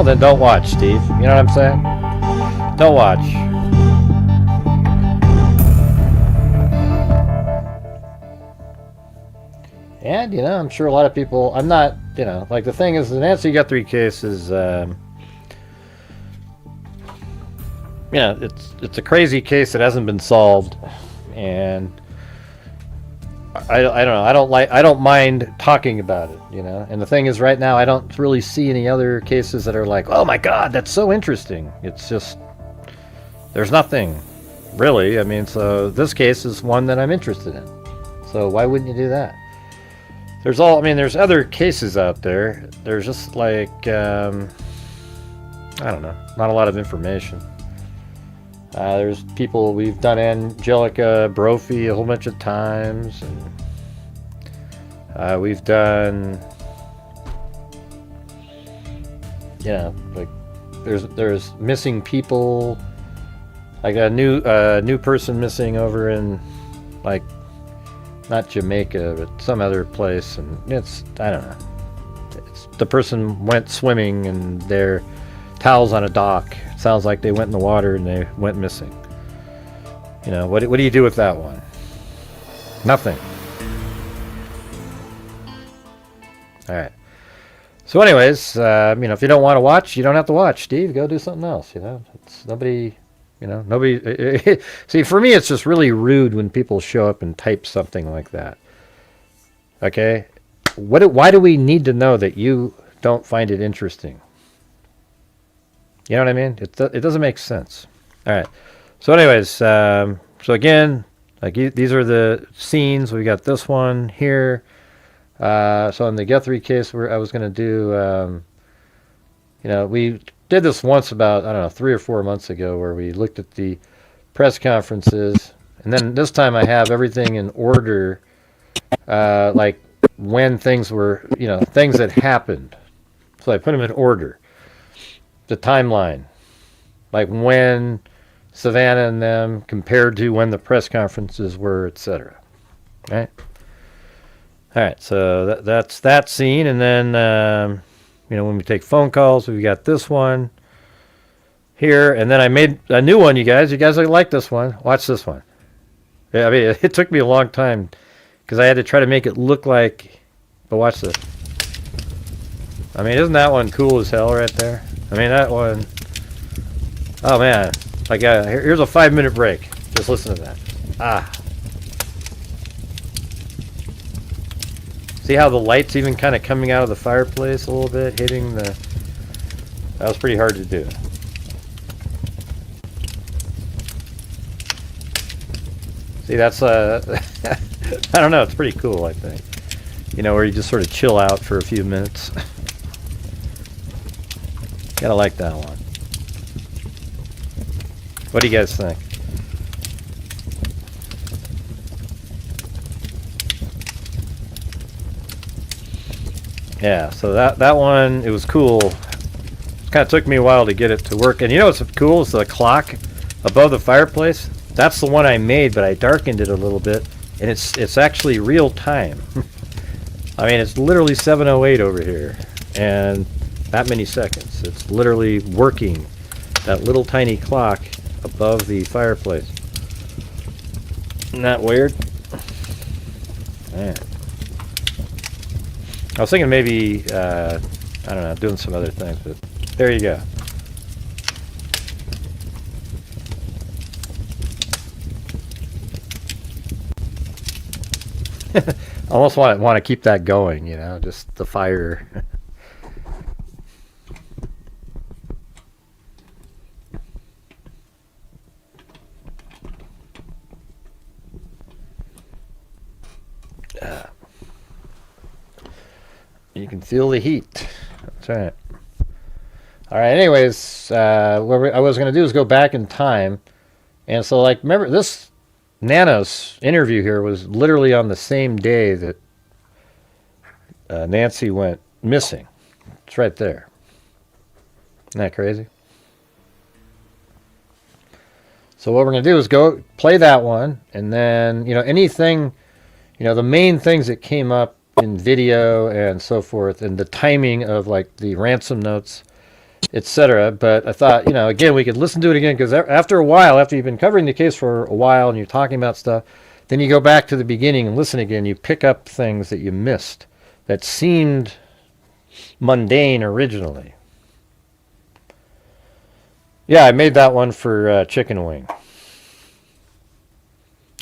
Well, then don't watch, Steve. You know what I'm saying? Don't watch. And, I'm sure a lot of people, I'm not, like the thing is, the Nancy Guthrie case is, it's a crazy case that hasn't been solved, and I don't know, I don't mind talking about it, and the thing is, right now, I don't really see any other cases that are like, oh my God, that's so interesting. It's just, there's nothing, really. I mean, so this case is one that I'm interested in, so why wouldn't you do that? There's other cases out there. There's just like, I don't know, not a lot of information. There's people, we've done Angelica Brophy a whole bunch of times, and we've done, like there's missing people, like a new person missing over in, like, not Jamaica, but some other place, and I don't know. The person went swimming and their towels on a dock. It sounds like they went in the water and they went missing. What do you do with that one? Nothing. All right. So anyways, if you don't want to watch, you don't have to watch. Steve, go do something else. It's nobody. Nobody. See, for me, it's just really rude when people show up and type something like that. Okay, why do we need to know that you don't find it interesting? You know what I mean? It doesn't make sense. All right. So, anyways, so again, like these are the scenes. We got this one here. So in the Guthrie case, I was going to do, we did this once about, 3 or 4 months ago, where we looked at the press conferences, and then this time I have everything in order, like when things were, things that happened. So I put them in order. The timeline, like when Savannah and them compared to when the press conferences were, etc. Right? All right, so that's that scene, and then when we take phone calls, we got this one here, and then I made a new one. You guys like this one. Watch this one. Yeah, I mean, it took me a long time because I had to try to make it look like. But watch this. I mean, isn't that one cool as hell right there? I mean, that one. Oh man, like here's a 5-minute break. Just listen to that. See how the light's even kind of coming out of the fireplace a little bit, hitting the... That was pretty hard to do. See, that's, I don't know, it's pretty cool, I think. Where you just sort of chill out for a few minutes. Gotta like that one. What do you guys think? Yeah, so that one, it was cool. It kind of took me a while to get it to work. And what's cool is the clock above the fireplace. That's the one I made, but I darkened it a little bit, and it's actually real time. I mean, it's literally 7:08 over here, and that many seconds. It's literally working, that little tiny clock above the fireplace. Isn't that weird? Man. I was thinking maybe, I don't know, doing some other things, but there you go. I almost want to keep that going, just the fire. You can feel the heat. That's right. All right. Anyways, what I was going to do is go back in time, and so remember this Nanos interview here was literally on the same day that Nancy went missing. It's right there. Isn't that crazy? So what we're going to do is go play that one, and then anything, the main things that came up in video and so forth, and the timing of the ransom notes etc. But I thought, again, we could listen to it again, because after a while, after you've been covering the case for a while and you're talking about stuff, then you go back to the beginning and listen again. You pick up things that you missed that seemed mundane originally. Yeah, I made that one for chicken wing.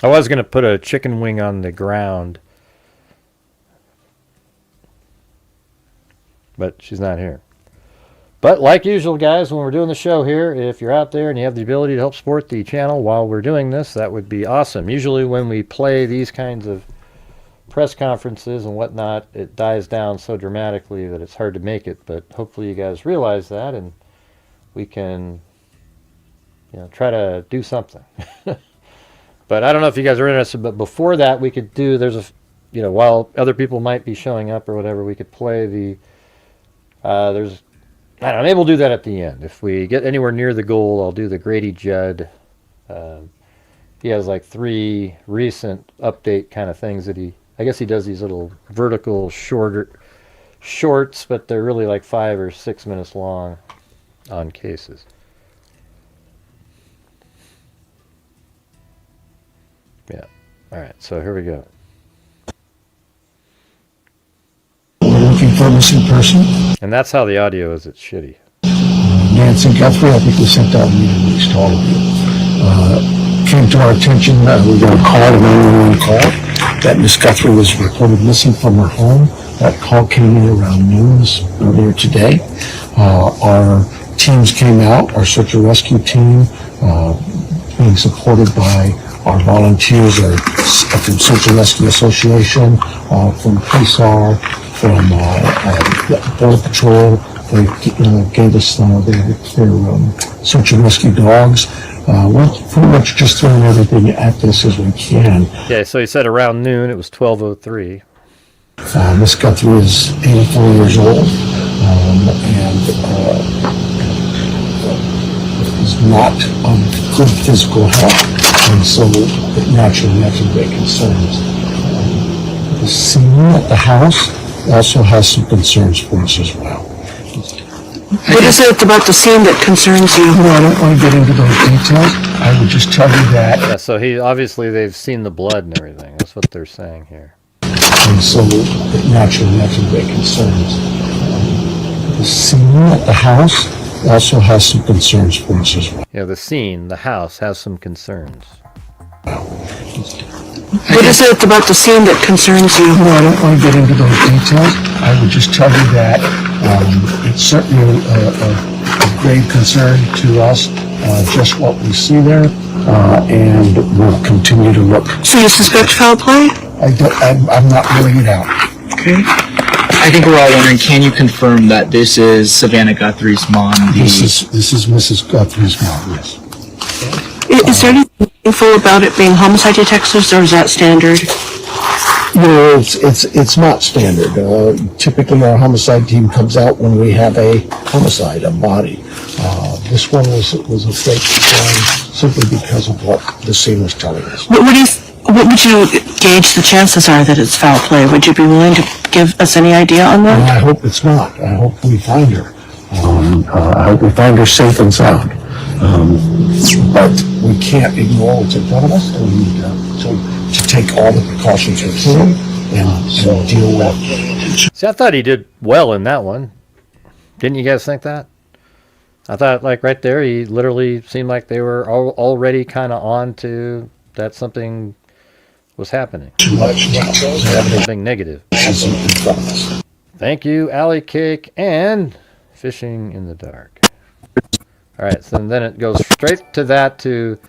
I was going to put a chicken wing on the ground, but she's not here. But like usual, guys, when we're doing the show here, if you're out there and you have the ability to help support the channel while we're doing this, that would be awesome. Usually when we play these kinds of press conferences and whatnot, it dies down so dramatically that it's hard to make it. But hopefully you guys realize that, and we can try to do something. But I don't know if you guys are interested, but before that we could do, while other people might be showing up or whatever, we could play the, I don't know, maybe we'll do that at the end. If we get anywhere near the goal, I'll do the Grady Judd. He has like 3 recent update kind of things that I guess he does these little vertical shorts, but they're really like 5 or 6 minutes long on cases. Yeah. All right, so here we go. Looking for a missing person. And that's how the audio is. It's shitty. Nancy Guthrie, I think we sent out a meeting release to all of you. Came to our attention, we got a call, a 911 call, that Miss Guthrie was reported missing from her home. That call came in around noon earlier today. Our teams came out, our search and rescue team, being supported by our volunteers from Search and Rescue Association, from PSAR, from Border Patrol. They gave us their search and rescue dogs. We're pretty much just throwing everything at this as we can. Yeah, so he said around noon. It was 12:03. Miss Guthrie is 84 years old and is not of good physical health. And so naturally that's a great concern. The scene at the house also has some concerns for us as well. What is it about the scene that concerns you? Well, I don't want to get into those details. I would just tell you that. Yeah, so they've seen the blood and everything. That's what they're saying here. And so naturally that's a great concern. The scene at the house also has some concerns for us as well. Yeah, the house has some concerns. What is it about the scene that concerns you? Well, I don't want to get into those details. I would just tell you that it's certainly a grave concern to us, just what we see there, and we'll continue to look. So you suspect foul play? I'm not ruling it out. Okay. I think we're all wondering, can you confirm that this is Savannah Guthrie's mom? This is Mrs. Guthrie's mom, yes. Is there anything meaningful about it being homicide detectives, or is that standard? No, it's not standard. Typically, our homicide team comes out when we have a homicide, a body. This one was a fake crime simply because of what the scene was telling us. What would you gauge the chances are that it's foul play? Would you be willing to give us any idea on that? I hope it's not. I hope we find her. I hope we find her safe and sound. But we can't ignore what's in front of us, and we need to take all the precautions we can and deal with it. See, I thought he did well in that one. Didn't you guys think that? I thought, like, right there, he literally seemed like they were already kind of on to that something was happening. Too much details. Something negative. Thank you, Alley Cake and Fishing in the Dark. All right, so then it goes straight to the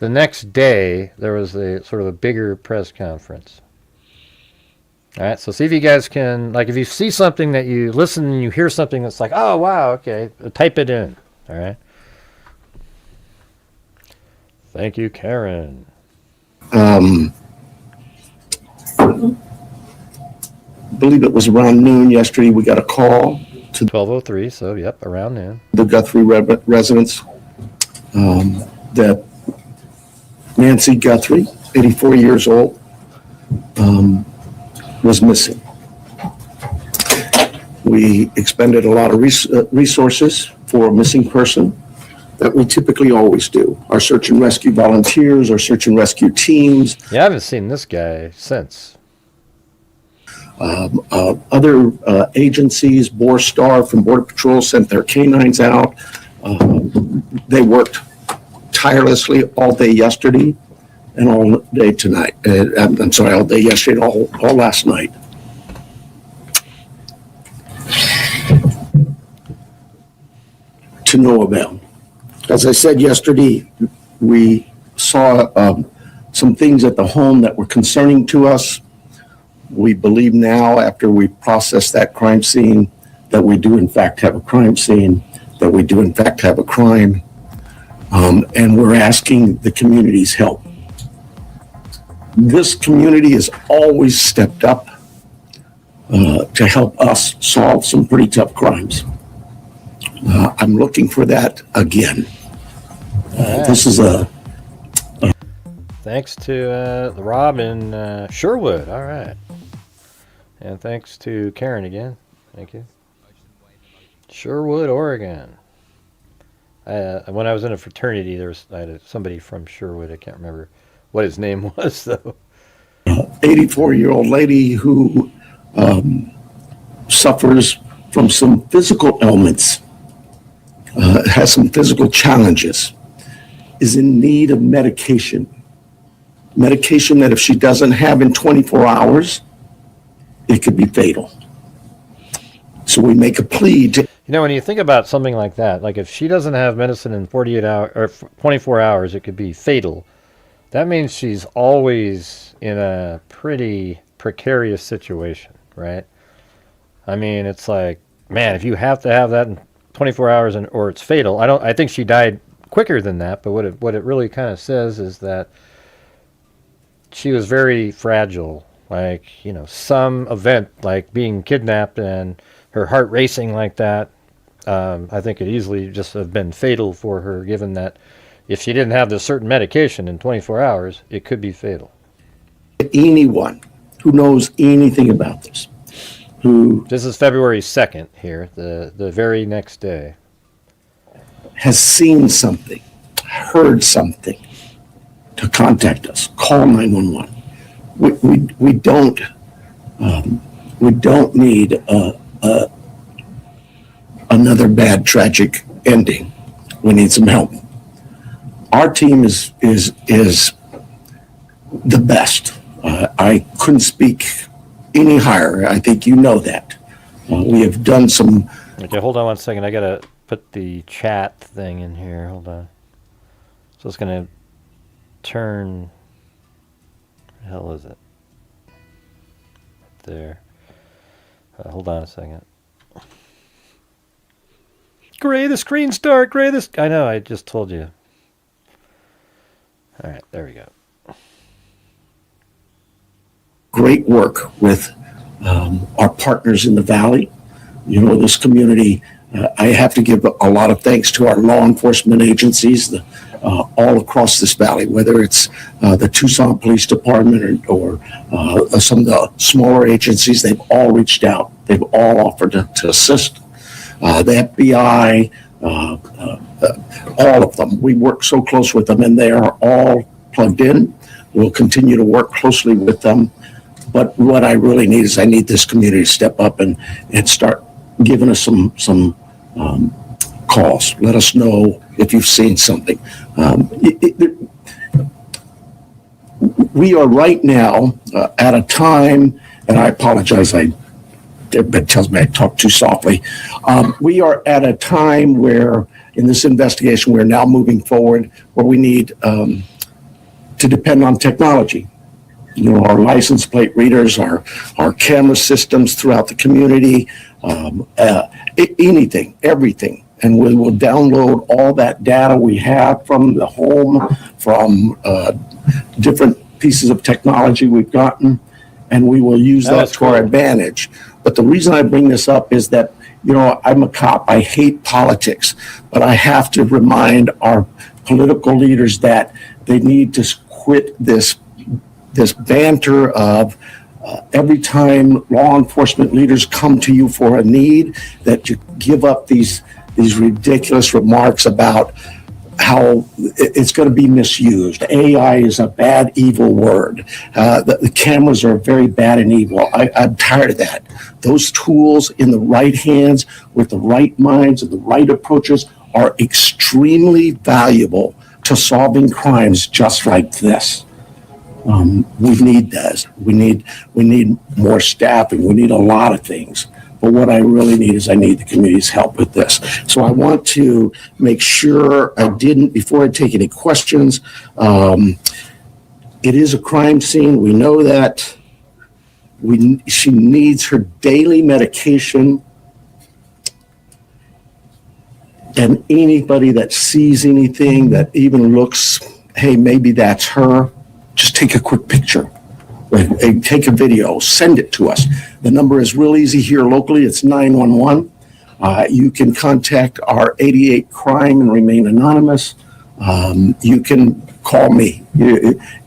next day. There was a sort of a bigger press conference. All right, so see if you guys can, like, if you see something that you listen and you hear something that's like, oh, wow, okay, type it in. All right. Thank you, Karen. I believe it was around noon yesterday. We got a call to 12:03, so yep, around noon. the Guthrie residence that Nancy Guthrie, 84 years old, was missing. We expended a lot of resources for a missing person that we typically always do. Our search and rescue volunteers, our search and rescue teams, Yeah, I haven't seen this guy since. other agencies, Borstar from Border Patrol sent their canines out. They worked tirelessly all day yesterday and all day tonight. I'm sorry, all day yesterday and all last night. To no avail. As I said yesterday, we saw some things at the home that were concerning to us. We believe now, after we process that crime scene, that we do in fact have a crime scene, that we do in fact have a crime, and we're asking the community's help. This community has always stepped up to help us solve some pretty tough crimes. I'm looking for that again. This is Thanks to Rob in Sherwood. All right. And thanks to Karen again. Thank you. Sherwood, Oregon. When I was in a fraternity, I had somebody from Sherwood. I can't remember what his name was, though. 84-year-old lady who suffers from some physical ailments, has some physical challenges, is in need of medication. Medication that if she doesn't have in 24 hours, it could be fatal. So we make a plea to... You know, when you think about something like that, like if she doesn't have medicine in 48 hours or 24 hours, it could be fatal. That means she's always in a pretty precarious situation, right? I mean, it's like, man, if you have to have that in 24 hours or it's fatal. I think she died quicker than that, but what it really kind of says is that she was very fragile. Like, you know, some event like being kidnapped and her heart racing like that, I think it easily just have been fatal for her, given that if she didn't have this certain medication in 24 hours, it could be fatal. Anyone who knows anything about this, This is February 2nd here, the very next day. has seen something, heard something, to contact us. Call 911. We don't need another bad tragic ending. We need some help. Our team is the best. I couldn't speak any higher. I think you know that. We have done some... Okay, hold on one second. I got to put the chat thing in here. Hold on. So it's going to turn... Where the hell is it? There. Hold on a second. Gray, the screen's dark. Gray, this... I know, I just told you. All right, there we go. Great work with our partners in the Valley. You know, this community, I have to give a lot of thanks to our law enforcement agencies all across this valley, whether it's the Tucson Police Department or some of the smaller agencies. They've all reached out. They've all offered to assist. The FBI, all of them. We work so close with them, and they are all plugged in. We'll continue to work closely with them. But what I really need is I need this community to step up and start giving us some calls. Let us know if you've seen something. We are right now at a time, and I apologize, everybody tells me I talk too softly. We are at a time where, in this investigation, we're now moving forward where we need to depend on technology. You know, our license plate readers, our camera systems throughout the community, anything, everything. And we will download all that data we have from the home, from different pieces of technology we've gotten, and we will use that to our advantage. But the reason I bring this up is that, you know, I'm a cop. I hate politics, but I have to remind our political leaders that they need to quit this banter of every time law enforcement leaders come to you for a need, that you give up these these ridiculous remarks about how it's going to be misused. AI is a bad, evil word. The cameras are very bad and evil. I'm tired of that. Those tools in the right hands with the right minds and the right approaches are extremely valuable to solving crimes just like this. We need this. We need more staffing. We need a lot of things. But what I really need is I need the community's help with this. So I want to make sure before I take any questions, it is a crime scene. We know that. She needs her daily medication. And anybody that sees anything that even looks, hey, maybe that's her, just take a quick picture. Take a video, send it to us. The number is real easy here locally. It's 911. You can contact our 88 crime and remain anonymous. You can call me,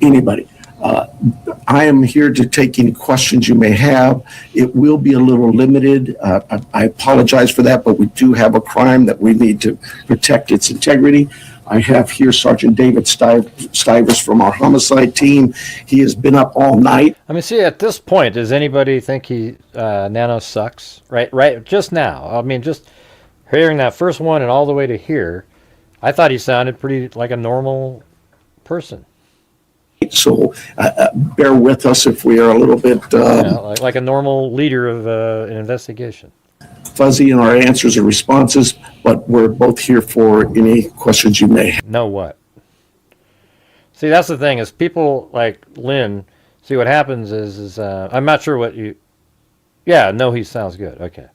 anybody. I am here to take any questions you may have. It will be a little limited. I apologize for that, but we do have a crime that we need to protect its integrity. I have here Sergeant David Stivers from our homicide team. He has been up all night. I mean, see, at this point, does anybody think Nano sucks? Right, just now. I mean, just hearing that first one and all the way to here, I thought he sounded pretty like a normal person. So bear with us if we are a little bit like a normal leader of an investigation. Fuzzy in our answers and responses, but we're both here for any questions you may have. Know what? See, that's the thing is people like Lynn, see what happens is I'm not sure what you, yeah, no, he sounds good. Okay.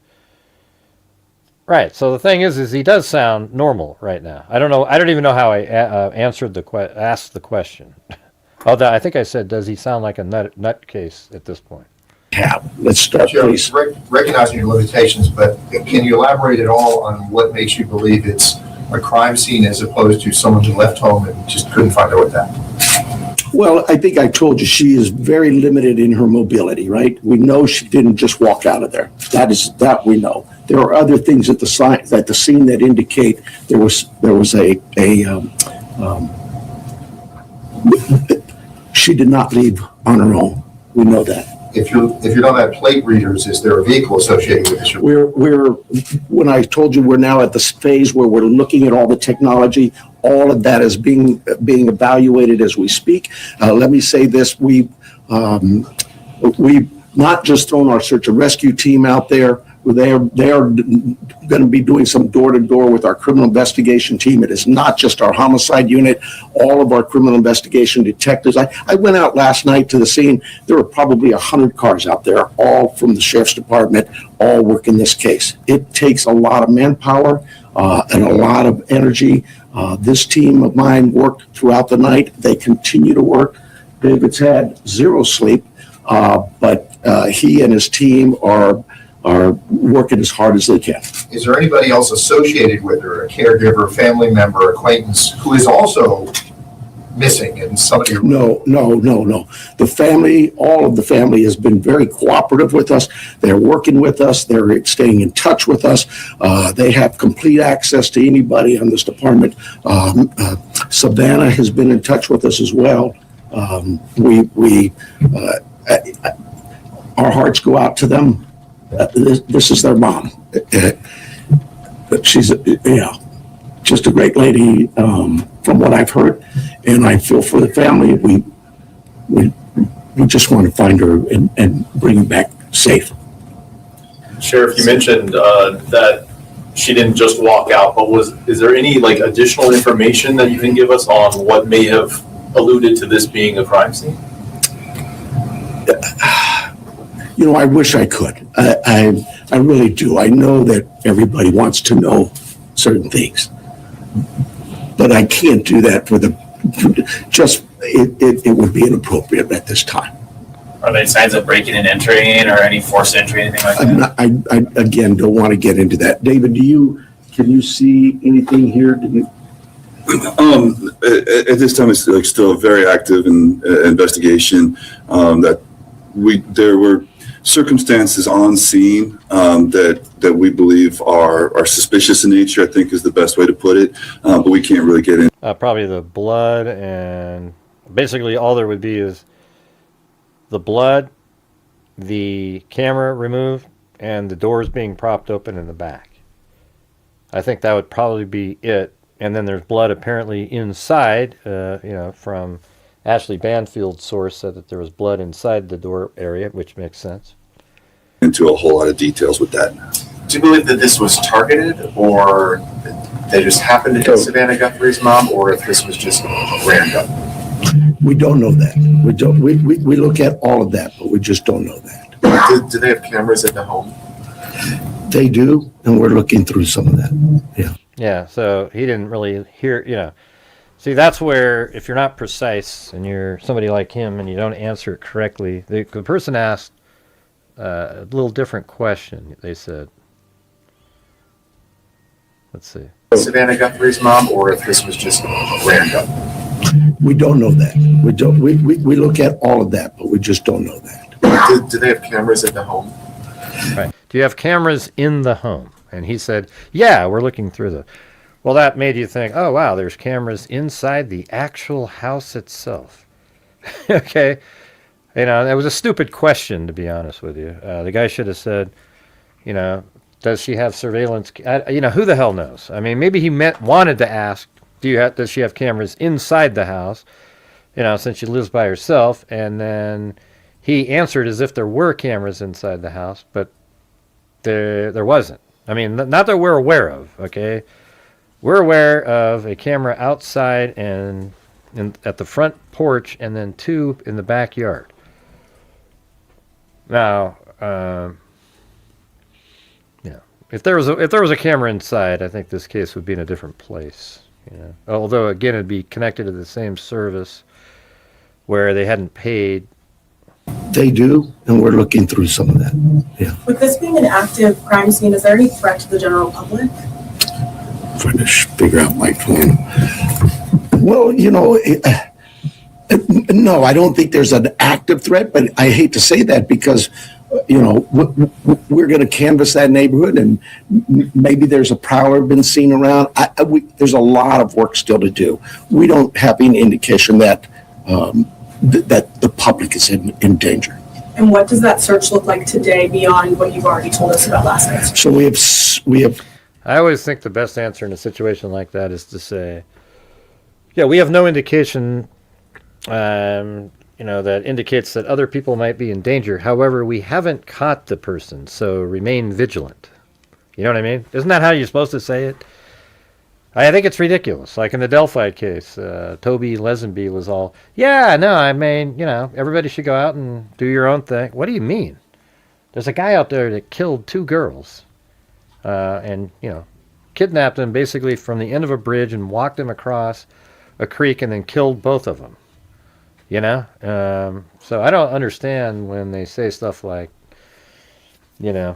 Right. So the thing is he does sound normal right now. I don't know. I don't even know how I asked the question. Although I think I said, does he sound like a nutcase at this point? Yeah. Let's start, please. Recognizing your limitations, but can you elaborate at all on what makes you believe it's a crime scene as opposed to someone who left home and just couldn't find out what that? Well, I think I told you she is very limited in her mobility, right? We know she didn't just walk out of there. That we know. There are other things at the scene that indicate there was she did not leave on her own. We know that. If you don't have plate readers, is there a vehicle associated with this? When I told you we're now at this phase where we're looking at all the technology, all of that is being evaluated as we speak. Let me say this: we've not just thrown our search and rescue team out there. They are going to be doing some door-to-door with our criminal investigation team. It is not just our homicide unit, all of our criminal investigation detectives. I went out last night to the scene. There were probably 100 cars out there, all from the sheriff's department, all working this case. It takes a lot of manpower and a lot of energy. This team of mine worked throughout the night. They continue to work. David's had zero sleep, but he and his team are working as hard as they can. Is there anybody else associated with her, a caregiver, family member, acquaintance, who is also missing and somebody? No. The family, all of the family has been very cooperative with us. They're working with us. They're staying in touch with us. They have complete access to anybody on this department. Savannah has been in touch with us as well. Our hearts go out to them. This is their mom. But she's, just a great lady from what I've heard, and I feel for the family. We just want to find her and bring her back safe. Sheriff, you mentioned that she didn't just walk out, but is there any additional information that you can give us on what may have alluded to this being a crime scene? I wish I could. I really do. I know that everybody wants to know certain things, but I can't do that it would be inappropriate at this time. Are there signs of breaking and entering or any forced entry, anything like that? I again don't want to get into that. David, can you see anything here? At this time, it's still a very active investigation. There were circumstances on scene that we believe are suspicious in nature, I think is the best way to put it. But we can't really get in. Probably the blood, and basically all there would be is the blood, the camera removed, and the doors being propped open in the back. I think that would probably be it. And then there's blood apparently inside, from Ashley Banfield's source said that there was blood inside the door area, which makes sense. Into a whole lot of details with that. Do you believe that this was targeted, or they just happened to hit Savannah Guthrie's mom, or if this was just random? We don't know that. We don't. We look at all of that, but we just don't know that. Do they have cameras in the home? They do, and we're looking through some of that. Yeah. Yeah, so he didn't really hear, See, that's where, if you're not precise and you're somebody like him and you don't answer it correctly, the person asked a little different question, they said. Let's see. Savannah Guthrie's mom, or if this was just random? We don't know that. We don't. We look at all of that, but we just don't know that. Do they have cameras in the home? Right. Do you have cameras in the home? And he said, yeah, we're looking through the... Well, that made you think, oh, wow, there's cameras inside the actual house itself. Okay. That was a stupid question, to be honest with you. The guy should have said, does she have surveillance? Who the hell knows? I mean, maybe he wanted to ask, does she have cameras inside the house? Since she lives by herself. And then he answered as if there were cameras inside the house, but there wasn't. I mean, not that we're aware of, okay? We're aware of a camera outside and at the front porch, and then 2 in the backyard. Now, if there was a camera inside, I think this case would be in a different place. Although again, it'd be connected to the same service where they hadn't paid. They do, and we're looking through some of that. Yeah. With this being an active crime scene, is there any threat to the general public? Trying to figure out my phone. Well, no, I don't think there's an active threat, but I hate to say that because, we're going to canvass that neighborhood, and maybe there's a prowler been seen around. There's a lot of work still to do. We don't have any indication that that the public is in danger. And what does that search look like today beyond what you've already told us about last night? So we have. I always think the best answer in a situation like that is to say, yeah, we have no indication, that indicates that other people might be in danger. However, we haven't caught the person, so remain vigilant. You know what I mean? Isn't that how you're supposed to say it? I think it's ridiculous. Like in the Delphi case, Toby Lesenby was all, yeah, no, I mean, everybody should go out and do your own thing. What do you mean? There's a guy out there that killed 2 girls and, kidnapped them basically from the end of a bridge and walked them across a creek and then killed both of them. So I don't understand when they say stuff like, yeah,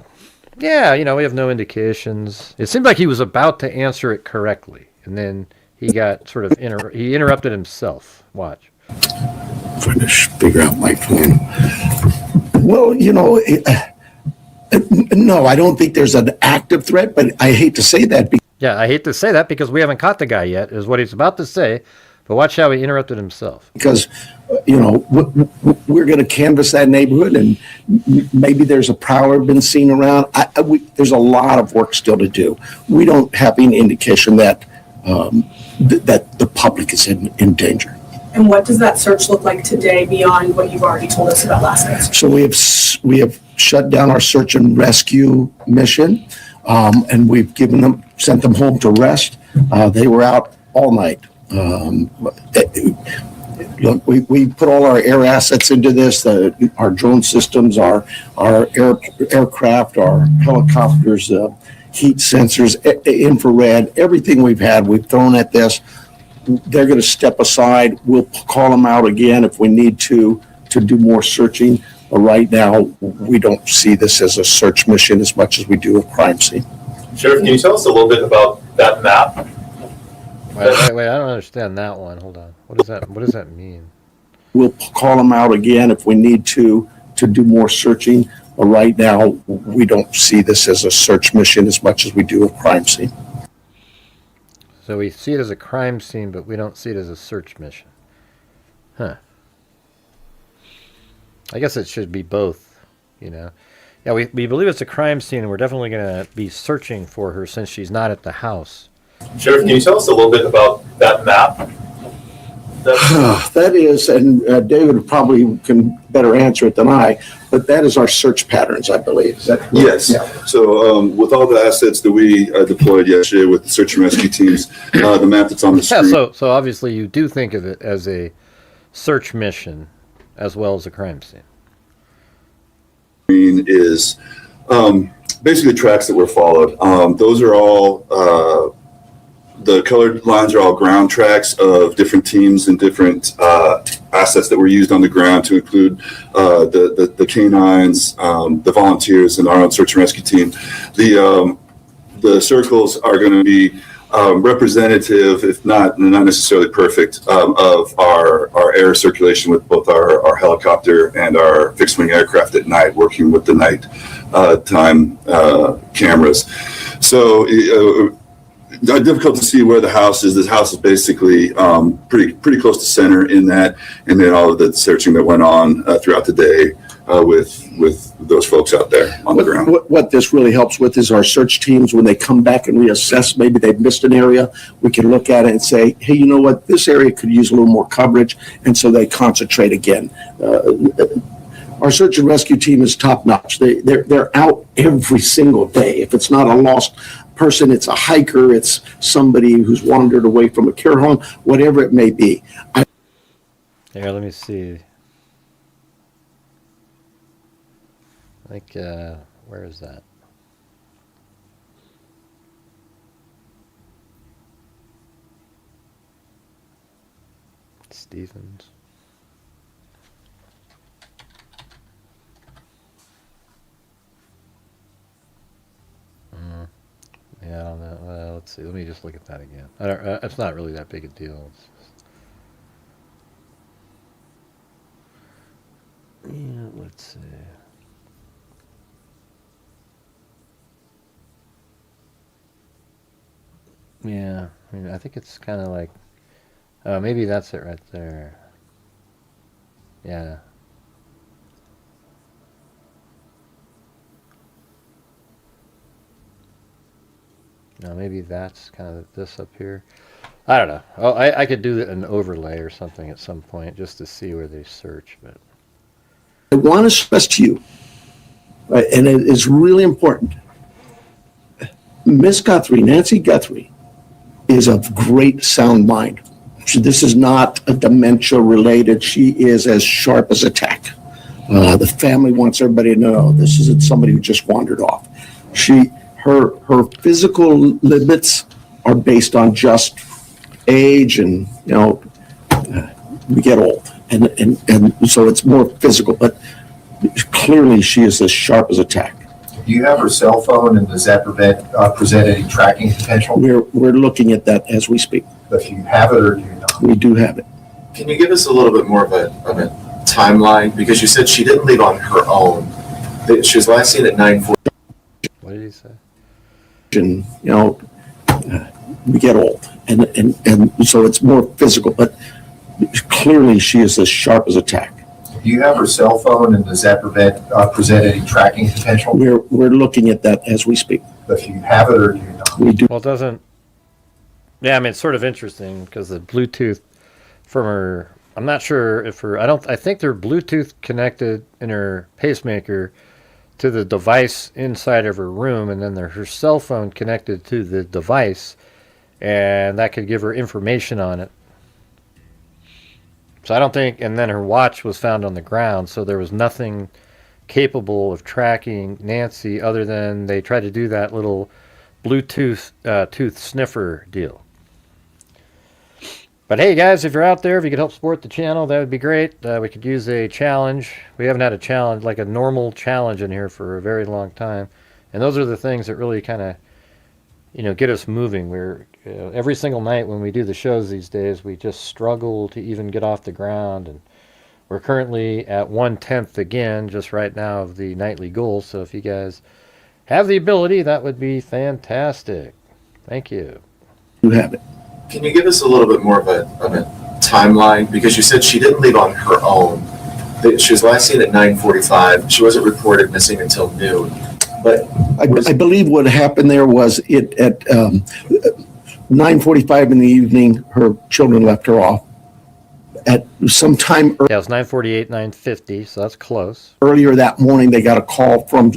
we have no indications. It seemed like he was about to answer it correctly, and then he got sort of he interrupted himself. Watch. Trying to figure out my phone. Well, no, I don't think there's an active threat, but I hate to say that. Yeah, I hate to say that because we haven't caught the guy yet, is what he's about to say. But watch how he interrupted himself. Because, we're going to canvass that neighborhood, and maybe there's a prowler been seen around. There's a lot of work still to do. We don't have any indication that that the public is in danger. And what does that search look like today beyond what you've already told us about last night? So we have shut down our search and rescue mission, and we've sent them home to rest. They were out all night. Look, we put all our air assets into this, our drone systems, our aircraft, our helicopters, heat sensors, infrared, everything we've thrown at this. They're going to step aside. We'll call them out again if we need to do more searching. But right now, we don't see this as a search mission as much as we do a crime scene. Sheriff, can you tell us a little bit about that map? Wait, I don't understand that one. Hold on. What does that mean? We'll call them out again if we need to do more searching. right now, we don't see this as a search mission as much as we do a crime scene. So we see it as a crime scene, but we don't see it as a search mission. Huh. I guess it should be both, you know. Yeah, we believe it's a crime scene, and we're definitely going to be searching for her since she's not at the house. Sheriff, can you tell us a little bit about that map? That is, and David probably can better answer it than I, but that is our search patterns, I believe. Is that correct? Yes. Yeah. So with all the assets that we deployed yesterday with the search and rescue teams, the map that's on the screen. Yeah, so obviously you do think of it as a search mission as well as a crime scene. Is basically tracks that were followed. Those are all the colored lines are all ground tracks of different teams and different assets that were used on the ground, to include the canines, the volunteers, and our own search and rescue team. The circles are going to be representative, if not necessarily perfect, of our air circulation with both our helicopter and our fixed wing aircraft at night, working with the night time cameras. So difficult to see where the house is. This house is basically pretty close to center in that, and then all of the searching that went on throughout the day with those folks out there on the ground. What this really helps with is our search teams, when they come back and reassess, maybe they've missed an area, we can look at it and say, hey, you know what, this area could use a little more coverage, and so they concentrate again. Our search and rescue team is top notch. They're out every single day. If it's not a lost person, it's a hiker, it's somebody who's wandered away from a care home, whatever it may be. Here, let me see. I think, where is that? Stevens. Yeah, I don't know. Well, let's see. Let me just look at that again. I don't, it's not really that big a deal. Yeah, let's see. Yeah, I mean, I think it's kind of like, maybe that's it right there. Yeah. No, maybe that's kind of this up here. I don't know. Oh, I could do an overlay or something at some point just to see where they search. But I want to stress to you, right, and it is really important, Miss Guthrie, Nancy Guthrie, is of great sound mind. This is not a dementia related. She is as sharp as a tack. The family wants everybody to know this isn't somebody who just wandered off. Her physical limits are based on just age, and we get old, and so it's more physical. But clearly, she is as sharp as a tack. Do you have her cell phone, and does that present any tracking potential? We're looking at that as we speak. But do you have it, or do you not? We do have it. Can you give us a little bit more of a timeline? Because you said she didn't leave on her own. She was last seen at 9:40. what did he say? And we get old, and so it's more physical. But clearly, she is as sharp as a tack. Do you have her cell phone, and does that present any tracking potential? We're looking at that as we speak. But do you have it, or do you not? We do. Well, it doesn't. Yeah, I mean, it's sort of interesting because the Bluetooth from her, I'm not sure if her, I think they're Bluetooth connected in her pacemaker to the device inside of her room, and then her cell phone connected to the device, and that could give her information on it. So I don't think, and then her watch was found on the ground, so there was nothing capable of tracking Nancy other than they tried to do that little Bluetooth tooth sniffer deal. But hey guys, if you're out there, if you could help support the channel, that would be great. We could use a challenge. We haven't had a challenge, like a normal challenge in here for a very long time. And those are the things that really kind of, get us moving. We're every single night when we do the shows these days, we just struggle to even get off the ground. And We're currently at 1/10 again, just right now, of the nightly goal. So if you guys have the ability, that would be fantastic. Thank you. You have it. Can you give us a little bit more of a timeline? Because you said she didn't leave on her own. That she was last seen at 9:45. She wasn't reported missing until noon. But I believe what happened there was it at 9:45 in the evening, her children left her off. At some time Yeah, it was 9:48, 9:50, so that's close. earlier that morning, they got a call from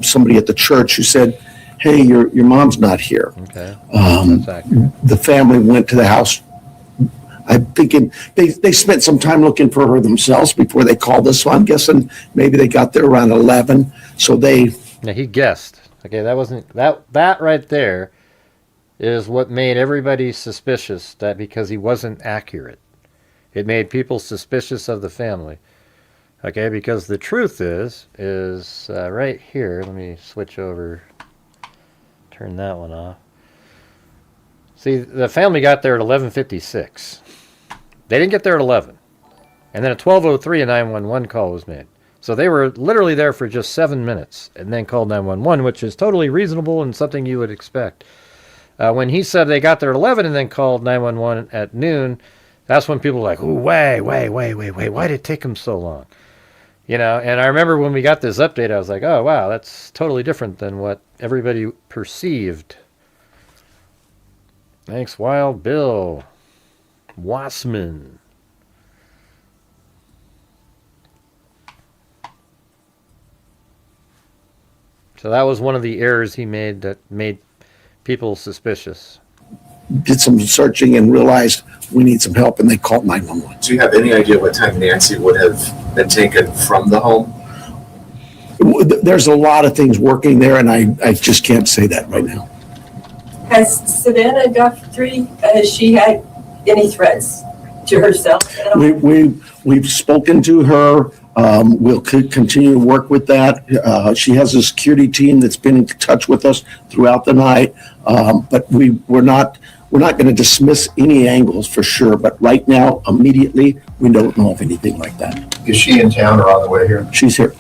somebody at the church who said, "Hey, your mom's not here." Okay. Um, That's accurate. the family went to the house. I'm thinking they spent some time looking for her themselves before they called us. So I'm guessing maybe they got there around 11. So they, Now he guessed. Okay, that wasn't that right there is what made everybody suspicious, that because he wasn't accurate. It made people suspicious of the family. Okay, because the truth is right here. Let me switch over. Turn that one off. See, the family got there at 11:56. They didn't get there at 11. And then at 12:03 a 911 call was made. So they were literally there for just 7 minutes and then called 911, which is totally reasonable and something you would expect. When he said they got there at 11 and then called 911 at noon, that's when people were like, "Ooh, wait, why did it take them so long?" You know, and I remember when we got this update, I was like, "Oh, wow, that's totally different than what everybody perceived." Thanks, Wild Bill. Wassman. So that was one of the errors he made that made people suspicious. did some searching and realized we need some help, and they called 911. do you have any idea what time Nancy would have been taken from the home? There's a lot of things working there, and I just can't say that right now. Has Savannah Guthrie, has she had any threats to herself at all? We've spoken to her. We'll continue to work with that. She has a security team that's been in touch with us throughout the night. But we're not going to dismiss any angles for sure. But right now, immediately, we don't know of anything like that. Is she in town or on the way here? She's here.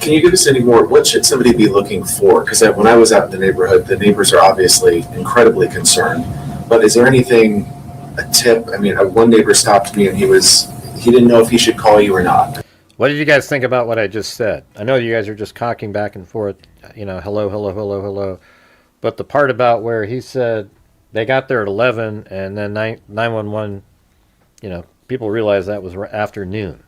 Can you give us any more? What should somebody be looking for? Because when I was out in the neighborhood, the neighbors are obviously incredibly concerned. But is there anything, a tip? I mean, one neighbor stopped me and he didn't know if he should call you or not. What did you guys think about what I just said? I know you guys are just cocking back and forth, you know, hello, hello, hello, hello. But the part about where he said they got there at 11 and then 911, you know, people realized that was afternoon.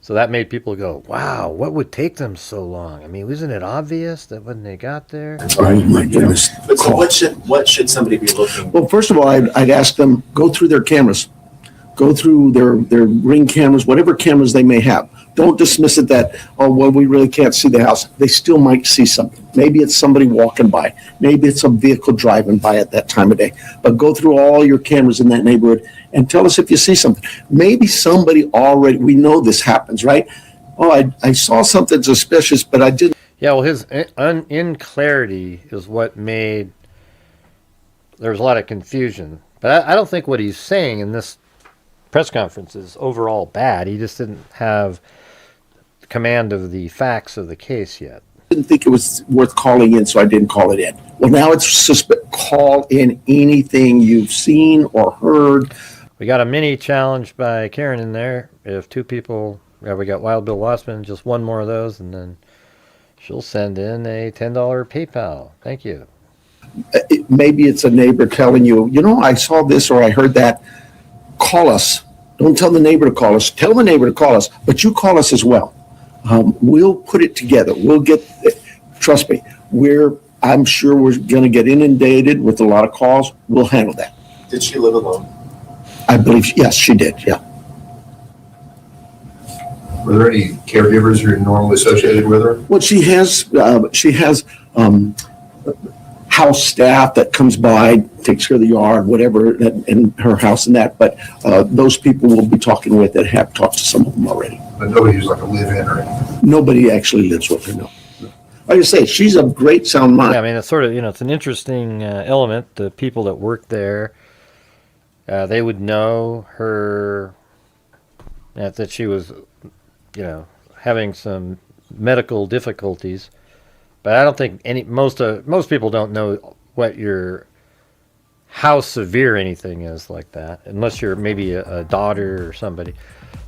So that made people go, wow, what would take them so long? I mean, wasn't it obvious that when they got there? Oh, my goodness. But so what should somebody be looking for? Well, first of all, I'd ask them, go through their cameras. Go through their Ring cameras, whatever cameras they may have. Don't dismiss it that, oh, well, we really can't see the house. They still might see something. Maybe it's somebody walking by. Maybe it's a vehicle driving by at that time of day. But go through all your cameras in that neighborhood and tell us if you see something. Maybe somebody already, we know this happens, right? Oh, I saw something suspicious, but I didn't. Yeah, well, his clarity is what made, there was a lot of confusion. But I don't think what he's saying in this press conference is overall bad. He just didn't have command of the facts of the case yet. Didn't think it was worth calling in, so I didn't call it in. Well, now it's call in anything you've seen or heard. We got a mini challenge by Karen in there. If two people, yeah, we got Wild Bill Wassman, just one more of those, and then she'll send in a $10 PayPal. Thank you. Maybe it's a neighbor telling you, you know, I saw this or I heard that. Call us. Don't tell the neighbor to call us. Tell the neighbor to call us, but you call us as well. We'll put it together. We'll get, trust me, I'm sure we're going to get inundated with a lot of calls. We'll handle that. Did she live alone? I believe, yes, she did, yeah. Were there any caregivers who are normally associated with her? Well, she has house staff that comes by, takes care of the yard, whatever, in her house and that. But those people we'll be talking with that have talked to some of them already. But nobody who's like a live-in or anything? Nobody actually lives with her, no. Like I say, she's a great sound mind. Yeah, I mean, it's sort of, you know, it's an interesting element. The people that work there, they would know her that she was, having some medical difficulties. But I don't think most people don't know how severe anything is like that, unless you're maybe a daughter or somebody.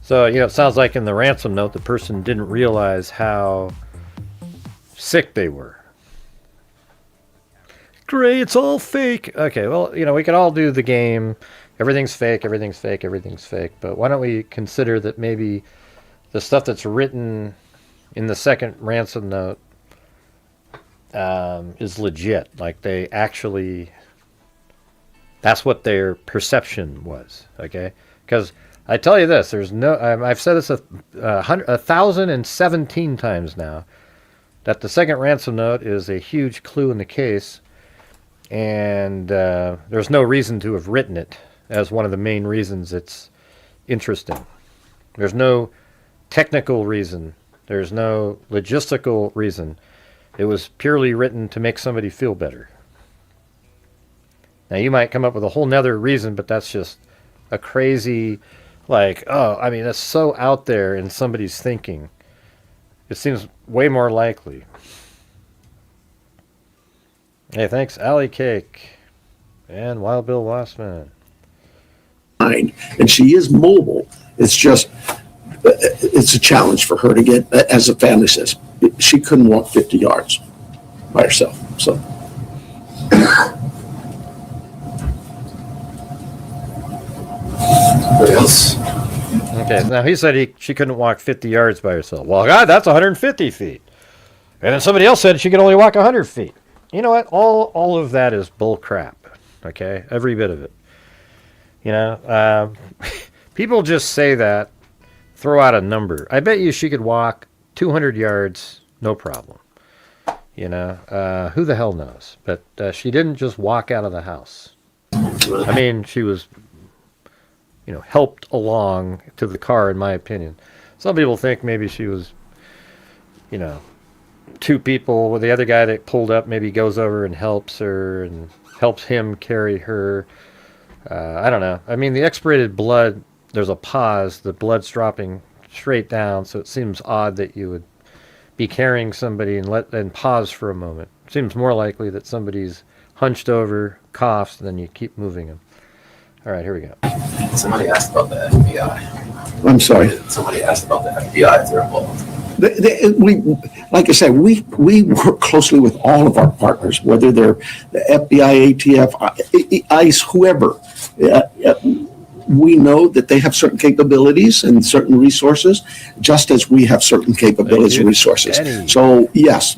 So, it sounds like in the ransom note, the person didn't realize how sick they were. Great, it's all fake. Okay, well, we could all do the game. Everything's fake, everything's fake, everything's fake. But why don't we consider that maybe the stuff that's written in the second ransom note is legit. Like that's what their perception was, okay? Because I tell you this, there's no, I've said this 1,017 times now, that the second ransom note is a huge clue in the case, and there's no reason to have written it as one of the main reasons it's interesting. There's no technical reason. There's no logistical reason. It was purely written to make somebody feel better. Now, you might come up with a whole nother reason, but that's just a crazy, that's so out there in somebody's thinking. It seems way more likely. Hey, thanks, Alley Cake and Wild Bill Wassman. And she is mobile. It's a challenge for her to get, as the family says, she couldn't walk 50 yards by herself. So. What else? Okay, now he said she couldn't walk 50 yards by herself. Well, God, that's 150 feet. And then somebody else said she could only walk 100 feet. You know what? All of that is bull crap. Okay? Every bit of it. People just say that, throw out a number. I bet you she could walk 200 yards, no problem. Who the hell knows? But she didn't just walk out of the house. I mean, she was, helped along to the car, in my opinion. Some people think maybe she was, two people. Well, the other guy that pulled up maybe goes over and helps her and helps him carry her. I don't know. I mean, the expirated blood, there's a pause. The blood's dropping straight down, so it seems odd that you would be carrying somebody and pause for a moment. It seems more likely that somebody's hunched over, coughs, and then you keep moving them. All right, here we go. Somebody asked about the FBI. I'm sorry. Somebody asked about the FBI if they're involved. Like I said, we work closely with all of our partners, whether they're the FBI, ATF, ICE, whoever. We know that they have certain capabilities and certain resources, just as we have certain capabilities and resources. So yes,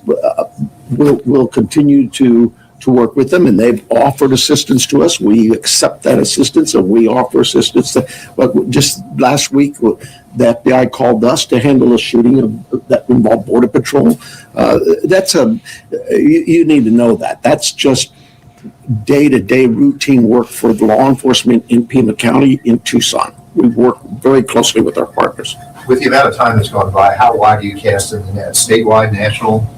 we'll continue to work with them, and they've offered assistance to us. We accept that assistance, and we offer assistance. But just last week, the FBI called us to handle a shooting that involved Border Patrol. You need to know that. That's just day-to-day routine work for the law enforcement in Pima County in Tucson. We work very closely with our partners. With the amount of time that's gone by, how wide do you cast in the net? Statewide, national?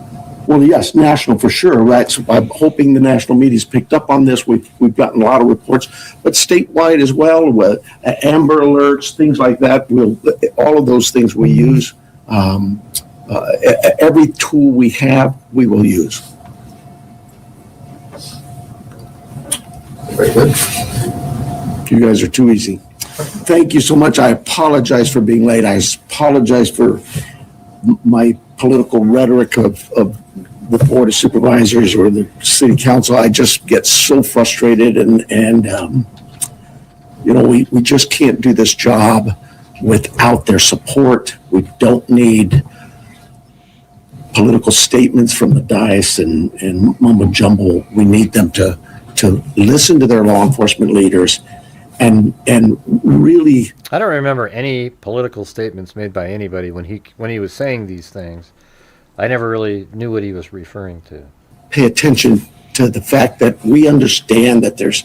Well, yes, national for sure. Right. So I'm hoping the national media's picked up on this. We've gotten a lot of reports, but statewide as well, with Amber Alerts, things like that. All of those things we use. Every tool we have, we will use. Very good. You guys are too easy. Thank you so much. I apologize for being late. I apologize for my political rhetoric of the Board of Supervisors or the City Council. I just get so frustrated and we just can't do this job without their support. We don't need political statements from the dais and mumbo jumbo. We need them to listen to their law enforcement leaders and really. I don't remember any political statements made by anybody when he was saying these things. I never really knew what he was referring to. Pay attention to the fact that we understand that there's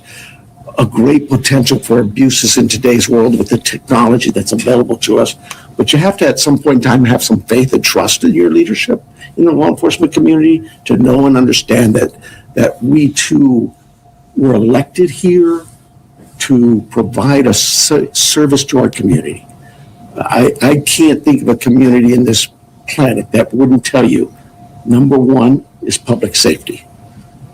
a great potential for abuses in today's world with the technology that's available to us. But you have to, at some point in time, have some faith and trust in your leadership in the law enforcement community to know and understand that we too were elected here to provide a service to our community. I can't think of a community in this planet that wouldn't tell you, number one is public safety.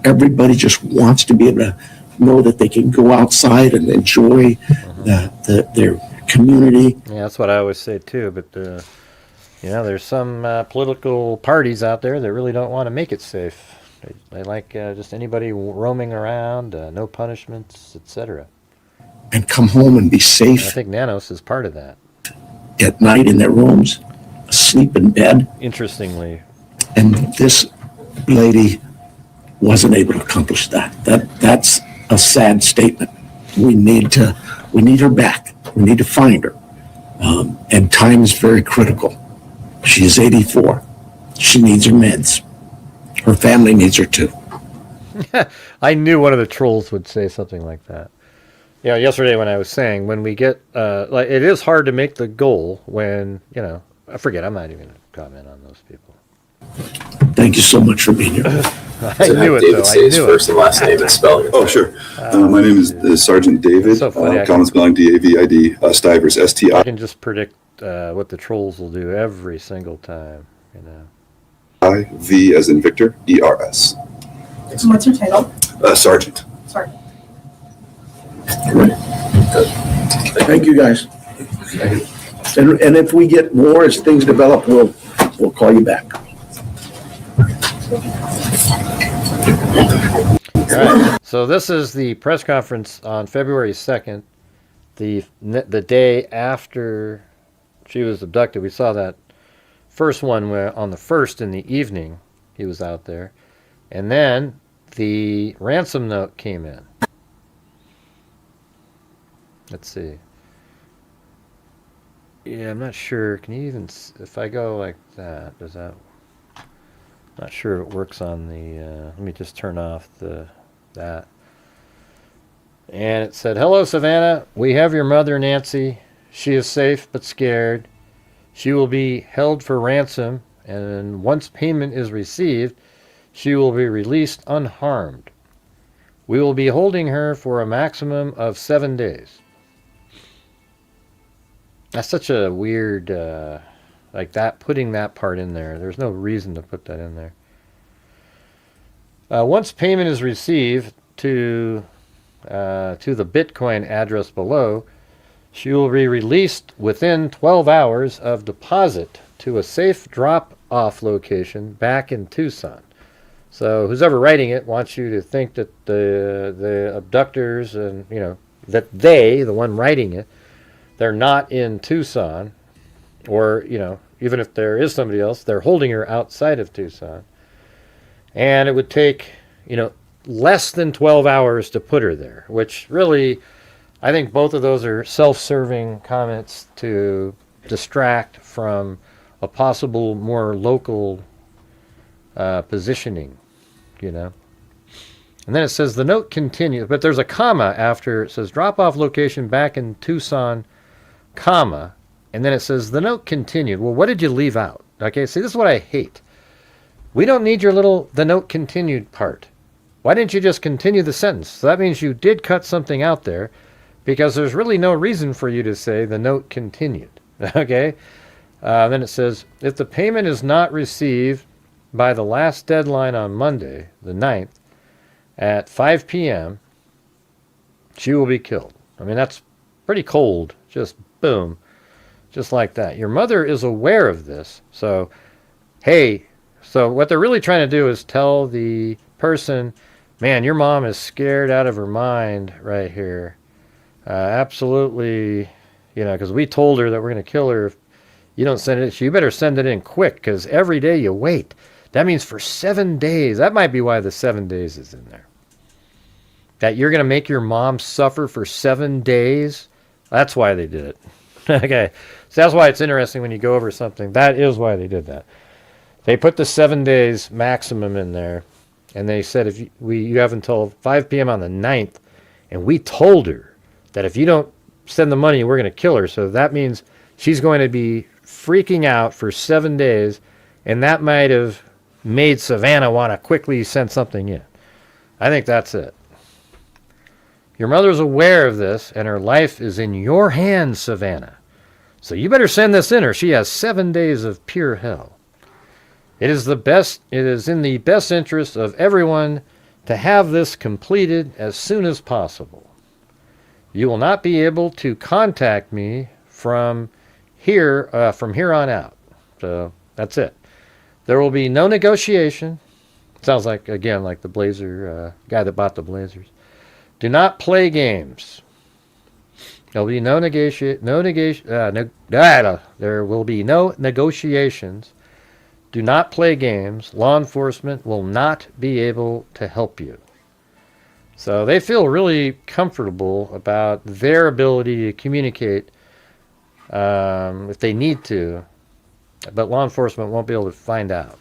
Everybody just wants to be able to know that they can go outside and enjoy their community. Yeah, that's what I always say too. But there's some political parties out there that really don't want to make it safe. They like just anybody roaming around, no punishments, etc. And come home and be safe. And I think Nanos is part of that. At night in their rooms, asleep in bed. Interestingly. And this lady wasn't able to accomplish that. That's a sad statement. We need her back. We need to find her. And time is very critical. She is 84. She needs her meds. Her family needs her too. I knew one of the trolls would say something like that. Yesterday when I was saying, when we get, it is hard to make the goal when, I forget, I'm not even going to comment on those people. Thank you so much for being here. I knew it, David though. say I his knew first it. and last name and spelling. Oh, sure. My name is Sergeant David. So funny, Common spelling David, Stivers, I STI. can just predict what the trolls will do every single time, V as in Victor, ERS. And what's your title? Sergeant. Sorry. Thank you, guys. And if we get more as things develop, we'll call you back. All right. So this is the press conference on February 2nd, the day after she was abducted. We saw that first one where on the 1st in the evening he was out there. And then the ransom note came in. Let's see. Yeah, I'm not sure. Can you even, if I go like that, does that, not sure if it works on the, let me just turn off that. And it said, "Hello, Savannah. We have your mother, Nancy. She is safe but scared. She will be held for ransom, and once payment is received, she will be released unharmed. We will be holding her for a maximum of 7 days." That's such a weird, like that, putting that part in there. There's no reason to put that in there. Once payment is received to the Bitcoin address below, she will be released within 12 hours of deposit to a safe drop-off location back in Tucson. So who's ever writing it wants you to think that the abductors and, that they, the one writing it, they're not in Tucson, or, even if there is somebody else, they're holding her outside of Tucson. And it would take, less than 12 hours to put her there, which really, I think both of those are self-serving comments to distract from a possible more local positioning, And then it says the note continues, but there's a comma after it says drop-off location back in Tucson, comma, and then it says the note continued. Well, what did you leave out? Okay, see, this is what I hate. We don't need your the note continued part. Why didn't you just continue the sentence? So that means you did cut something out there, because there's really no reason for you to say the note continued. Okay? Then it says, if the payment is not received by the last deadline on Monday, the 9th, at 5 p.m., she will be killed. I mean, that's pretty cold. Just boom. Just like that. Your mother is aware of this. So, hey, so what they're really trying to do is tell the person, man, your mom is scared out of her mind right here. Absolutely, because we told her that we're going to kill her if you don't send it. So you better send it in quick, because every day you wait. That means for 7 days. That might be why the 7 days is in there. That you're going to make your mom suffer for 7 days. That's why they did it. Okay. So that's why it's interesting when you go over something. That is why they did that. They put the 7 days maximum in there. And they said, if you have until 5 p.m. on the 9th. And we told her that if you don't send the money, we're going to kill her. So that means she's going to be freaking out for 7 days. And that might have made Savannah want to quickly send something in. I think that's it. Your mother's aware of this, and her life is in your hands, Savannah. So you better send this in, or she has 7 days of pure hell. It is in the best interest of everyone to have this completed as soon as possible. You will not be able to contact me from here on out. So that's it. There will be no negotiation. Sounds like, again, like the Blazer guy that bought the Blazers. Do not play games. There will be there will be no negotiations. Do not play games. Law enforcement will not be able to help you. So they feel really comfortable about their ability to communicate if they need to, but law enforcement won't be able to find out.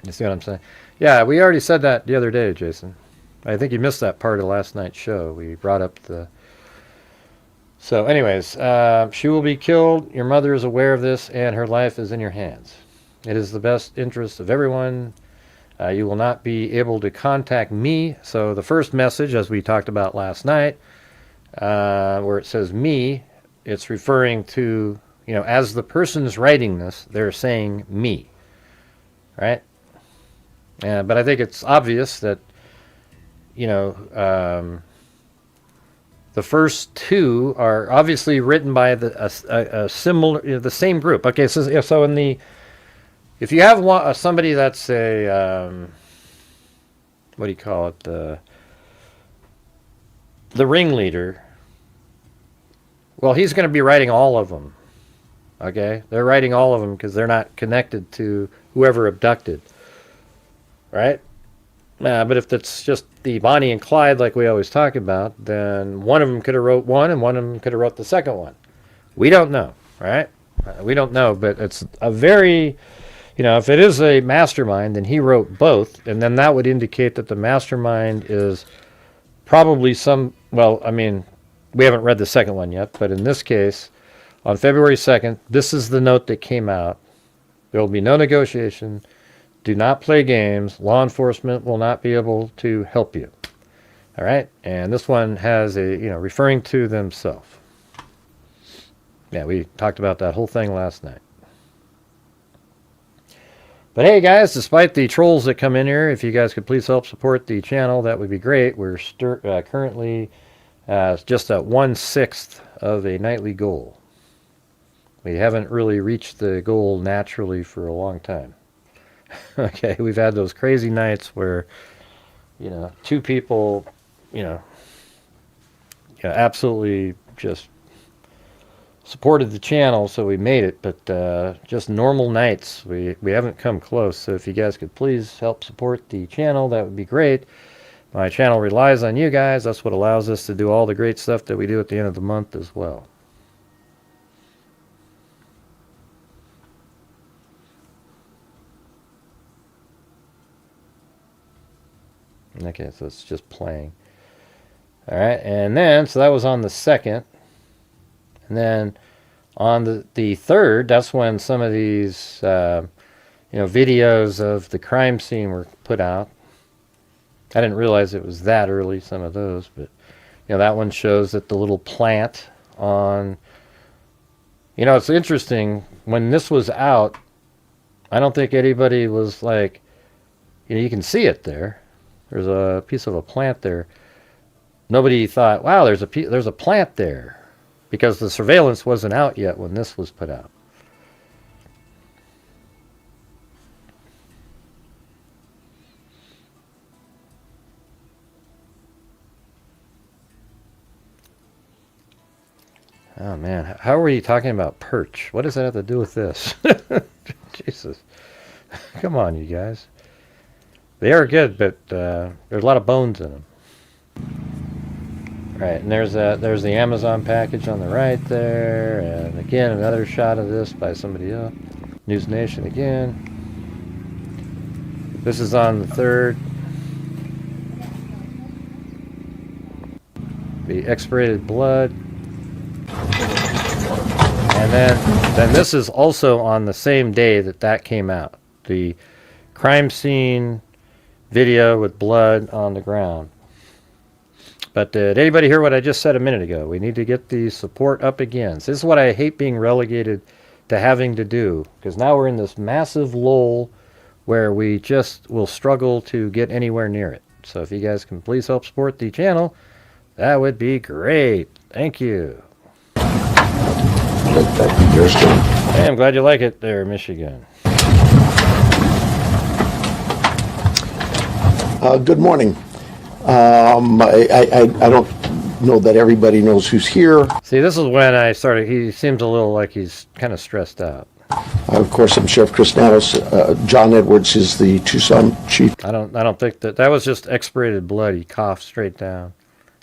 You see what I'm saying? Yeah, we already said that the other day, Jason. I think you missed that part of last night's show. We brought up the... So anyways, she will be killed. Your mother is aware of this, and her life is in your hands. It is the best interest of everyone. You will not be able to contact me. So the first message, as we talked about last night, where it says me, it's referring to, as the person's writing this, they're saying me. Right? But I think it's obvious that, the first two are obviously written by a similar, the same group. Okay, so in the... If you have somebody that's a, what do you call it, the ringleader, well, he's going to be writing all of them, okay? They're writing all of them because they're not connected to whoever abducted, right? But if it's just the Bonnie and Clyde like we always talk about, then one of them could have wrote one and one of them could have wrote the second one. We don't know, right? We don't know, but it's a very... if it is a mastermind, then he wrote both, and then that would indicate that the mastermind is probably we haven't read the second one yet, but in this case, on February 2nd, this is the note that came out. There will be no negotiation. Do not play games. Law enforcement will not be able to help you. All right? And this one has referring to themselves. Yeah, we talked about that whole thing last night. But hey, guys, despite the trolls that come in here, if you guys could please help support the channel, that would be great. We're currently just at 1/6 of a nightly goal. We haven't really reached the goal naturally for a long time. Okay, we've had those crazy nights where, two people, absolutely just supported the channel, so we made it, but just normal nights, we haven't come close. So if you guys could please help support the channel, that would be great. My channel relies on you guys. That's what allows us to do all the great stuff that we do at the end of the month as well. Okay, so it's just playing. All right, and then, so that was on the 2nd. And then on the 3rd, that's when some of these, videos of the crime scene were put out. I didn't realize it was that early, some of those, but, that one shows that the little plant on, it's interesting, when this was out, I don't think anybody was like, you can see it there. There's a piece of a plant there. Nobody thought, wow, there's a plant there. Because the surveillance wasn't out yet when this was put out. Oh man, how are you talking about perch? What does that have to do with this? Jesus. Come on, you guys. They are good, but there's a lot of bones in them. Right, and there's the Amazon package on the right there, and again another shot of this by somebody else. News Nation again. This is on the 3rd. The expirated blood. And then this is also on the same day that came out. The crime scene video with blood on the ground. But did anybody hear what I just said a minute ago? We need to get the support up again. So this is what I hate being relegated to having to do, because now we're in this massive lull where we just will struggle to get anywhere near it. So if you guys can please help support the channel, that would be great. Thank you. Hey, I'm glad you like it there, Michigan. Good morning. I don't know that everybody knows who's here. See, this is when I started. He seems a little like he's kind of stressed out. Of course, I'm Sheriff Chris Nanos. John Edwards is the Tucson chief. I don't think that was just expirated blood. He coughed straight down,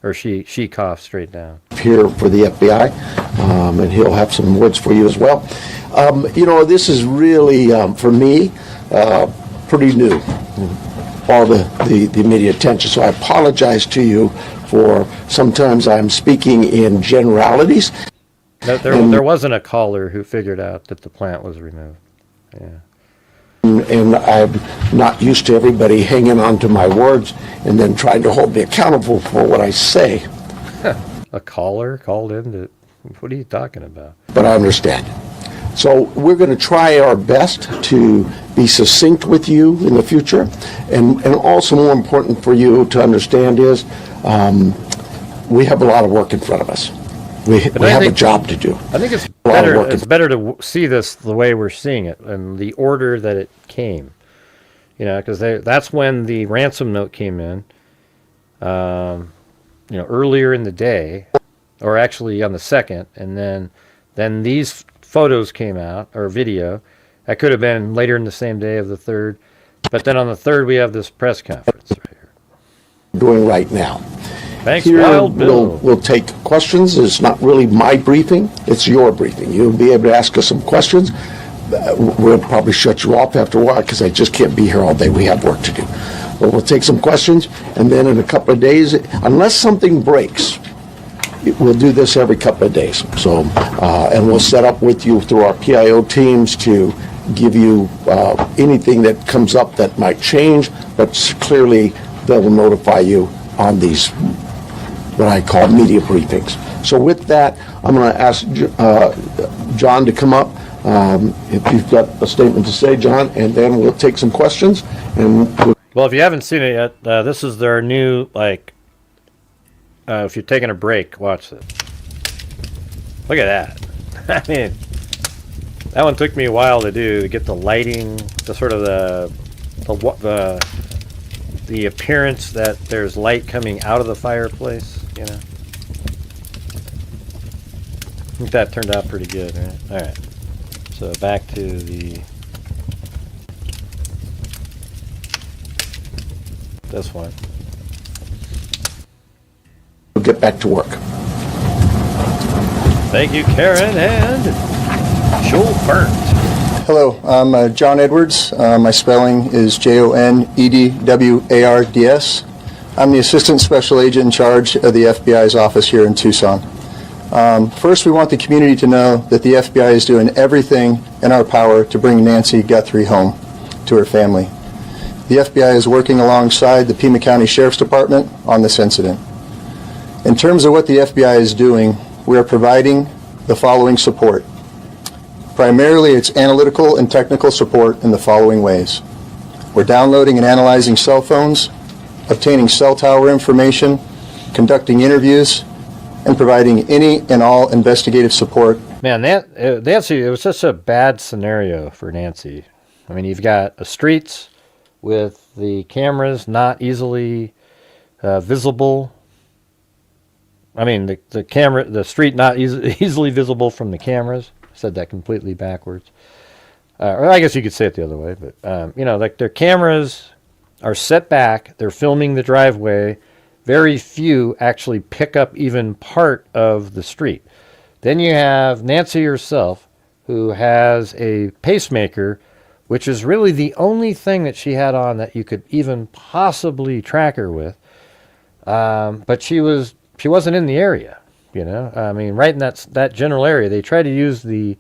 or she coughed straight down. Here for the FBI, and he'll have some words for you as well. This is really for me pretty new. All the media attention. So I apologize to you for sometimes I'm speaking in generalities. There wasn't a caller who figured out that the plant was removed. Yeah. And I'm not used to everybody hanging on to my words and then trying to hold me accountable for what I say. A caller called in to, what are you talking about? But I understand. So we're going to try our best to be succinct with you in the future. And also more important for you to understand is we have a lot of work in front of us. We have a job to do. I think it's better to see this the way we're seeing it and the order that it came. Because that's when the ransom note came in, earlier in the day, or actually on the 2nd, and then these photos came out, or video. That could have been later in the same day of the 3rd. But then on the 3rd, we have this press conference right here. Doing right now. Thanks, Here Wild Bill. we'll take questions. It's not really my briefing. It's your briefing. You'll be able to ask us some questions. We'll probably shut you off after a while because I just can't be here all day. We have work to do. But we'll take some questions, and then in a couple of days, unless something breaks, we'll do this every couple of days. So, and we'll set up with you through our PIO teams to give you anything that comes up that might change, but clearly they will notify you on these, what I call media briefings. So with that, I'm going to ask John to come up. If you've got a statement to say, John, and then we'll take some questions. Well, if you haven't seen it yet, this is their new, if you're taking a break, watch this. Look at that. I mean, that one took me a while to do, to get the lighting, the sort of the appearance that there's light coming out of the fireplace, I think that turned out pretty good, right? All right. So back to this one. We'll get back to work. Thank you, Karen and Joel Burnt. Hello, I'm John Edwards. My spelling is Jonedwards. I'm the Assistant Special Agent in charge of the FBI's office here in Tucson. First, we want the community to know that the FBI is doing everything in our power to bring Nancy Guthrie home to her family. The FBI is working alongside the Pima County Sheriff's Department on this incident. In terms of what the FBI is doing, we are providing the following support. Primarily, it's analytical and technical support in the following ways. We're downloading and analyzing cell phones, obtaining cell tower information, conducting interviews, and providing any and all investigative support. Man, Nancy, it was such a bad scenario for Nancy. I mean, you've got the streets with the cameras not easily visible. I mean, the street not easily visible from the cameras. I said that completely backwards. Or I guess you could say it the other way, but like their cameras are set back. They're filming the driveway. Very few actually pick up even part of the street. Then you have Nancy herself, who has a pacemaker, which is really the only thing that she had on that you could even possibly track her with. But she wasn't in the area, I mean, right in that general area. They tried to use the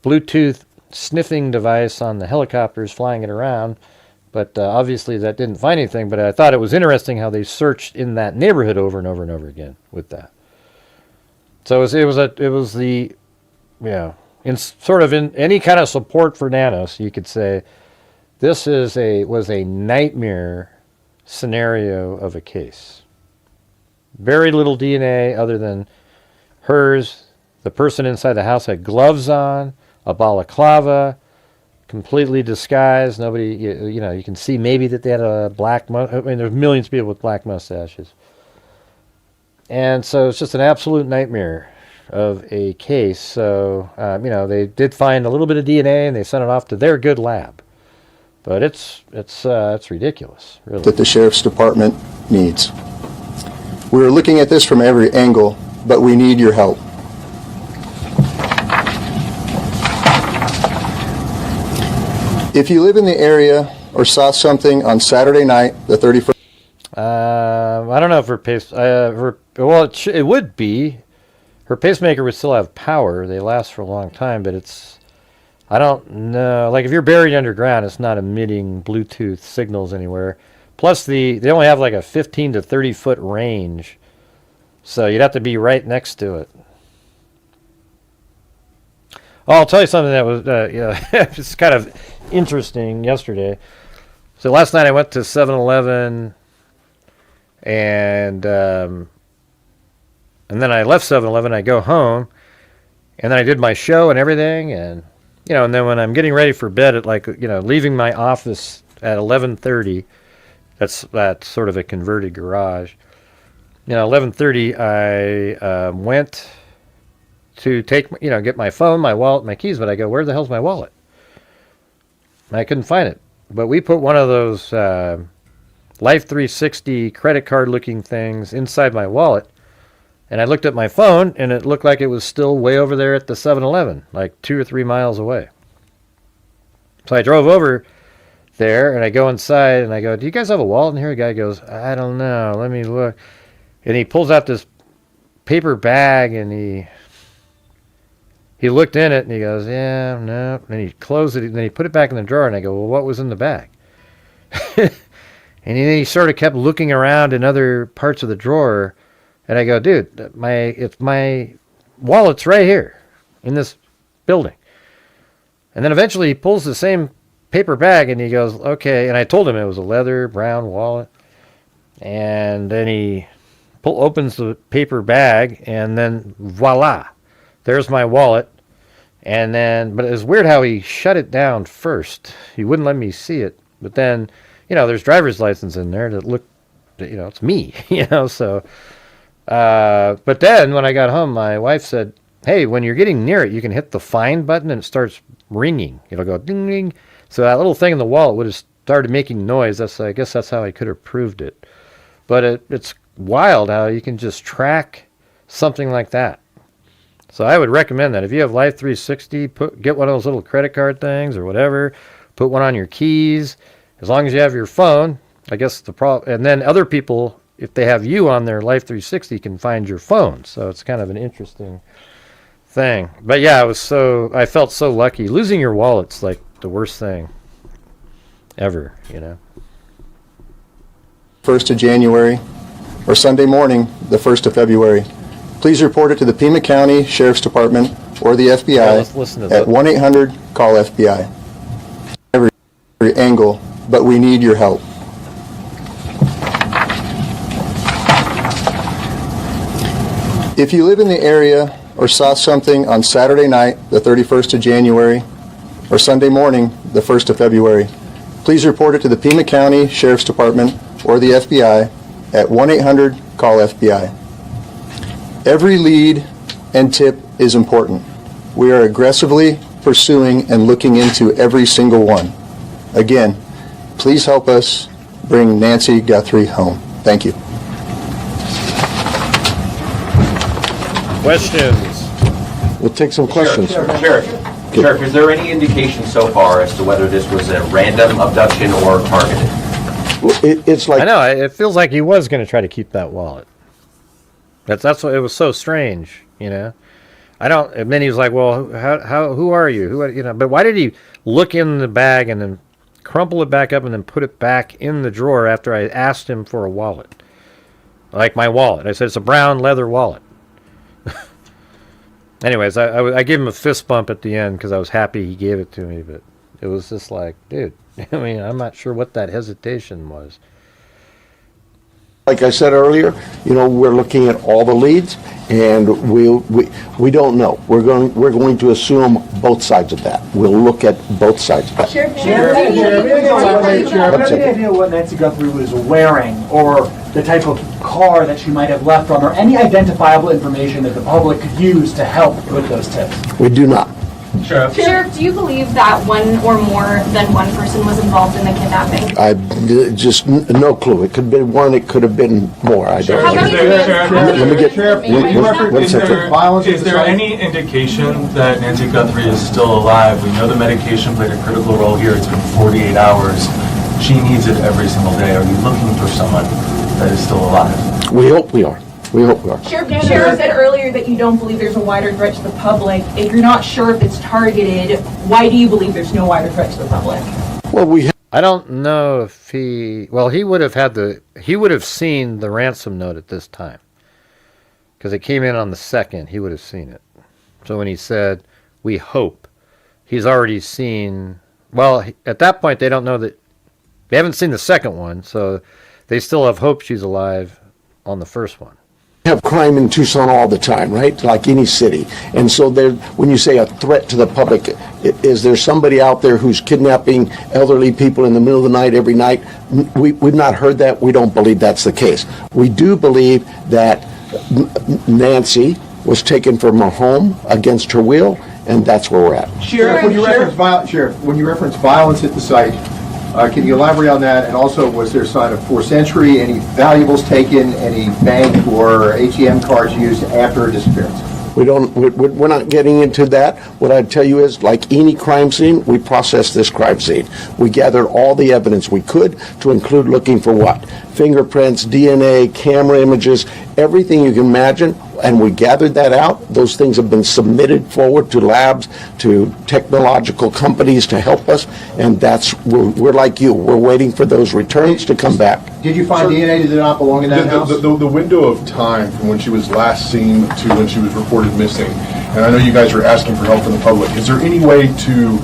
Bluetooth sniffing device on the helicopters flying it around But obviously that didn't find anything. But I thought it was interesting how they searched in that neighborhood over and over and over again with that. So it was the, in any kind of support for Nanos, you could say this was a nightmare scenario of a case. Very little DNA other than hers. The person inside the house had gloves on, a balaclava, completely disguised. Nobody, you can see maybe that they had a black, there's millions of people with black mustaches. And so it's just an absolute nightmare of a case. So, they did find a little bit of DNA and they sent it off to their good lab. But it's ridiculous, really. That the Sheriff's Department needs. We're looking at this from every angle, but we need your help. If you live in the area or saw something on Saturday night, the 31st... I don't know if it would be. Her pacemaker would still have power. They last for a long time, but I don't know. Like if you're buried underground, it's not emitting Bluetooth signals anywhere. Plus they only have like a 15 to 30 foot range. So you'd have to be right next to it. Oh, I'll tell you something that was, it's kind of interesting yesterday. So last night I went to 7-Eleven and then I left 7-Eleven. I go home and then I did my show and everything. And, and then when I'm getting ready for bed at leaving my office at 11:30, that's sort of a converted garage. 11:30, I went to get my phone, my wallet, my keys, but I go, where the hell's my wallet? And I couldn't find it. But we put one of those Life 360 credit card looking things inside my wallet, and I looked at my phone, and it looked like it was still way over there at the 7-Eleven, like 2 or 3 miles away. So I drove over there, and I go inside, and I go, do you guys have a wallet in here? The guy goes, I don't know, let me look. And he pulls out this paper bag, and he looked in it, and he goes, yeah, no. And he closed it, and then he put it back in the drawer, and I go, well, what was in the bag? And then he sort of kept looking around in other parts of the drawer, and I go, dude, my wallet's right here in this building. And then eventually he pulls the same paper bag, and he goes, okay. And I told him it was a leather brown wallet. And then he opens the paper bag, and then voila, there's my wallet. And then, but it was weird how he shut it down first. He wouldn't let me see it. But then, there's driver's license in there that looked, it's me, so. But then when I got home, my wife said, hey, when you're getting near it, you can hit the find button and it starts ringing. It'll go ding, ding. So that little thing in the wallet would have started making noise. I guess that's how I could have proved it. But it's wild how you can just track something like that. So I would recommend that. If you have Life 360, get one of those little credit card things or whatever. Put one on your keys. As long as you have your phone, I guess the problem. And then other people, if they have you on their Life 360, can find your phone. So it's kind of an interesting thing. But yeah, I felt so lucky. Losing your wallet's like the worst thing ever, 1st of January or Sunday morning, the 1st of February. Please report it to the Pima County Sheriff's Department or the FBI at 1-800-CALL-FBI. Every angle, but we need your help. If you live in the area or saw something on Saturday night, the 31st of January, or Sunday morning, the 1st of February, please report it to the Pima County Sheriff's Department or the FBI at 1-800-CALL-FBI. Every lead and tip is important. We are aggressively pursuing and looking into every single one. Again, please help us bring Nancy Guthrie home. Thank you. Questions? We'll take some questions. Sheriff, is there any indication so far as to whether this was a random abduction or targeted? It's like, I know, it feels like he was going to try to keep that wallet. That's what it was so strange, and then he was like, well, who are you? But why did he look in the bag and then crumple it back up and then put it back in the drawer after I asked him for a wallet. Like my wallet. I said, it's a brown leather wallet. Anyways, I gave him a fist bump at the end because I was happy he gave it to me, but it was just like, dude, I mean, I'm not sure what that hesitation was. Like I said earlier, we're looking at all the leads, and we don't know. We're going to assume both sides of that. We'll look at both sides of that. Do you have any idea what Nancy Guthrie was wearing, or the type of car that she might have left from, or any identifiable information that the public could use to help with those tips? We do not. Sheriff, do you believe that one or more than one person was involved in the kidnapping? I just no clue. It could have been one. It could have been more. I don't know. Let me get. One second. Is there any indication that Nancy Guthrie is still alive? We know the medication played a critical role here. It's been 48 hours. She needs it every single day. Are you looking for someone that is still alive? We hope we are. We hope we are. Sheriff said earlier that you don't believe there's a wider threat to the public. If you're not sure if it's targeted, why do you believe there's no wider threat to the public? Well, I don't know if he would have seen the ransom note at this time. Because it came in on the 2nd, he would have seen it. So when he said, we hope, he's already seen, well, at that point they don't know that, they haven't seen the second one, so they still have hope she's alive on the first one. Have crime in Tucson all the time, right? Like any city. And so when you say a threat to the public, is there somebody out there who's kidnapping elderly people in the middle of the night every night? We've not heard that. We don't believe that's the case. We do believe that Nancy was taken from her home against her will, and that's where we're at. Sheriff, when you reference violence at the site, can you elaborate on that? And also, was there a sign of forced entry, any valuables taken, any bank or ATM cards used after her disappearance? We're not getting into that. What I'd tell you is, like any crime scene, we processed this crime scene. We gathered all the evidence we could, to include looking for what? Fingerprints, DNA, camera images, everything you can imagine, and we gathered that out. Those things have been submitted forward to labs, to technological companies to help us, and we're like you. We're waiting for those returns to come back. Did you find DNA that did not belong in that house? The window of time from when she was last seen to when she was reported missing, and I know you guys are asking for help from the public, is there any way to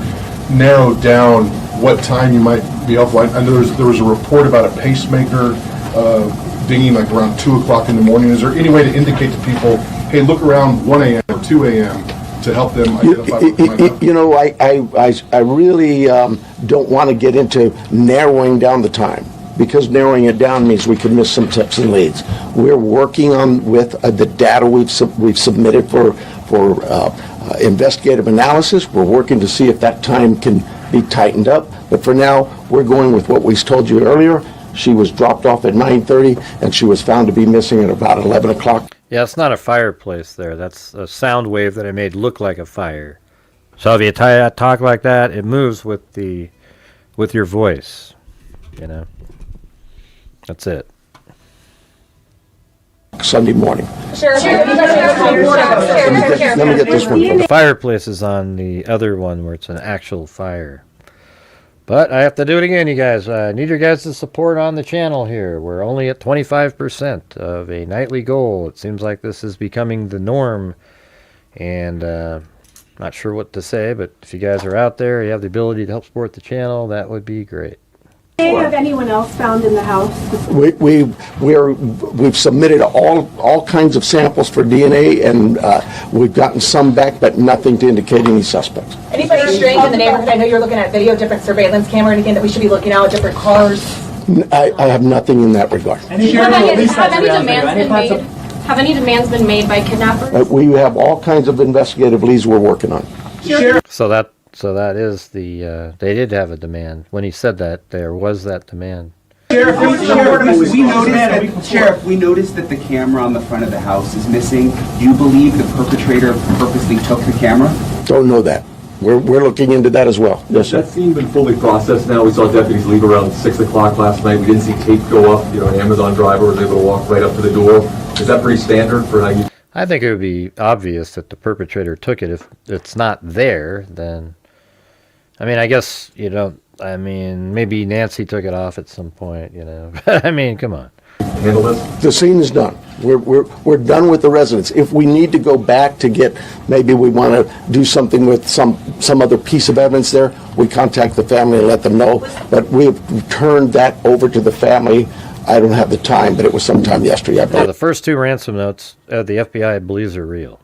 narrow down what time you might be helpful? I know there was a report about a pacemaker dinging like around 2 o'clock in the morning. Is there any way to indicate to people, hey, look around 1 a.m. or 2 a.m. to help them identify what I really don't want to get into narrowing down the time, because narrowing it down means we could miss some tips and leads. We're working with the data we've submitted for investigative analysis. We're working to see if that time can be tightened up. But for now, we're going with what we told you earlier. She was dropped off at 9:30, and she was found to be missing at about 11 o'clock. Yeah, it's not a fireplace there. That's a sound wave that I made look like a fire. So if you talk like that, it moves with your voice. That's it. Sunday morning. Sheriff, Let me get this one. The fireplace is on the other one where it's an actual fire. But I have to do it again, you guys. I need your guys' support on the channel here. We're only at 25% of a nightly goal. It seems like this is becoming the norm. And not sure what to say, but if you guys are out there, you have the ability to help support the channel, that would be great. Have anyone else found in the house? We've submitted all kinds of samples for DNA, and we've gotten some back, but nothing to indicate any suspects. Anybody strange in the neighborhood? I know you're looking at video, different surveillance camera, anything that we should be looking at, different cars? I have nothing in that regard. Have any demands been made by kidnappers? We have all kinds of investigative leads we're working on. So that is they did have a demand. When he said that, there was that demand. Sheriff, we noticed that the camera on the front of the house is missing. Do you believe the perpetrator purposely took the camera? Don't know that. We're looking into that as well. Yes, sir. That scene been fully processed now. We saw deputies leave around 6 o'clock last night. We didn't see tape go up. An Amazon driver was able to walk right up to the door. Is that pretty standard for how you... I think it would be obvious that the perpetrator took it. If it's not there, then... I mean, I guess you don't I mean, maybe Nancy took it off at some point, you know. I mean, come on. Handle this? The scene is done. We're done with the residents. If we need to go back to get, maybe we want to do something with some other piece of evidence there, we contact the family and let them know. But we've turned that over to the family. I don't have the time, but it was sometime yesterday. I Yeah, believe. the first two ransom notes, the FBI believes are real.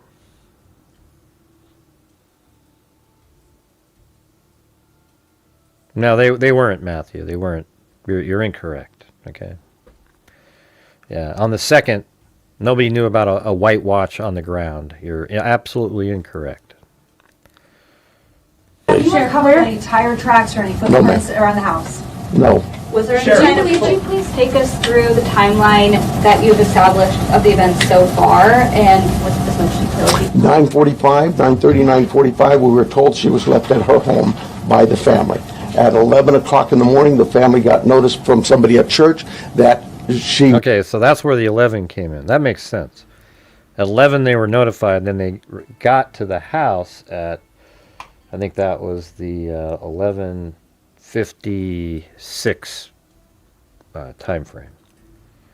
No, they weren't, Matthew. They weren't. You're incorrect. Okay. Yeah, on the second, nobody knew about a white watch on the ground. You're absolutely incorrect. Sheriff, how many tire tracks or any footprints around the house? No. Was there any? Jen, would you please take us through the timeline that you've established of the events so far and what's this much detail? 9:45, 9:30, 9:45, we were told she was left at her home by the family. At 11 o'clock in the morning, the family got notice from somebody at church that she... Okay, so that's where the 11 came in. That makes sense. At 11, they were notified. Then they got to the house at, I think that was the 11:56 time frame.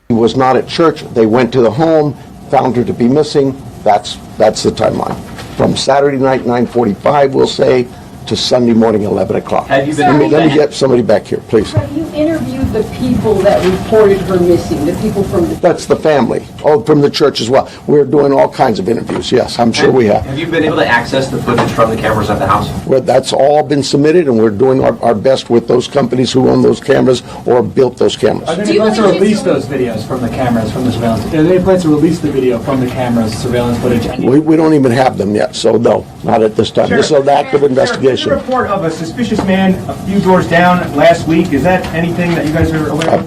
She was not at church. They went to the home, found her to be missing. That's the timeline. From Saturday night, 9:45, we'll say, to Sunday morning, 11 o'clock. Have you been- Let me get somebody back here, please. Have you interviewed the people that reported her missing, the people from the... That's the family. Oh, from the church as well. We're doing all kinds of interviews. Yes, I'm sure we have. Have you been able to access the footage from the cameras at the house? Well, that's all been submitted, and we're doing our best with those companies who own those cameras or built those cameras. Are there any plans to release those videos from the cameras, from the surveillance? Are there any plans to release the video from the cameras, surveillance footage? We don't even have them yet, so no, not at this time. This is an active investigation. There's a report of a suspicious man a few doors down last week. Is that anything that you guys are aware of?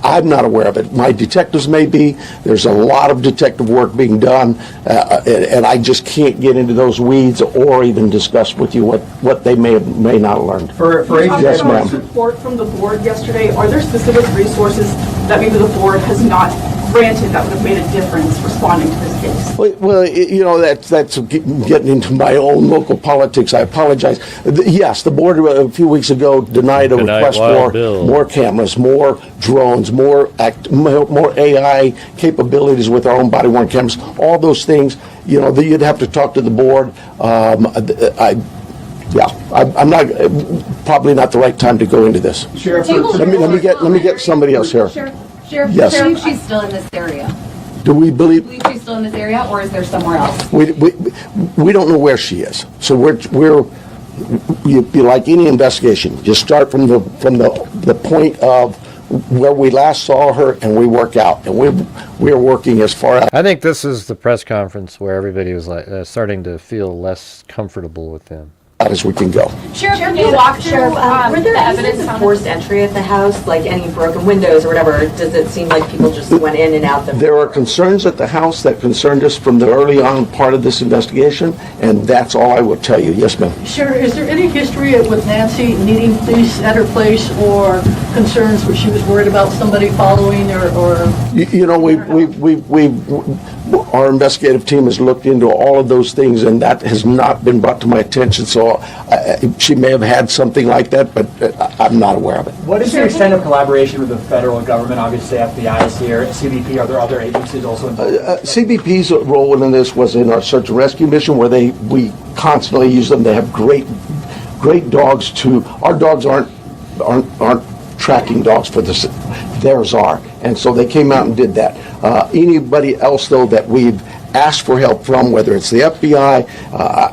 I'm not aware of it. My detectives may be. There's a lot of detective work being done, and I just can't get into those weeds or even discuss with you what they may not have learned. Yes, ma'am. Report from the board yesterday. Are there specific resources that maybe the board has not granted that would have made a difference responding to this case? Well, you know, that's getting into my own local politics. I apologize. Yes, the board a few weeks ago denied a request for more cameras, more drones, more AI capabilities with our own body-worn cameras. All those things, you know, you'd have to talk to the board. I'm not probably not the right time to go into this. Sheriff, let me get somebody else here. Sheriff, Yes. do you believe she's still in this area? Do we believe? Do you believe she's still in this area, or is there somewhere else? We don't know where she is. So you like any investigation. You start from the point of where we last saw her, and we work out, and we're working as far out. I think this is the press conference where everybody was like starting to feel less comfortable with him. As we can go. Sheriff, can you walk through were there the evidence of found? forced entry at the house, like any broken windows or whatever? Does it seem like people just went in and out? There are concerns at the house that concerned us from the early on part of this investigation, and that's all I will tell you. Yes, ma'am. Sheriff, is there any history with Nancy needing police at her place or concerns where she was worried about somebody following or... You know, our investigative team has looked into all of those things, and that has not been brought to my attention. So she may have had something like that, but I'm not aware of it. What is the extent of collaboration with the federal government? Obviously, FBI is here, CBP. Are there other agencies also involved? CBP's role in this was in our search and rescue mission, where we constantly use them. They have great dogs too. Our dogs aren't tracking dogs for this. Theirs are, and so they came out and did that. Anybody else though that we've asked for help from, whether it's the FBI,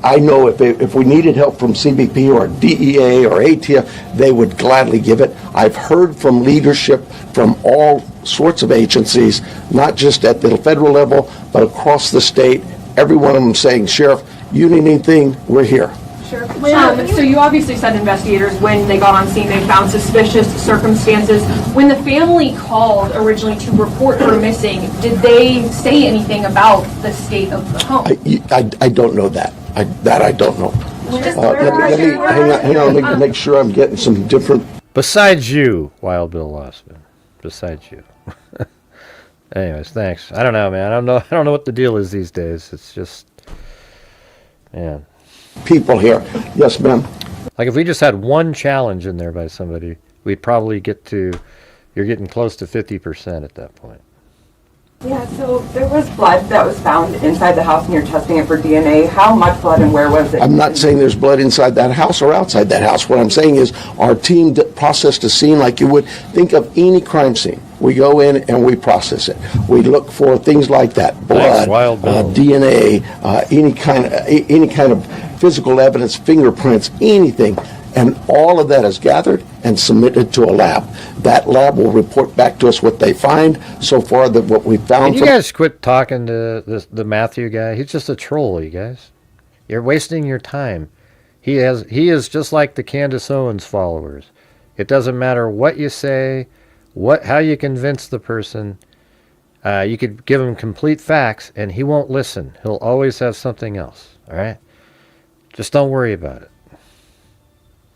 I know if we needed help from CBP or DEA or ATF, they would gladly give it. I've heard from leadership from all sorts of agencies, not just at the federal level, but across the state. Every one of them saying, Sheriff, you need anything, we're here. Sure. So you obviously said investigators, when they got on scene, they found suspicious circumstances. When the family called originally to report her missing, did they say anything about the state of the home? I don't know that. I don't know. Hang on, let me make sure I'm getting some different... Besides you, Wild Bill Lossman. Besides you. Anyways, thanks. I don't know, man. I don't know what the deal is these days. It's just... Man. People here. Yes, ma'am. Like if we just had one challenge in there by somebody, we'd probably get to, you're getting close to 50% at that point. Yeah, so there was blood that was found inside the house and you're testing it for DNA. How much blood and where was it? I'm not saying there's blood inside that house or outside that house. What I'm saying is our team processed a scene like you would think of any crime scene. We go in and we process it. We look for things like that, blood, DNA, any kind of physical evidence, fingerprints, anything. And all of that is gathered and submitted to a lab. That lab will report back to us what they find. So far, that what we found. Can you guys quit talking to the Matthew guy? He's just a troll, you guys. You're wasting your time. He is just like the Candace Owens followers. It doesn't matter what you say, how you convince the person. You could give him complete facts, and he won't listen. He'll always have something else. All right, just don't worry about it.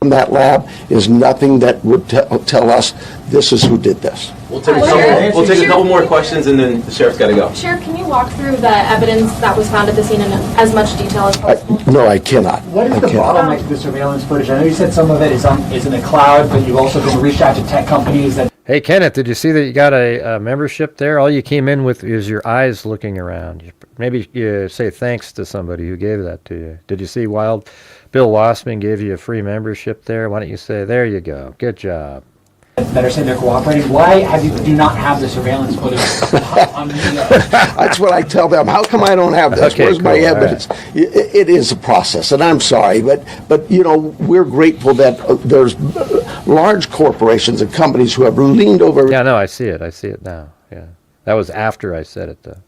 That lab is nothing that would tell us this is who did this. We'll take a couple more questions and then the sheriff's got to go. Sheriff, can you walk through the evidence that was found at the scene in as much detail as possible? No, I cannot. What is the bottleneck to the surveillance footage? I know you said some of it is in the cloud, but you've also been reached out to tech companies that... Hey, Kenneth, did you see that you got a membership there? All you came in with is your eyes looking around. Maybe you say thanks to somebody who gave that to you. Did you see Bill Wassman gave you a free membership there? Why don't you say, there you go, good job. That are saying they're cooperating. Why do not have the surveillance footage on media? That's what I tell them. How come I don't have this? Okay, Where's my evidence? Right. It is a process, and I'm sorry, but you know, we're grateful that there's large corporations and companies who have leaned over. Yeah, no, I see it now. Yeah, that was after I said it, though.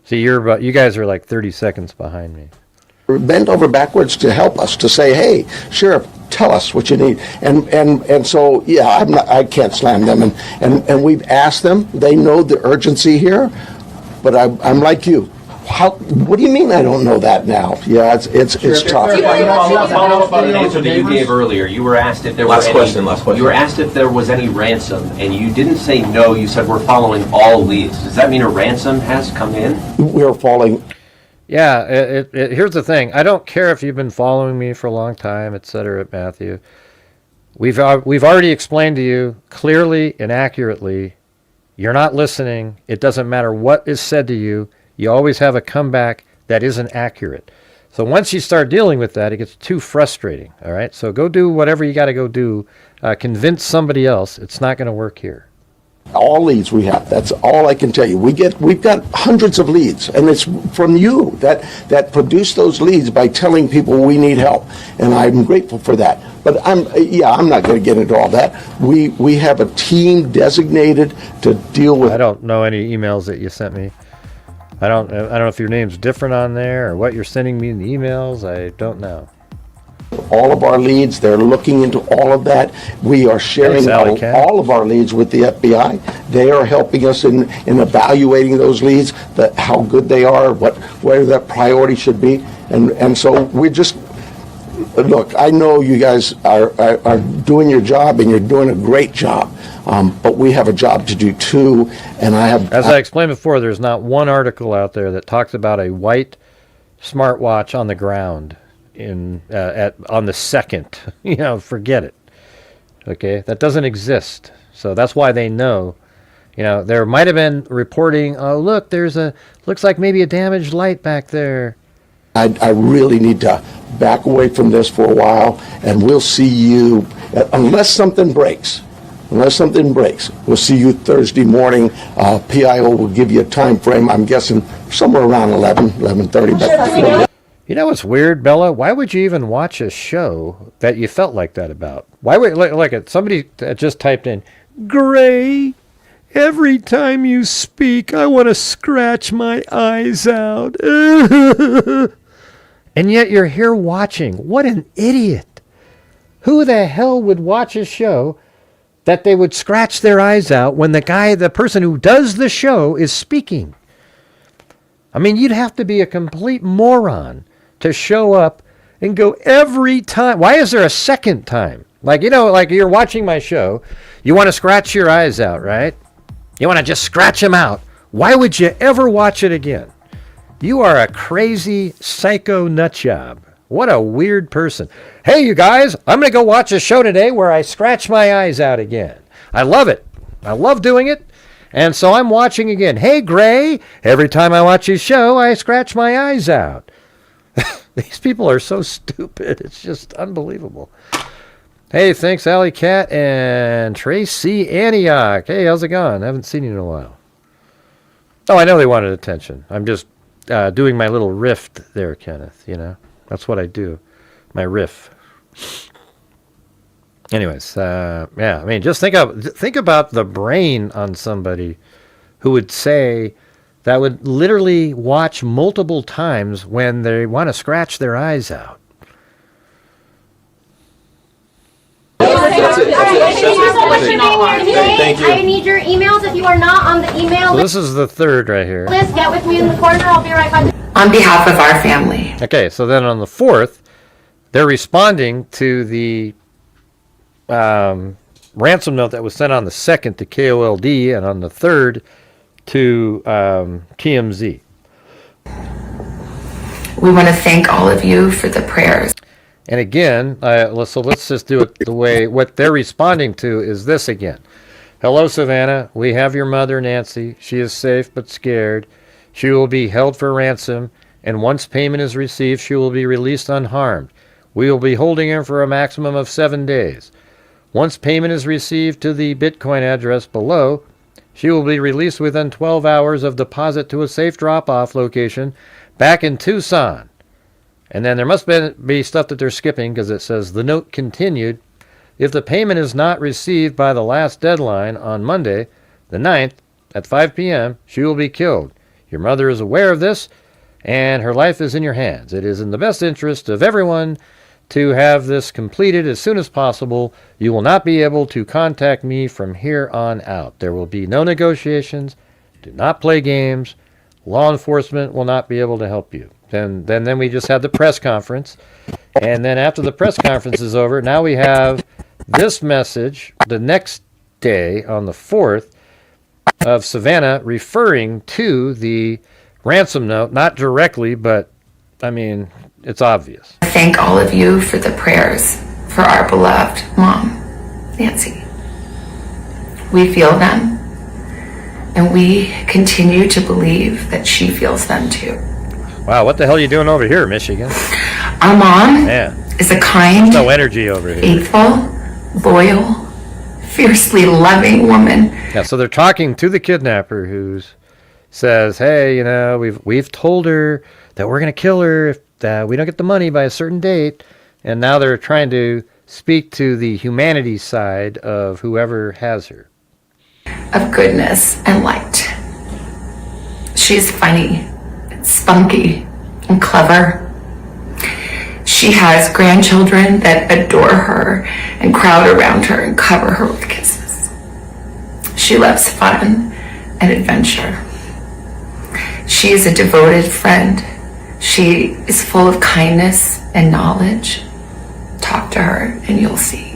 See, you guys are like 30 seconds behind me. Bend over backwards to help us, to say, hey, Sheriff, tell us what you need. And so, yeah, I can't slam them. And we've asked them. They know the urgency here. But I'm like you. What do you mean I don't know that now? Yeah, it's tough. Follow up on an answer that you gave earlier. You were asked if there was last question. You were asked if there was any ransom, and you didn't say no. You said we're following all leads. Does that mean a ransom has come in? We're following. Yeah, here's the thing. I don't care if you've been following me for a long time, etc., Matthew. We've already explained to you clearly and accurately, you're not listening. It doesn't matter what is said to you. You always have a comeback that isn't accurate. So once you start dealing with that, it gets too frustrating, all right? So go do whatever you got to go do. Convince somebody else. It's not going to work here. All leads we have. That's all I can tell you. We've got hundreds of leads, and it's from you that produce those leads by telling people we need help, and I'm grateful for that. But I'm not going to get into all that. We have a team designated to deal with. I don't know any emails that you sent me. I don't know if your name's different on there or what you're sending me in the emails. I don't know. All of our leads, they're looking into all of that. We are sharing all of our leads with the FBI. They are helping us in evaluating those leads, how good they are, where that priority should be. And so we're just, look, I know you guys are doing your job, and you're doing a great job. But we have a job to do too, and As I explained before, there's not one article out there that talks about a white smartwatch on the ground on the second. Forget it. Okay, that doesn't exist. So that's why they know. There might have been reporting. Oh, look, looks like maybe a damaged light back there. I really need to back away from this for a while, and we'll see you unless something breaks. We'll see you Thursday morning. PIO will give you a time frame. I'm guessing somewhere around 11:30. You know what's weird, Bella? Why would you even watch a show that you felt like that about? Why would somebody just typed in, Gray, every time you speak, I want to scratch my eyes out. And yet you're here watching. What an idiot. Who the hell would watch a show that they would scratch their eyes out when the person who does the show is speaking? I mean, you'd have to be a complete moron to show up and go every time. Why is there a second time? Like you're watching my show, you want to scratch your eyes out, right? You want to just scratch them out. Why would you ever watch it again? You are a crazy psycho nut job. What a weird person. Hey, you guys, I'm going to go watch a show today where I scratch my eyes out again. I love it. I love doing it. And so I'm watching again. Hey, Gray, every time I watch his show, I scratch my eyes out. These people are so stupid. It's just unbelievable. Hey, thanks, Alley Cat and Tracy Antioch. Hey, how's it going? I haven't seen you in a while. Oh, I know they wanted attention. I'm just doing my little riff there, Kenneth, you know. That's what I do. My riff. Anyways, yeah, I mean, just think about the brain on somebody who would say that would literally watch multiple times when they want to scratch their eyes out. Thank you. I need your emails. If you are not on the email So this is the third right here. list, get with me in the corner. I'll be right back. On behalf of our family. Okay, so then on the fourth, they're responding to the ransom note that was sent on the 2nd to KOLD and on the 3rd to TMZ. We want to thank all of you for the prayers. And again, so let's just do it the way, what they're responding to is this again. Hello, Savannah. We have your mother, Nancy. She is safe but scared. She will be held for ransom, and once payment is received, she will be released unharmed. We will be holding her for a maximum of 7 days. Once payment is received to the Bitcoin address below, she will be released within 12 hours of deposit to a safe drop-off location back in Tucson. And then there must be stuff that they're skipping because it says the note continued. If the payment is not received by the last deadline on Monday, the 9th, at 5 p.m., she will be killed. Your mother is aware of this, and her life is in your hands. It is in the best interest of everyone to have this completed as soon as possible. You will not be able to contact me from here on out. There will be no negotiations. Do not play games. Law enforcement will not be able to help you. Then we just had the press conference. And then after the press conference is over, now we have this message the next day on the 4th of Savannah referring to the ransom note, not directly, but I mean, it's obvious. Thank all of you for the prayers for our beloved mom, Nancy. We feel them, and we continue to believe that she feels them too. Wow, what the hell are you doing over here, Michigan? Our mom Man, is a kind, there's no energy over here. faithful, loyal, fiercely loving woman. Yeah, so they're talking to the kidnapper who says, hey, you know, we've told her that we're going to kill her if we don't get the money by a certain date. And now they're trying to speak to the humanity side of whoever has her. Of goodness and light. She's funny, spunky, and clever. She has grandchildren that adore her and crowd around her and cover her with kisses. She loves fun and adventure. She is a devoted friend. She is full of kindness and knowledge. Talk to her and you'll see.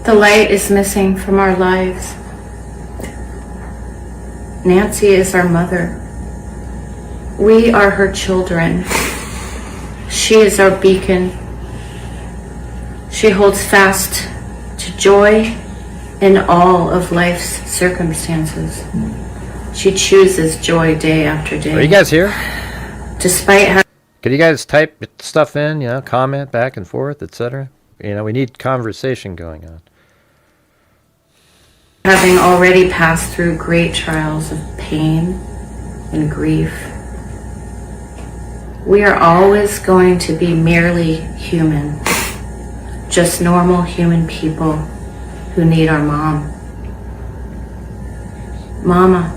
The light is missing from our lives. Nancy is our mother. We are her children. She is our beacon. She holds fast to joy in all of life's circumstances. She chooses joy day after day. Are you guys here? Despite how Can you guys type stuff in, you know, comment back and forth, etc.? You know, we need conversation going on. having already passed through great trials of pain and grief, we are always going to be merely human, just normal human people who need our mom. Mama,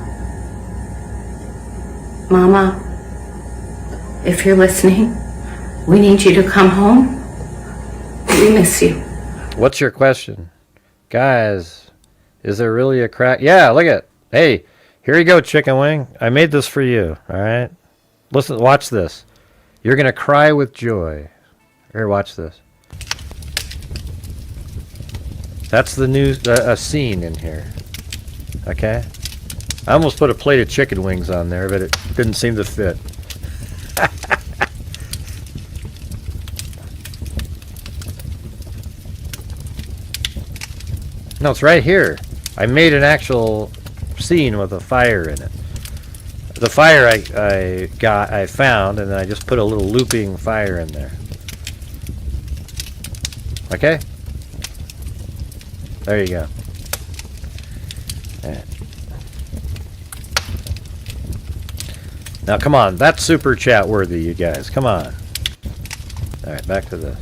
if you're listening, we need you to come home. We miss you. What's your question? Guys, is there really a crack? Yeah, look at, hey, here you go, chicken wing. I made this for you, all right? Listen, watch this. You're going to cry with joy. Here, watch this. That's the new a scene in here. Okay? I almost put a plate of chicken wings on there, but it didn't seem to fit. No, it's right here. I made an actual scene with a fire in it. The fire I found, and then I just put a little looping fire in there. Okay? There you go. Alright. Now come on, that's super chat worthy, you guys. Come on. Alright, back to this.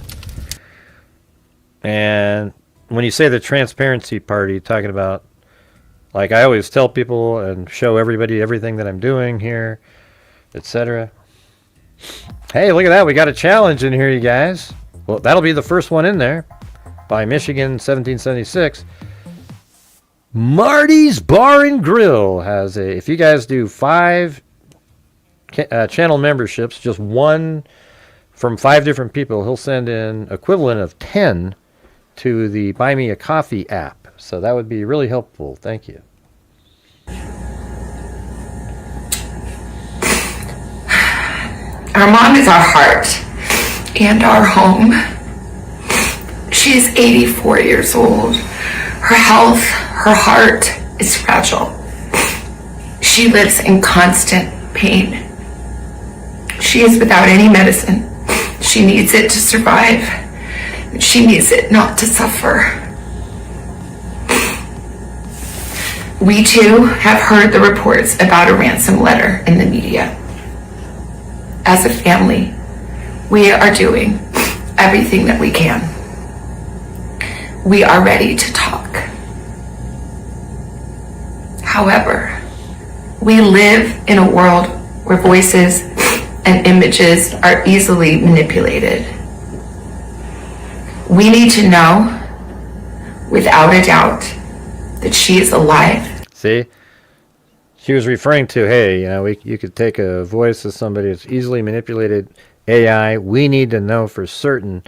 And when you say the transparency party, talking about, like, I always tell people and show everybody everything that I'm doing here, etc. Hey, look at that. We got a challenge in here, you guys. Well, that'll be the first one in there by Michigan 1776. Marty's Bar and Grill has a, if you guys do 5 channel memberships, just one from 5 different people, he'll send in equivalent of 10 to the Buy Me a Coffee app. So that would be really helpful. Thank you. Our mom is our heart and our home. She's 84 years old. Her health, her heart is fragile. She lives in constant pain. She is without any medicine. She needs it to survive. She needs it not to suffer. We too have heard the reports about a ransom letter in the media. As a family, we are doing everything that we can. We are ready to talk. However, we live in a world where voices and images are easily manipulated. We need to know, without a doubt, that she is alive. See? She was referring to, hey, you know, you could take a voice of somebody that's easily manipulated AI. We need to know for certain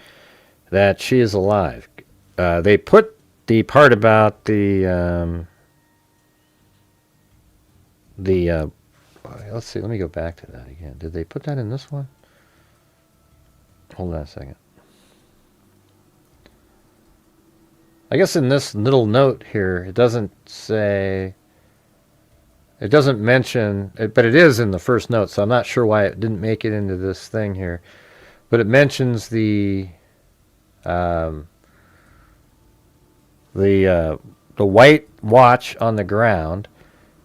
that she is alive. They put the part about the let's see, let me go back to that again. Did they put that in this one? Hold on a second. I guess in this little note here, it doesn't say, it doesn't mention, but it is in the first note, so I'm not sure why it didn't make it into this thing here. But it mentions the white watch on the ground,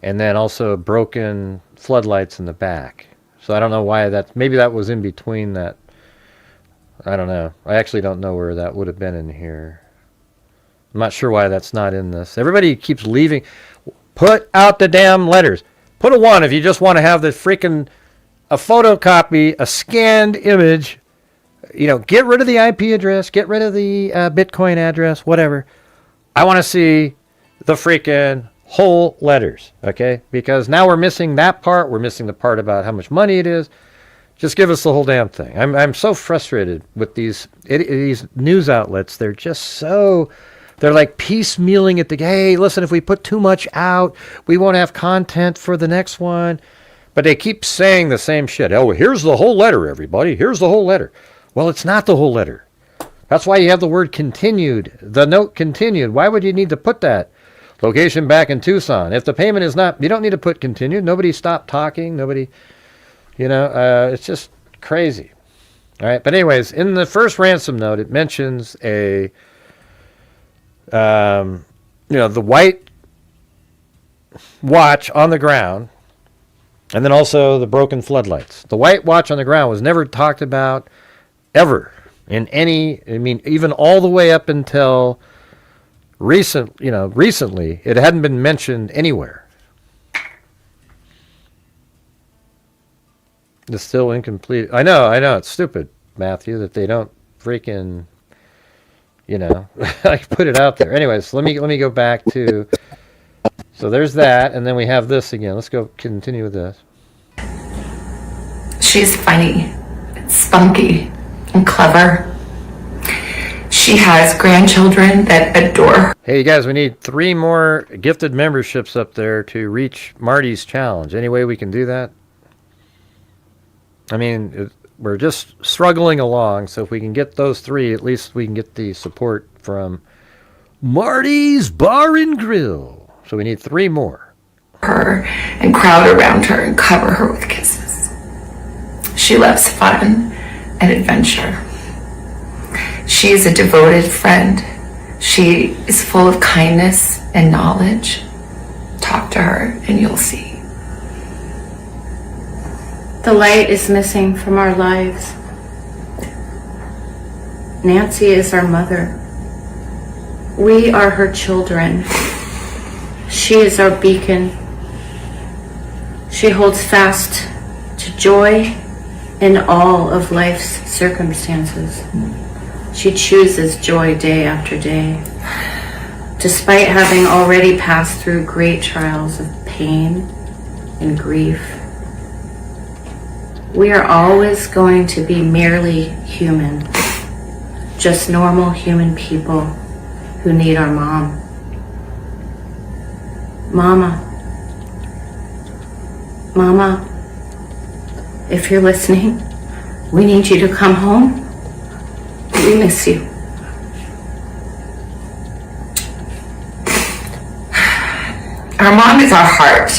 and then also broken floodlights in the back. So I don't know why that, maybe that was in between that. I don't know. I actually don't know where that would have been in here. I'm not sure why that's not in this. Everybody keeps leaving. Put out the damn letters. Put a 1 if you just want to have the freaking, a photocopy, a scanned image. You know, get rid of the IP address. Get rid of the Bitcoin address, whatever. I want to see the freaking whole letters, okay? Because now we're missing that part. We're missing the part about how much money it is. Just give us the whole damn thing. I'm so frustrated with these news outlets. They're just so... They're like piecemealing it. Hey, listen, if we put too much out, we won't have content for the next one. But they keep saying the same shit. Oh, here's the whole letter, everybody. Here's the whole letter. Well, it's not the whole letter. That's why you have the word continued. The note continued. Why would you need to put that? Location back in Tucson. If the payment is not, you don't need to put continued. Nobody stopped talking. Nobody, you know, it's just crazy. All right. But anyways, in the first ransom note, it mentions a... you know, the white watch on the ground, and then also the broken floodlights. The white watch on the ground was never talked about ever in any, I mean, even all the way up until recently, it hadn't been mentioned anywhere. It's still incomplete. I know, it's stupid, Matthew, that they don't freaking... You know, I put it out there. Anyways, let me go back to, so there's that, and then we have this again. Let's go continue with this. She's funny, spunky, and clever. She has grandchildren that adore her. Hey, you guys, we need 3 more gifted memberships up there to reach Marty's challenge. Any way we can do that? I mean, we're just struggling along, so if we can get those 3, at least we can get the support from Marty's Bar and Grill. So we need 3 more. Her and crowd around her and cover her with kisses. She loves fun and adventure. She is a devoted friend. She is full of kindness and knowledge. Talk to her and you'll see. The light is missing from our lives. Nancy is our mother. We are her children. She is our beacon. She holds fast to joy in all of life's circumstances. She chooses joy day after day. Despite having already passed through great trials of pain and grief, we are always going to be merely human, just normal human people who need our mom. Mama, if you're listening, we need you to come home. We miss you. Our mom is our heart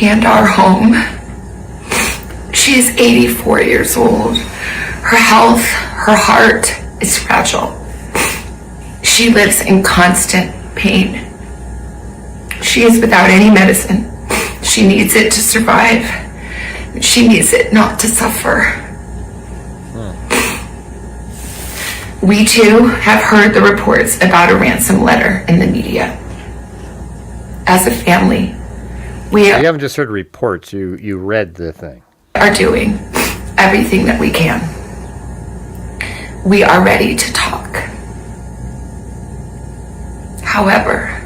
and our home. She is 84 years old. Her health, her heart is fragile. She lives in constant pain. She is without any medicine. She needs it to survive. She needs it not to suffer. We too have heard the reports about a ransom letter in the media. As a family, we You haven't just heard reports, you read the thing. are doing everything that we can. We are ready to talk. However,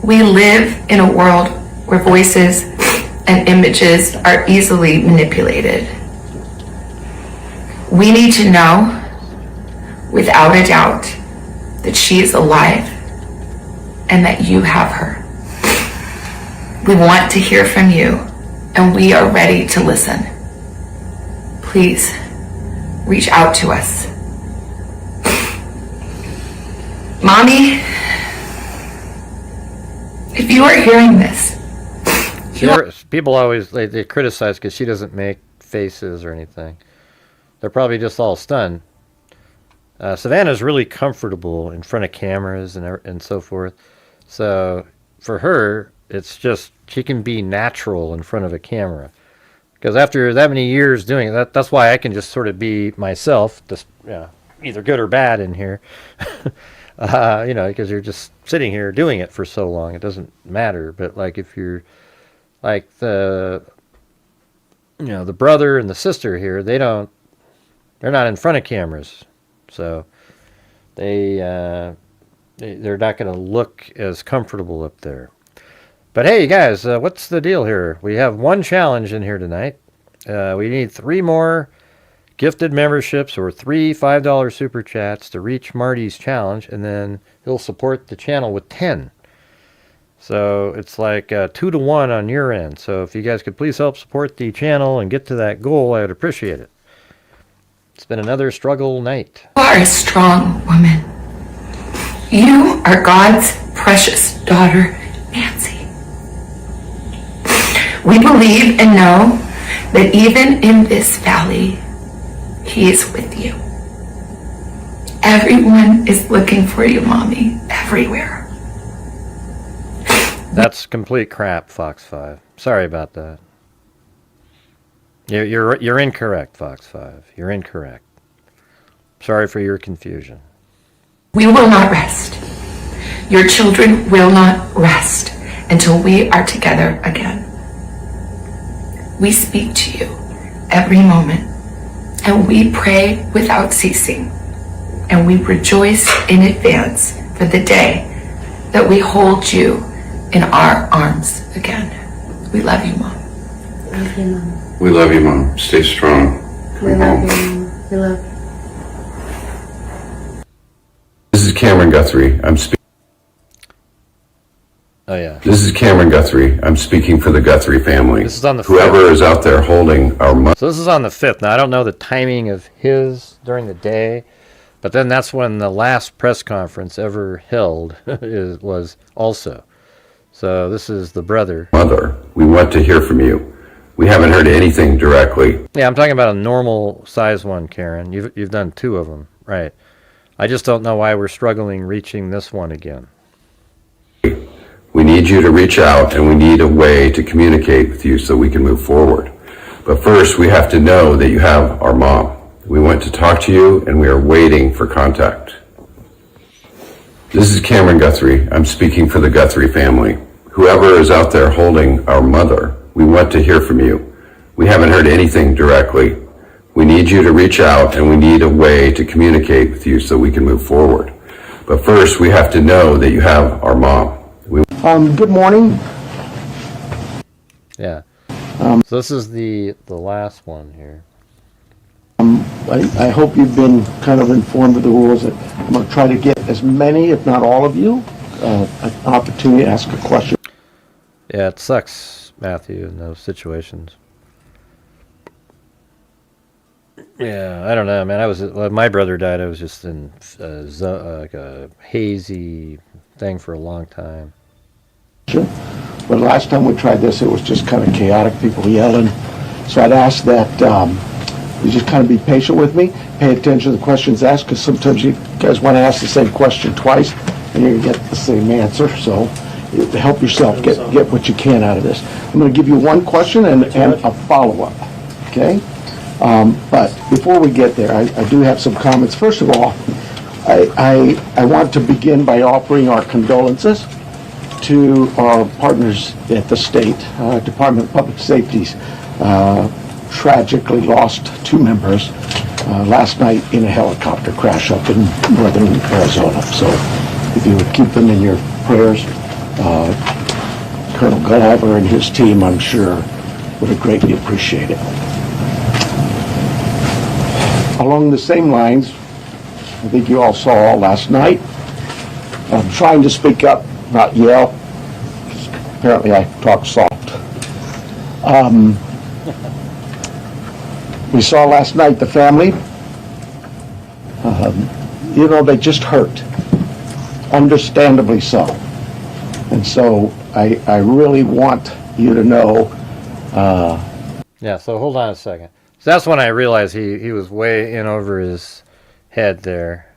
we live in a world where voices and images are easily manipulated. We need to know, without a doubt, that she is alive and that you have her. We want to hear from you, and we are ready to listen. Please reach out to us. Mommy, if you are hearing this, People always they criticize because she doesn't make faces or anything. They're probably just all stunned. Savannah's really comfortable in front of cameras and so forth. So for her, it's just she can be natural in front of a camera. Because after that many years doing it, that's why I can just sort of be myself, just either good or bad in here. Because you're just sitting here doing it for so long, it doesn't matter. But like if you're like the brother and the sister here, they're not in front of cameras, so they're not going to look as comfortable up there. But hey, guys, what's the deal here? We have one challenge in here tonight. We need 3 more gifted memberships or 3 $5 super chats to reach Marty's challenge, and then he'll support the channel with 10. So it's like 2 to 1 on your end. So if you guys could please help support the channel and get to that goal, I would appreciate it. It's been another struggle night. you are a strong woman. You are God's precious daughter, Nancy. We believe and know that even in this valley, He is with you. Everyone is looking for you, Mommy, everywhere. That's complete crap, Fox 5. Sorry about that. You're incorrect, Fox 5. You're incorrect. Sorry for your confusion. We will not rest. Your children will not rest until we are together again. We speak to you every moment, and we pray without ceasing, and we rejoice in advance for the day that we hold you in our arms again. We love you, Mom. Love you, Mom. We love you, Mom. Stay strong. We love you, Mom. We love you. This is Cameron Guthrie. Oh, yeah. This is Cameron Guthrie. I'm speaking for the Guthrie family. This is on the Whoever 5th. is out there holding our money. So this is on the 5th. Now, I don't know the timing of his during the day, But then that's when the last press conference ever held was also. So this is the brother. Mother, we want to hear from you. We haven't heard anything directly. Yeah, I'm talking about a normal size one, Karen. You've done 2 of them, right? I just don't know why we're struggling reaching this one again. We need you to reach out, and we need a way to communicate with you so we can move forward. But first, we have to know that you have our mom. We want to talk to you, and we are waiting for contact. This is Cameron Guthrie. I'm speaking for the Guthrie family. Whoever is out there holding our mother, we want to hear from you. We haven't heard anything directly. We need you to reach out, and we need a way to communicate with you so we can move forward. But first, we have to know that you have our mom. Good morning. Yeah. So this is the last one here. I hope you've been kind of informed of the rules. That I'm going to try to get as many, if not all of you, an opportunity to ask a question. Yeah, it sucks, Matthew, in those situations. Yeah, I don't know, man. When my brother died, I was just in like a hazy thing for a long time. Sure. But last time we tried this, it was just kind of chaotic, people yelling. So I'd ask that you just kind of be patient with me, pay attention to the questions asked, because sometimes you guys want to ask the same question twice, and you're going to get the same answer. So help yourself, get what you can out of this. I'm going to give you one question and a follow-up, okay? But before we get there, I do have some comments. First of all, I want to begin by offering our condolences to our partners at the state Department of Public Safety's tragically lost 2 members last night in a helicopter crash up in northern Arizona. So if you would keep them in your prayers, Colonel Guthrie and his team, I'm sure, would have greatly appreciate it. Along the same lines, I think you all saw last night, I'm trying to speak up, not yell. Apparently I talk soft. We saw last night the family, they just hurt, understandably so. And so I really want you to know. Yeah, so hold on a second. So that's when I realized he was way in over his head there.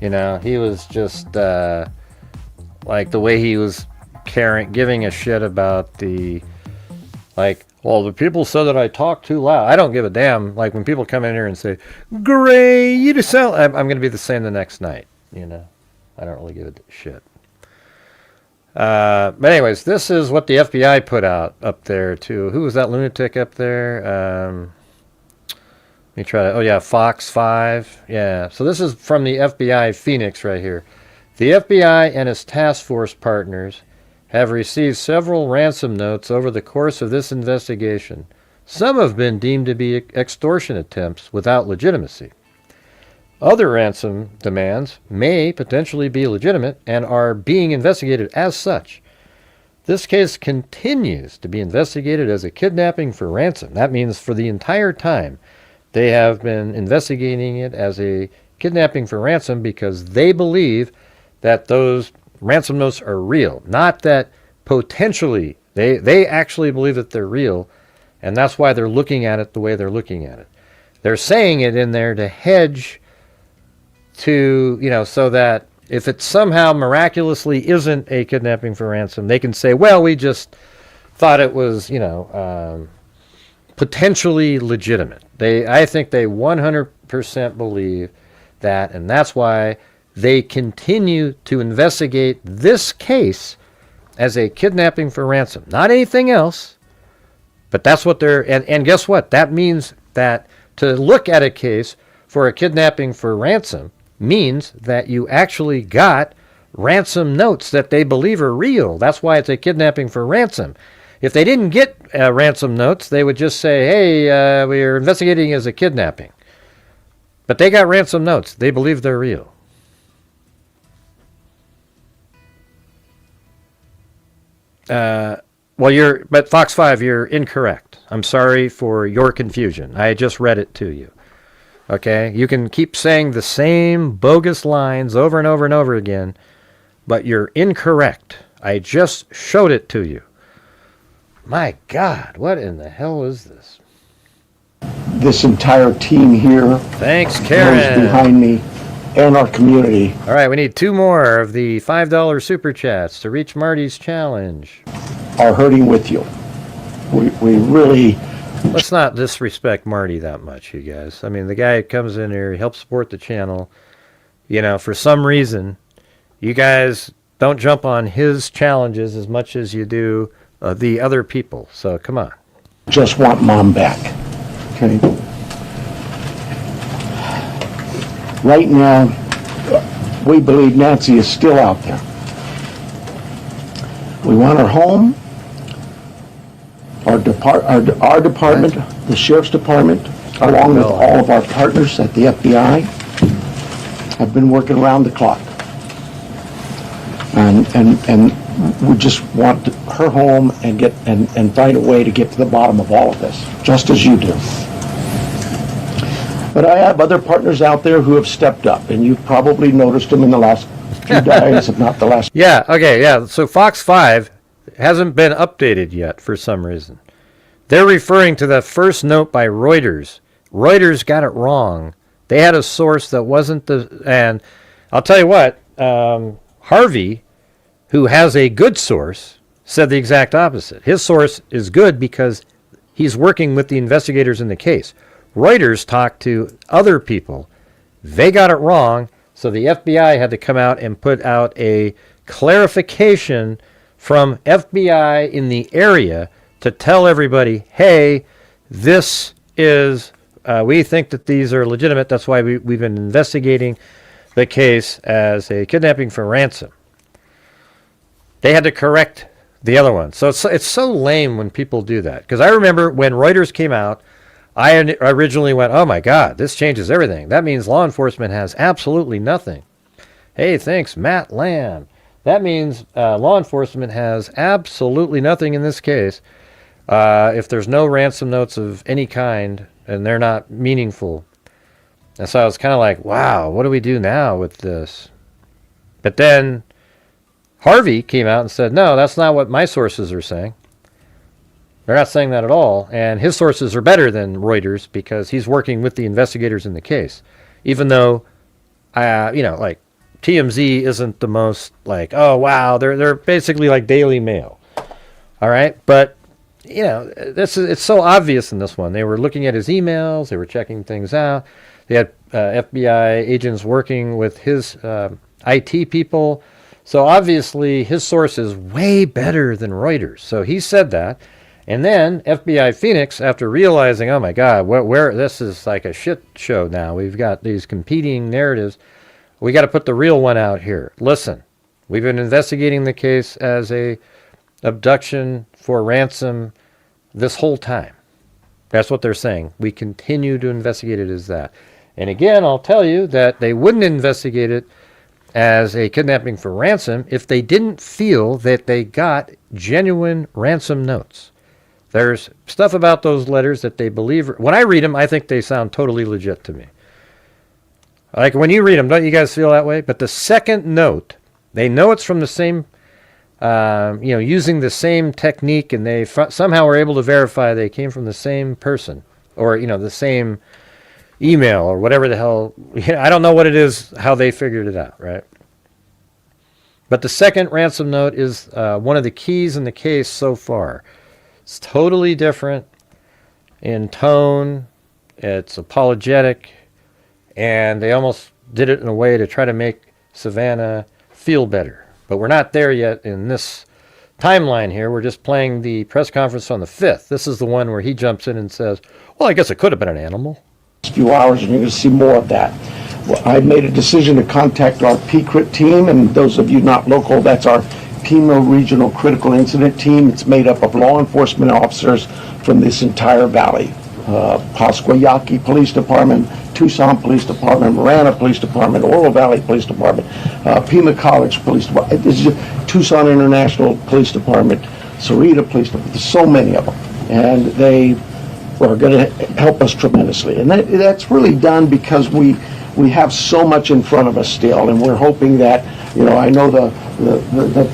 You know, he was just like the way he was giving a shit about the, like, well, the people said that I talk too loud. I don't give a damn. Like when people come in here and say, "Gray, you just sound," I'm going to be the same the next night. You know, I don't really give a shit. But anyways, this is what the FBI put out up there too. Who was that lunatic up there? Let me try to. Oh yeah, Fox 5. Yeah. So this is from the FBI Phoenix right here. The FBI and its task force partners have received several ransom notes over the course of this investigation. Some have been deemed to be extortion attempts without legitimacy. Other ransom demands may potentially be legitimate and are being investigated as such. This case continues to be investigated as a kidnapping for ransom. That means for the entire time they have been investigating it as a kidnapping for ransom because they believe that those ransom notes are real. Not that potentially, they actually believe that they're real, and that's why they're looking at it the way they're looking at it. They're saying it in there to hedge to, so that if it somehow miraculously isn't a kidnapping for ransom, they can say, well, we just thought it was, potentially legitimate. I think they 100% believe that, and that's why they continue to investigate this case as a kidnapping for ransom. Not anything else, but that's what they're, and guess what? That means that to look at a case for a kidnapping for ransom means that you actually got ransom notes that they believe are real. That's why it's a kidnapping for ransom. If they didn't get ransom notes, they would just say, hey, we're investigating as a kidnapping. But they got ransom notes. They believe they're real. But Fox 5, you're incorrect. I'm sorry for your confusion. I just read it to you. Okay? You can keep saying the same bogus lines over and over and over again, but you're incorrect. I just showed it to you. My God, what in the hell is this? This entire team here. Thanks, Those Karen. behind me and our community All right, we need 2 more of the $5 super chats to reach Marty's challenge. are hurting with you. We really, Let's not disrespect Marty that much, you guys. I mean, the guy comes in here, he helps support the channel. You know, for some reason, you guys don't jump on his challenges as much as you do the other people. So come on. just want Mom back. Okay? Right now, we believe Nancy is still out there. We want her home. Our department, the Sheriff's Department, along with all of our partners at the FBI, have been working around the clock. And we just want her home and find a way to get to the bottom of all of this, just as you do. But I have other partners out there who have stepped up, and you've probably noticed them in the last few days, if not the last. Yeah, okay, yeah. So Fox 5 hasn't been updated yet for some reason. They're referring to the first note by Reuters. Reuters got it wrong. They had a source that wasn't the... And I'll tell you what, Harvey, who has a good source, said the exact opposite. His source is good because he's working with the investigators in the case. Reuters talked to other people. They got it wrong, so the FBI had to come out and put out a clarification from FBI in the area to tell everybody, hey, this is, we think that these are legitimate. That's why we've been investigating the case as a kidnapping for ransom. They had to correct the other one. So it's so lame when people do that. Because I remember when Reuters came out, I originally went, oh my God, this changes everything. That means law enforcement has absolutely nothing. Hey, thanks, Matt Lamb. That means law enforcement has absolutely nothing in this case if there's no ransom notes of any kind and they're not meaningful. And so I was kind of like, wow, what do we do now with this? But then Harvey came out and said, no, that's not what my sources are saying. They're not saying that at all. And his sources are better than Reuters because he's working with the investigators in the case. Even though, like TMZ isn't the most like, oh, wow, they're basically like Daily Mail. All right. But, it's so obvious in this one. They were looking at his emails. They were checking things out. They had FBI agents working with his IT people. So obviously his source is way better than Reuters. So he said that. And then FBI Phoenix, after realizing, oh my God, where this is like a shit show now. We've got these competing narratives. We got to put the real one out here. Listen, we've been investigating the case as a abduction for ransom this whole time. That's what they're saying. We continue to investigate it as that. And again, I'll tell you that they wouldn't investigate it as a kidnapping for ransom if they didn't feel that they got genuine ransom notes. There's stuff about those letters that they believe. When I read them, I think they sound totally legit to me. Like when you read them, don't you guys feel that way? But the second note, they know it's from the same, using the same technique, and they somehow were able to verify they came from the same person, or the same email, or whatever the hell. I don't know what it is, how they figured it out, right? But the second ransom note is one of the keys in the case so far. It's totally different in tone. It's apologetic. And they almost did it in a way to try to make Savannah feel better. But we're not there yet in this timeline here. We're just playing the press conference on the 5th. This is the one where he jumps in and says, well, I guess it could have been an animal. Few hours, and you're going to see more of that. Well, I made a decision to contact our PCRIT team, and those of you not local, that's our Pima Regional Critical Incident Team. It's made up of law enforcement officers from this entire valley. Pasquayaki Police Department, Tucson Police Department, Marana Police Department, Oro Valley Police Department, Pima College Police Department, this is Tucson International Police Department, Sarita Police Department. There's so many of them. And they are going to help us tremendously. And that's really done because we have so much in front of us still, and we're hoping that, I know the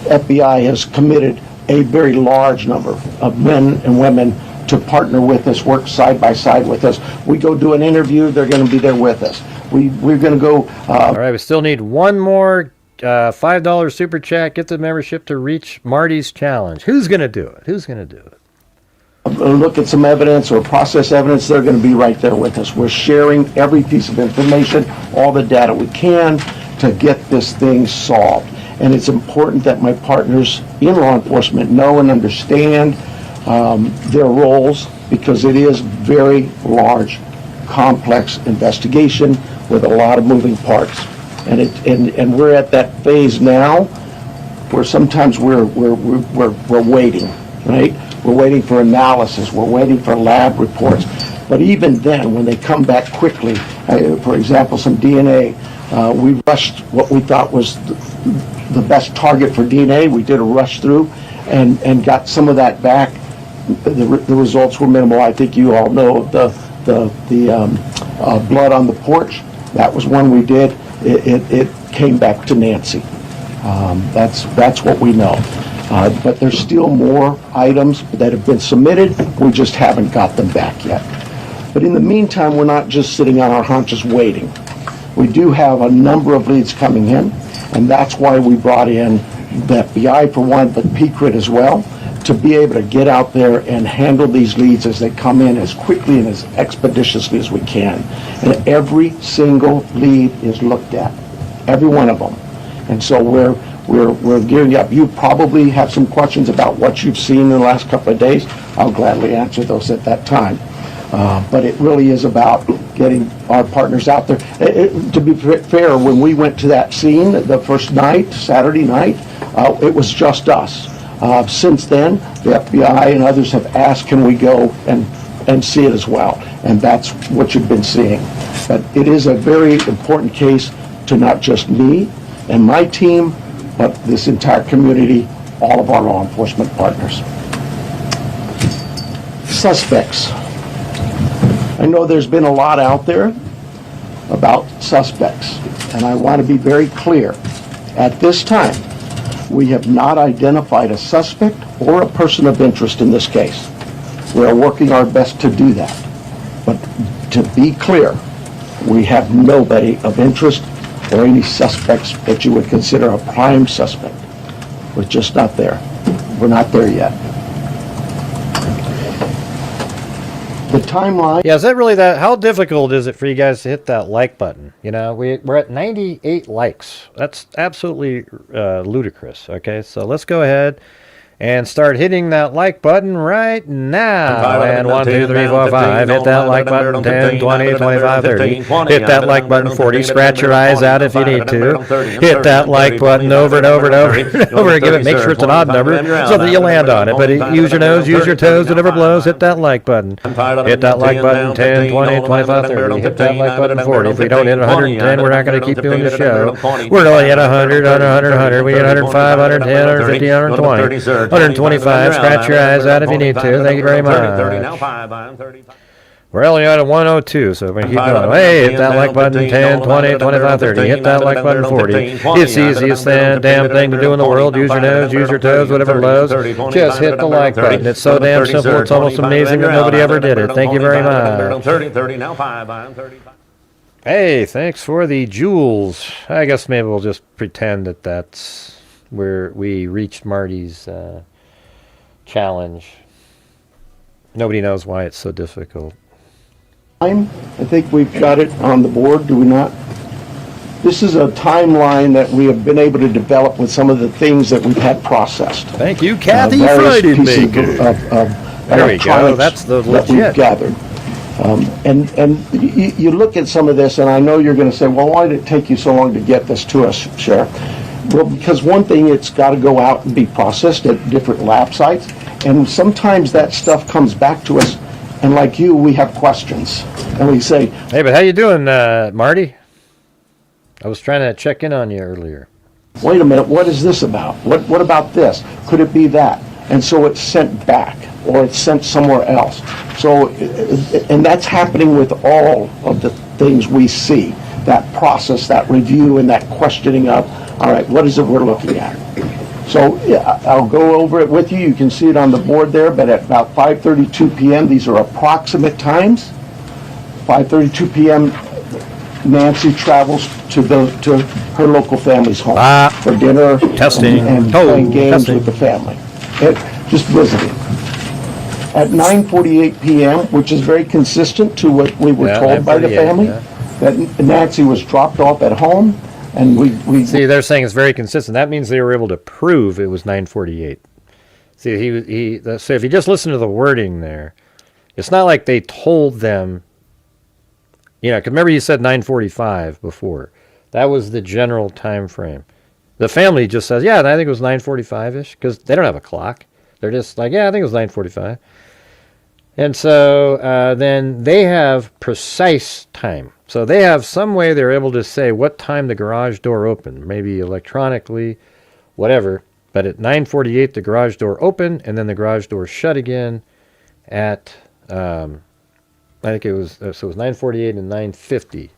FBI has committed a very large number of men and women to partner with us, work side by side with us. We go do an interview, they're going to be there with us. We're going to go... All right, we still need one more $5 super chat. Get the membership to reach Marty's challenge. Who's going to do it? Who's going to do it? Look at some evidence or process evidence, they're going to be right there with us. We're sharing every piece of information, all the data we can to get this thing solved. And it's important that my partners in law enforcement know and understand their roles, because it is very large, complex investigation with a lot of moving parts. And we're at that phase now where sometimes we're waiting, right? We're waiting for analysis. We're waiting for lab reports. But even then, when they come back quickly, for example, some DNA, we rushed what we thought was the best target for DNA. We did a rush through and got some of that back. The results were minimal. I think you all know the blood on the porch. That was one we did. It came back to Nancy. That's what we know. But there's still more items that have been submitted. We just haven't got them back yet. But in the meantime, we're not just sitting on our haunches waiting. We do have a number of leads coming in, and that's why we brought in the FBI for one, but PCRIT as well, to be able to get out there and handle these leads as they come in as quickly and as expeditiously as we can. And every single lead is looked at, every one of them. And so we're gearing up. You probably have some questions about what you've seen in the last couple of days. I'll gladly answer those at that time. But it really is about getting our partners out there. To be fair, when we went to that scene the first night, Saturday night, it was just us. Since then, the FBI and others have asked, can we go and see it as well? And that's what you've been seeing. But it is a very important case to not just me and my team, but this entire community, all of our law enforcement partners. Suspects. I know there's been a lot out there about suspects, and I want to be very clear. At this time, we have not identified a suspect or a person of interest in this case. We are working our best to do that. But to be clear, we have nobody of interest or any suspects that you would consider a prime suspect. We're just not there. We're not there yet. The timeline. Yeah, is that really that? How difficult is it for you guys to hit that like button? We're at 98 likes. That's absolutely ludicrous. Okay, so let's go ahead and start hitting that like button right now. And 1, 2, 3, 4, 5. Hit that like button. 10, 20, 25, 30. Hit that like button. 40. Scratch your eyes out if you need to. Hit that like button over and over and over and over again. Make sure it's an odd number so that you land on it. But use your nose, use your toes, whatever blows. Hit that like button. Hit that like button. 10, 20, 25, 30. Hit that like button. 40. If we don't hit 110, we're not going to keep doing the show. We're only at 100, 100. We hit 105, 110, 150, 120. 125. Scratch your eyes out if you need to. Thank you very much. We're only at 102, so we're going to keep going. Hey, hit that like button. 10, 20, 25, 30. Hit that like button. 40. It's the easiest damn thing to do in the world. Use your nose, use your toes, whatever blows. Just hit the like button. It's so damn simple. It's almost amazing that nobody ever did it. Thank you very much. Hey, thanks for the jewels. I guess maybe we'll just pretend that that's where we reached Marty's challenge. Nobody knows why it's so difficult. I think we've got it on the board, do we not? This is a timeline that we have been able to develop with some of the things that we've had processed. Thank you, Kathy Friday Maker. There we go. That's the legit. That we've gathered. And you look at some of this, and I know you're going to say, well, why did it take you so long to get this to us, Sheriff? Well, because one thing, it's got to go out and be processed at different lab sites, and sometimes that stuff comes back to us, and like you, we have questions, and we say, hey, but how you doing, Marty? I was trying to check in on you earlier. Wait a minute, what is this about? What about this? Could it be that? And so it's sent back, or it's sent somewhere else. So, and that's happening with all of the things we see, that process, that review, and that questioning of, all right, what is it we're looking at? So yeah, I'll go over it with you. You can see it on the board there, but at about 5:32 p.m., these are approximate times. 5:32 p.m., Nancy travels to her local family's home for dinner and playing games with the family. Just visiting. At 9:48 p.m., which is very consistent to what we were told by the family, that Nancy was dropped off at home, and we see. They're saying it's very consistent. That means they were able to prove it was 9:48. See, so if you just listen to the wording there, it's not like they told them. You know, 'cause remember you said 9:45 before. That was the general time frame. The family just says, yeah, I think it was 9:45-ish, because they don't have a clock. They're just like, yeah, I think it was 9:45. And so then they have precise time. So they have some way they're able to say what time the garage door opened, maybe electronically, whatever. But at 9:48, the garage door opened, and then the garage door shut again at, I think it was, so it was 9:48 and 9:50.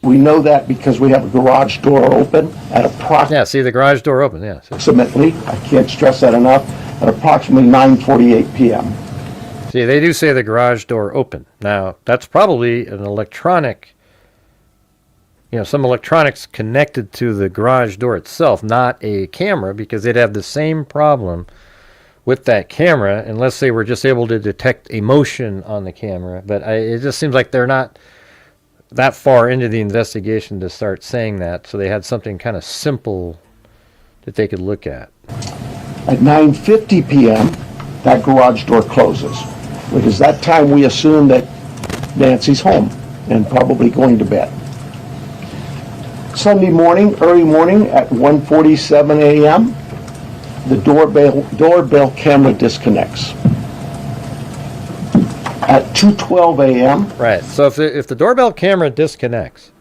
We know that because we have a garage door open at approximately... Yeah, see the garage door open, yeah. Approximately, I can't stress that enough, at approximately 9:48 p.m. See, they do say the garage door open. Now, that's probably an electronic, some electronics connected to the garage door itself, not a camera, because they'd have the same problem with that camera unless they were just able to detect a motion on the camera. But it just seems like they're not that far into the investigation to start saying that, so they had something kind of simple that they could look at. At 9:50 p.m., that garage door closes, because that time we assume that Nancy's home and probably going to bed. Sunday morning, early morning, at 1:47 a.m., the doorbell camera disconnects. At 2:12 a.m. Right. So if the doorbell camera disconnects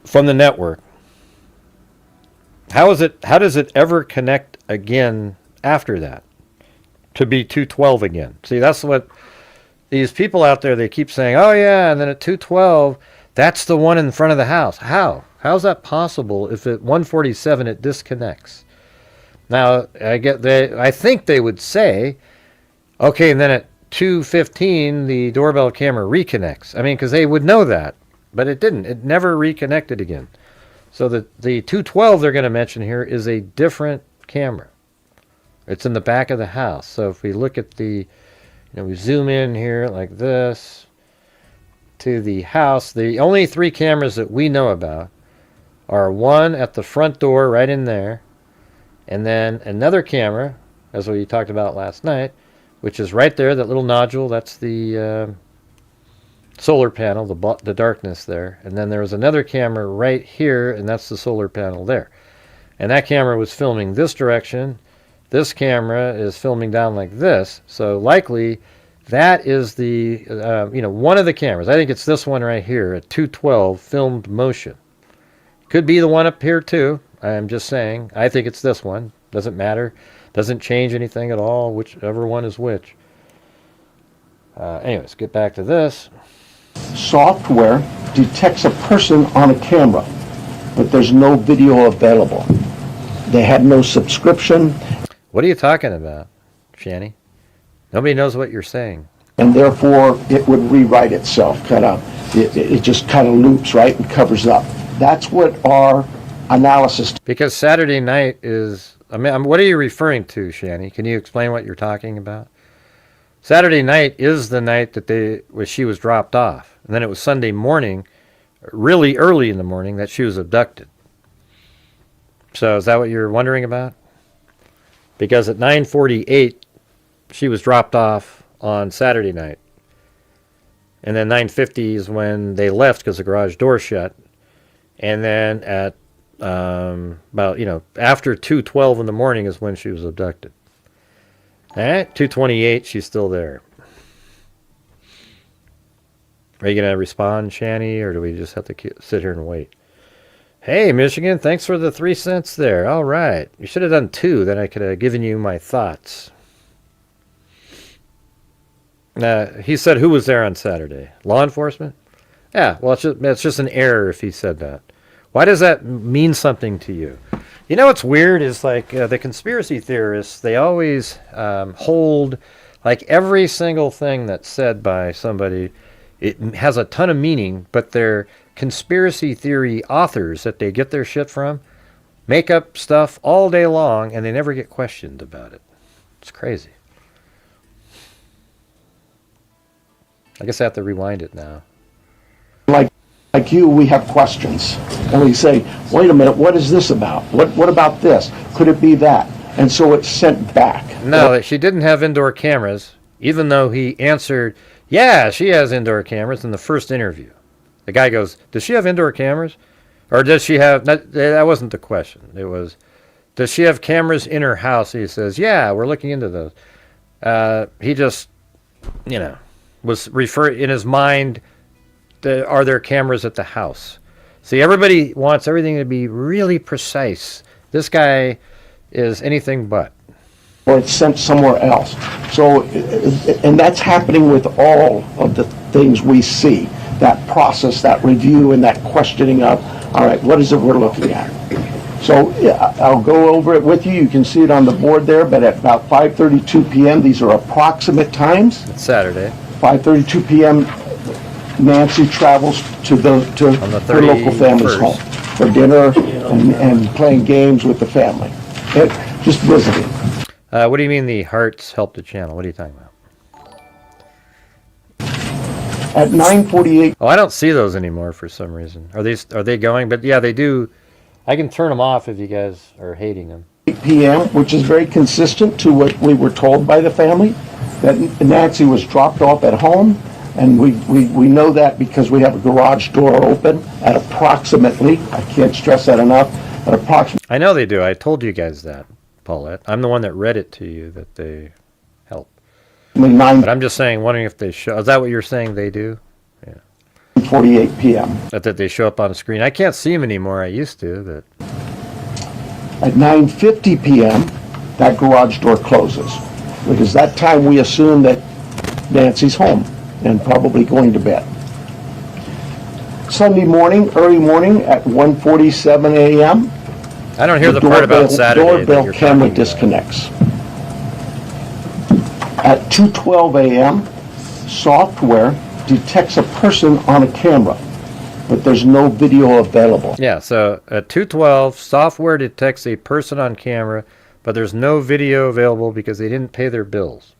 from the network, how does it ever connect again after that to be 2:12 again? See, that's what these people out there, they keep saying, oh yeah, and then at 2:12, that's the one in front of the house. How's that possible if at 1:47 it disconnects? Now, I think they would say, okay, and then at 2:15, the doorbell camera reconnects. I mean, because they would know that, but it didn't. It never reconnected again. So the 2:12 they're going to mention here is a different camera. It's in the back of the house. So if we look at we zoom in here like this to the house, the only three cameras that we know about are one at the front door right in there, and then another camera, as we talked about last night, which is right there, that little nodule, that's the solar panel, the darkness there. And then there was another camera right here, and that's the solar panel there. And that camera was filming this direction. This camera is filming down like this. So likely that is the, one of the cameras. I think it's this one right here at 2:12, filmed motion. Could be the one up here too. I'm just saying. I think it's this one. Doesn't matter. Doesn't change anything at all, whichever one is which. Anyways, get back to this. Software detects a person on a camera, but there's no video available. They had no subscription. What are you talking about, Shanny? Nobody knows what you're saying. And therefore, it would rewrite itself, it just kind of loops, right, and covers up. That's what our analysis... Because Saturday night is... what are you referring to, Shanny? Can you explain what you're talking about? Saturday night is the night that she was dropped off. And then it was Sunday morning, really early in the morning, that she was abducted. So is that what you're wondering about? Because at 9:48, she was dropped off on Saturday night. And then 9:50 is when they left because the garage door shut. And then at after 2:12 in the morning is when she was abducted. At 2:28, she's still there. Are you going to respond, Shanny, or do we just have to sit here and wait? Hey, Michigan, thanks for the 3 cents there. All right. You should have done 2, then I could have given you my thoughts. He said who was there on Saturday? Law enforcement? Yeah, well, it's just an error if he said that. Why does that mean something to you? You know what's weird is like the conspiracy theorists, they always hold like every single thing that's said by somebody, it has a ton of meaning, but they're conspiracy theory authors that they get their shit from make up stuff all day long and they never get questioned about it. It's crazy. I guess I have to rewind it now. Like you, we have questions, and we say, wait a minute, what is this about? What about this? Could it be that? And so it's sent back. No, she didn't have indoor cameras, even though he answered, yeah, she has indoor cameras in the first interview. The guy goes, does she have indoor cameras? Or does she have, that wasn't the question. It was, does she have cameras in her house? He says, yeah, we're looking into those. He just, was referring in his mind, are there cameras at the house? See, everybody wants everything to be really precise. This guy is anything but. Or it's sent somewhere else. So, and that's happening with all of the things we see. That process, that review, and that questioning of, all right, what is it we're looking at? So I'll go over it with you. You can see it on the board there, but at about 5:32 p.m., these are approximate times. It's Saturday. 5:32 p.m., Nancy travels to her local family's home for dinner and playing games with the family. Just visiting. What do you mean the hearts help the channel? What are you talking about? At 9:48. Oh, I don't see those anymore for some reason. Are they going? But yeah, they do. I can turn them off if you guys are hating them. 8 p.m., which is very consistent to what we were told by the family, that Nancy was dropped off at home, and we know that because we have a garage door open at approximately, I can't stress that enough, at approximately. I know they do. I told you guys that, Paulette. I'm the one that read it to you that they help. But I'm just saying, wondering if they show. Is that what you're saying they do? Yeah. 9:48 p.m. That they show up on the screen. I can't see them anymore. I used to, but. At 9:50 p.m., that garage door closes. Because that time we assume that Nancy's home and probably going to bed. Sunday morning, early morning at 1:47 a.m. I don't hear the part about Saturday. Doorbell camera disconnects. At 2:12 a.m., software detects a person on a camera, but there's no video available. Yeah, so at 2:12, software detects a person on camera, but there's no video available because they didn't pay their bills.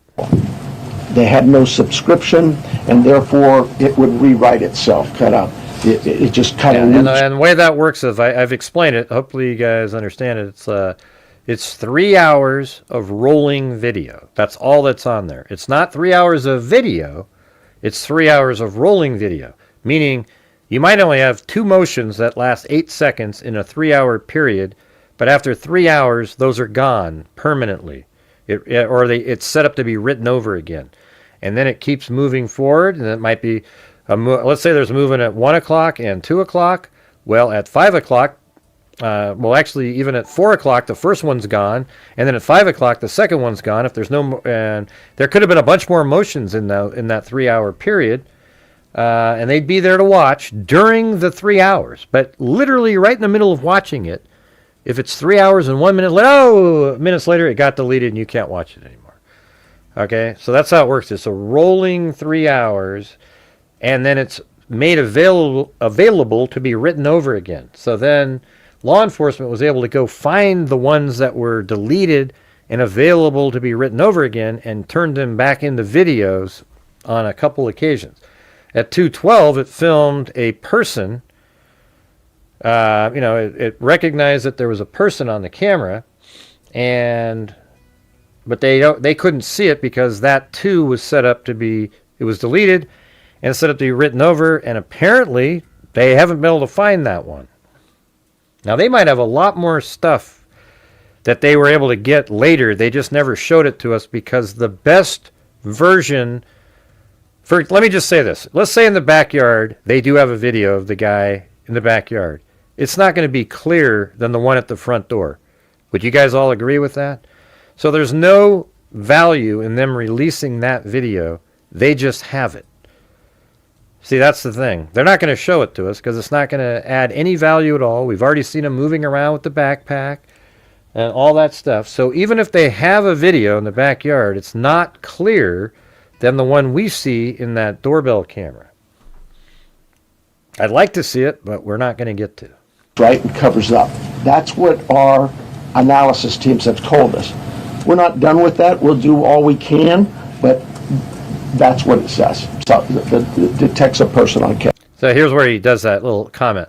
They had no subscription, and therefore it would rewrite itself, it just kind of loops. And the way that works is, I've explained it, hopefully you guys understand it, it's 3 hours of rolling video. That's all that's on there. It's not 3 hours of video, it's 3 hours of rolling video, meaning you might only have 2 motions that last 8 seconds in a 3-hour period, but after 3 hours, those are gone permanently. It's set up to be written over again. And then it keeps moving forward, and it might be, let's say there's movement at 1 o'clock and 2 o'clock. Well, at 5 o'clock, actually, even at 4 o'clock, the first one's gone, and then at 5 o'clock, the second one's gone. If there's no, and there could have been a bunch more motions in that 3-hour period, and they'd be there to watch during the 3 hours. But literally, right in the middle of watching it, if it's 3 hours and 1 minute, minutes later, it got deleted and you can't watch it anymore. Okay, so that's how it works. It's a rolling 3 hours, and then it's made available to be written over again. So then law enforcement was able to go find the ones that were deleted and available to be written over again and turned them back into videos on a couple occasions. At 2:12, it filmed a person. It recognized that there was a person on the camera, but they couldn't see it because that too was set up to be, it was deleted and set up to be written over, and apparently they haven't been able to find that one. Now they might have a lot more stuff that they were able to get later. They just never showed it to us because the best version let me just say this. Let's say in the backyard, they do have a video of the guy in the backyard. it's not going to be clearer than the one at the front door. Would you guys all agree with that? So there's no value in them releasing that video. They just have it. See, that's the thing. They're not going to show it to us because it's not going to add any value at all. We've already seen them moving around with the backpack and all that stuff. So even if they have a video in the backyard, it's not clearer than the one we see in that doorbell camera. I'd like to see it, but we're not going to get to. Right, and covers up. That's what our analysis teams have told us. We're not done with that. We'll do all we can, but that's what it says. So it detects a person on camera. So here's where he does that little comment.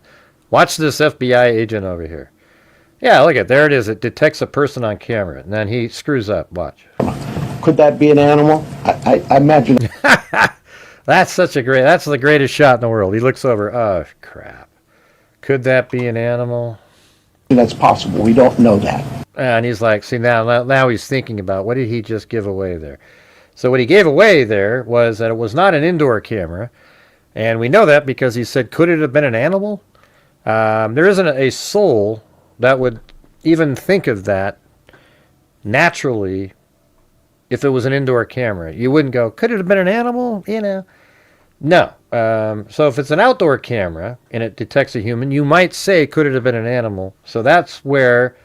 Watch this FBI agent over here. Yeah, look at there it is. It detects a person on camera, and then he screws up. Watch. Could that be an animal? I imagine. That's the greatest shot in the world. He looks over. Oh crap! Could that be an animal? That's possible. We don't know that. And he's like, see now he's thinking about what did he just give away there? So what he gave away there was that it was not an indoor camera, and we know that because he said, could it have been an animal? There isn't a soul that would even think of that naturally if it was an indoor camera. You wouldn't go, could it have been an animal? You know, no. So if it's an outdoor camera and it detects a human, you might say, could it have been an animal? So that's where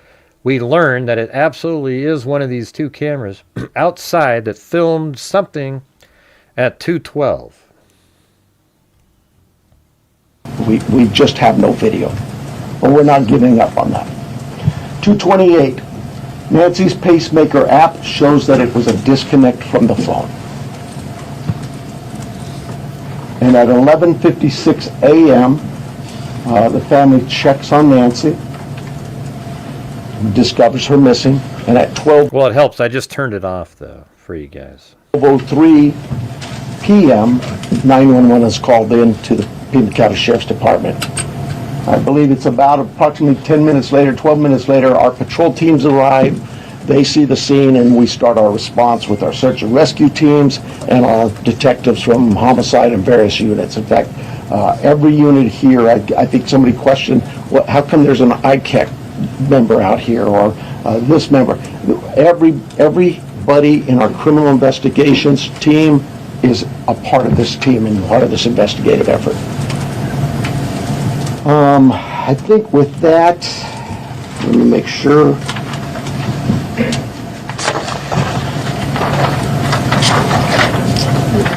we learned that it absolutely is one of these two cameras outside that filmed something at 2:12. We just have no video, but we're not giving up on that. 2:28, Nancy's pacemaker app shows that it was a disconnect from the phone. And at 11:56 a.m., the family checks on Nancy, discovers her missing, and at 12. Well, it helps. I just turned it off though for you guys. 12:03 p.m., 911 is called in to the Pima County Sheriff's Department. I believe it's about approximately 10 minutes later, 12 minutes later, our patrol teams arrive. They see the scene, and we start our response with our search and rescue teams and our detectives from homicide and various units. In fact, every unit here, I think somebody questioned, how come there's an ICAC member out here or this member? Everybody in our criminal investigations team is a part of this team and part of this investigative effort. I think with that, let me make sure.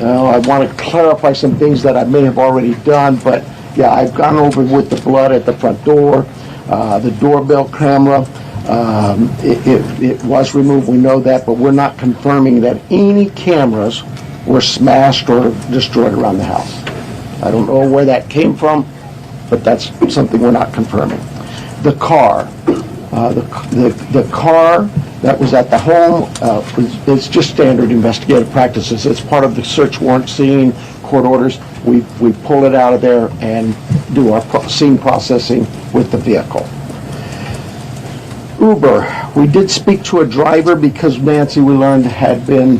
I want to clarify some things that I may have already done, but yeah, I've gone over with the blood at the front door, the doorbell camera. It was removed, we know that, but we're not confirming that any cameras were smashed or destroyed around the house. I don't know where that came from, but that's something we're not confirming. The car, the car that was at the home, it's just standard investigative practices. It's part of the search warrant scene, court orders. We pull it out of there and do our scene processing with the vehicle. Uber, we did speak to a driver because Nancy, we learned, had been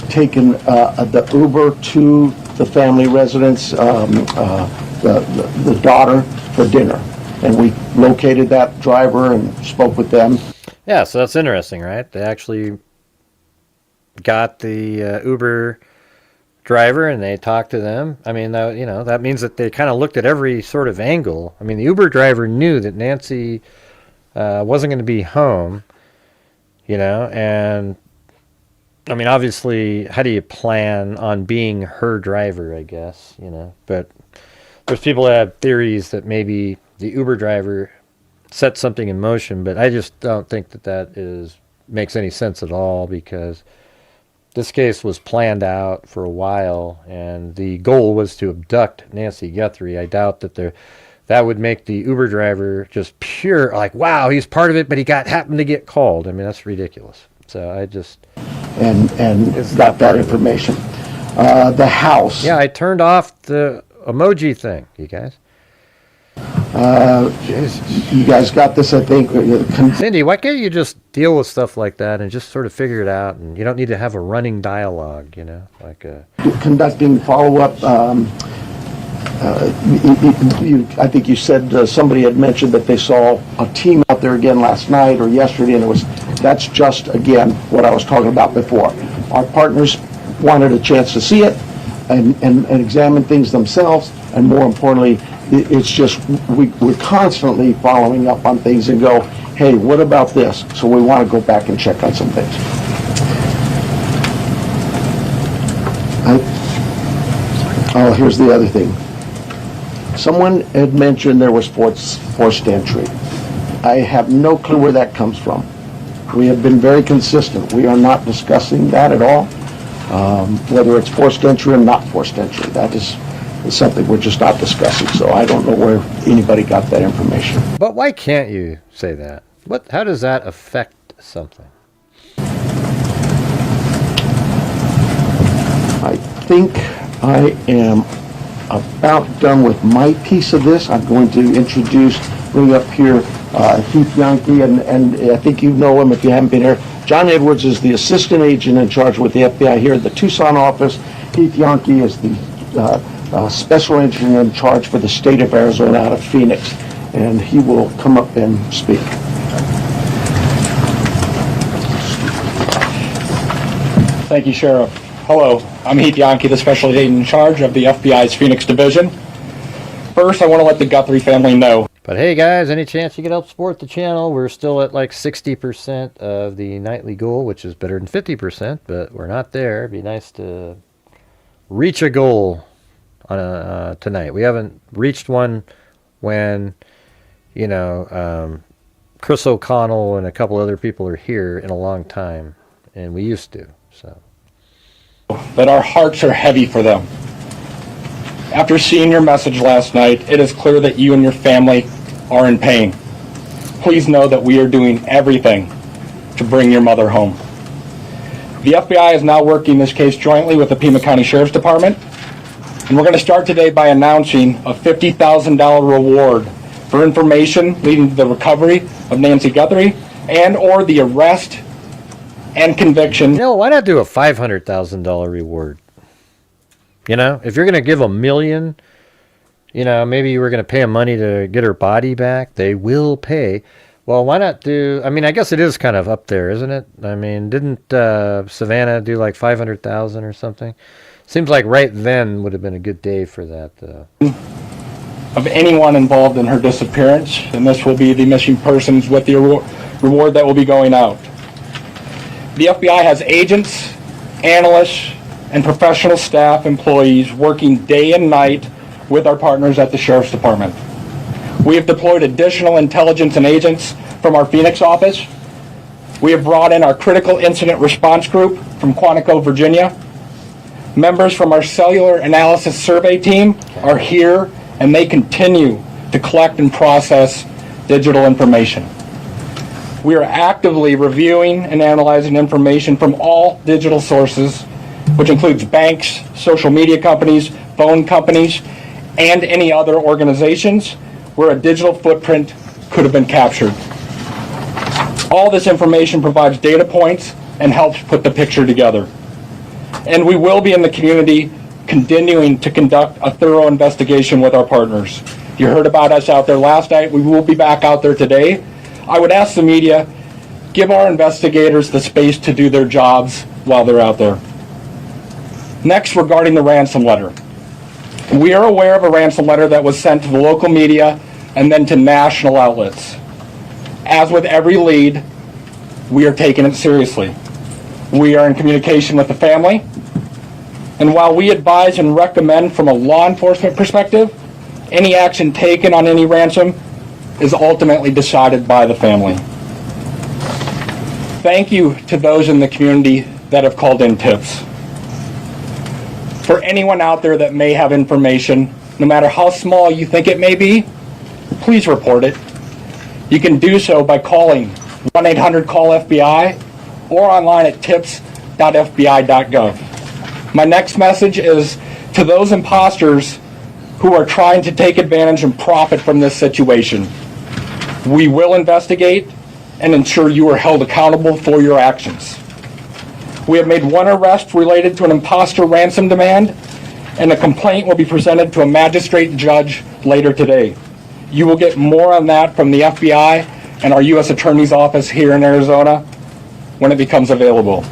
taken the Uber to the family residence, the daughter, for dinner. And we located that driver and spoke with them. Yeah, so that's interesting, right? They actually got the Uber driver and they talked to them. I mean, that means that they kind of looked at every sort of angle. I mean, the Uber driver knew that Nancy wasn't going to be home, and I mean, obviously, how do you plan on being her driver, I guess, but there's people that have theories that maybe the Uber driver set something in motion, but I just don't think that makes any sense at all, because this case was planned out for a while and the goal was to abduct Nancy Guthrie. I doubt that would make the Uber driver just pure, like, wow, he's part of it, but he happened to get called. I mean, that's ridiculous. So I just... And got that information. The house. Yeah, I turned off the emoji thing, you guys. You guys got this, I think. Cindy, why can't you just deal with stuff like that and just sort of figure it out, and you don't need to have a running dialogue, Conducting follow-up I think you said somebody had mentioned that they saw a team out there again last night or yesterday, and that's just, again, what I was talking about before. Our partners wanted a chance to see it and examine things themselves, and more importantly, it's just, we're constantly following up on things and go, hey, what about this? So we want to go back and check on some things. Here's the other thing. Someone had mentioned there was forced entry. I have no clue where that comes from. We have been very consistent. We are not discussing that at all. Whether it's forced entry or not forced entry, that is something we're just not discussing. So I don't know where anybody got that information. But why can't you say that? How does that affect something? I think I am about done with my piece of this. I'm going to bring up here Heath Yankee, and I think you know him if you haven't been here. John Edwards is the assistant agent in charge with the FBI here at the Tucson office. Heath Yankee is the special agent in charge for the state of Arizona out of Phoenix, and he will come up and speak. Thank you, Sheriff. Hello, I'm Heath Yankee, the special agent in charge of the FBI's Phoenix Division. First, I want to let the Guthrie family know. But hey guys, any chance you could help support the channel? We're still at like 60% of the nightly goal, which is better than 50%, but we're not there. It'd be nice to reach a goal on tonight. We haven't reached one when, Chris O'Connell and a couple other people are here in a long time, and we used to, so. That our hearts are heavy for them. After seeing your message last night, it is clear that you and your family are in pain. Please know that we are doing everything to bring your mother home. The FBI is now working this case jointly with the Pima County Sheriff's Department, and we're going to start today by announcing a $50,000 reward for information leading to the recovery of Nancy Guthrie and or the arrest and conviction. Why not do a $500,000 reward? If you're going to give $1 million, maybe you were going to pay them money to get her body back. They will pay. Well, why not do, I guess it is kind of up there, isn't it? Didn't Savannah do like 500,000 or something? Seems like right then would have been a good day for that. Of anyone involved in her disappearance, and this will be the missing persons with the reward that will be going out. The FBI has agents, analysts, and professional staff employees working day and night with our partners at the Sheriff's Department. We have deployed additional intelligence and agents from our Phoenix office. We have brought in our Critical Incident Response Group from Quantico, Virginia. Members from our Cellular Analysis Survey team are here, and they continue to collect and process digital information. We are actively reviewing and analyzing information from all digital sources, which includes banks, social media companies, phone companies, and any other organizations where a digital footprint could have been captured. All this information provides data points and helps put the picture together. And we will be in the community continuing to conduct a thorough investigation with our partners. You heard about us out there last night. We will be back out there today. I would ask the media, give our investigators the space to do their jobs while they're out there. Next, regarding the ransom letter. We are aware of a ransom letter that was sent to the local media and then to national outlets. As with every lead, we are taking it seriously. We are in communication with the family, and while we advise and recommend from a law enforcement perspective, any action taken on any ransom is ultimately decided by the family. Thank you to those in the community that have called in tips. For anyone out there that may have information, no matter how small you think it may be, please report it. You can do so by calling 1-800-CALL-FBI or online at tips.fbi.gov. My next message is to those imposters who are trying to take advantage and profit from this situation. We will investigate and ensure you are held accountable for your actions. We have made one arrest related to an imposter ransom demand, and a complaint will be presented to a magistrate judge later today. You will get more on that from the FBI and our U.S. Attorney's Office here in Arizona when it becomes available.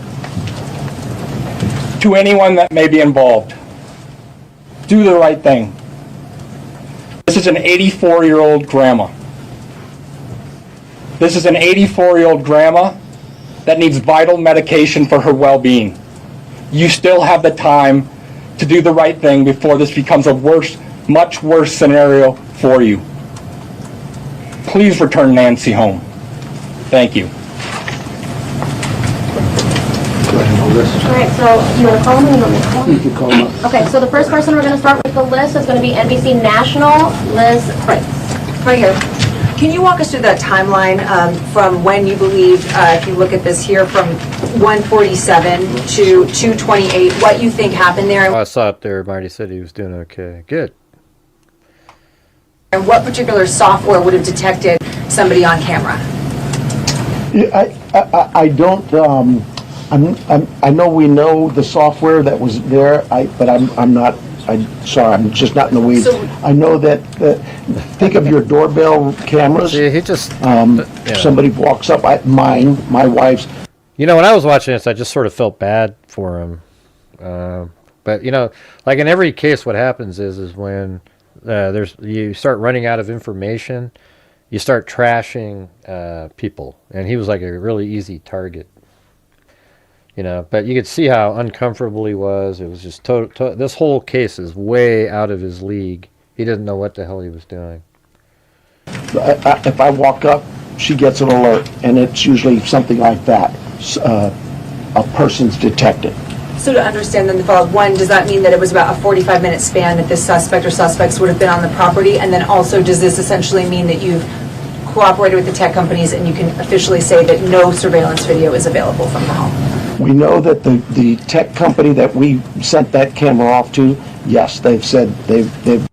To anyone that may be involved, do the right thing. This is an 84-year-old grandma. This is an 84-year-old grandma that needs vital medication for her well-being. You still have the time to do the right thing before this becomes a worse, much worse scenario for you. Please return Nancy home. Thank you. All right, so you want to call them or you want me to call them? You can call them up. Okay, so the first person we're going to start with the list is going to be NBC National, Liz Prince. Right here. Can you walk us through that timeline from when you believe, if you look at this here, from 147 to 228, what you think happened there? I saw up there, Marty said he was doing okay. Good. And what particular software would have detected somebody on camera? I don't. I know we know the software that was there. But I'm not. I'm sorry. I'm just not in the weeds. So, I know that. Think of your doorbell cameras. See, he just. Somebody walks up. My wife's. You know, when I was watching this, I just sort of felt bad for him. But you know, like in every case, what happens is when you start running out of information, you start trashing people, and he was like a really easy target. You know, but you could see how uncomfortable he was. It was just this whole case is way out of his league. He didn't know what the hell he was doing. If I walk up, she gets an alert, and it's usually something like that. A person's detected. So to understand then the follow-up, one, does that mean that it was about a 45-minute span that this suspect or suspects would have been on the property? And then also, does this essentially mean that you've cooperated with the tech companies and you can officially say that no surveillance video is available from the home? We know that the tech company that we sent that camera off to, yes, they've said they've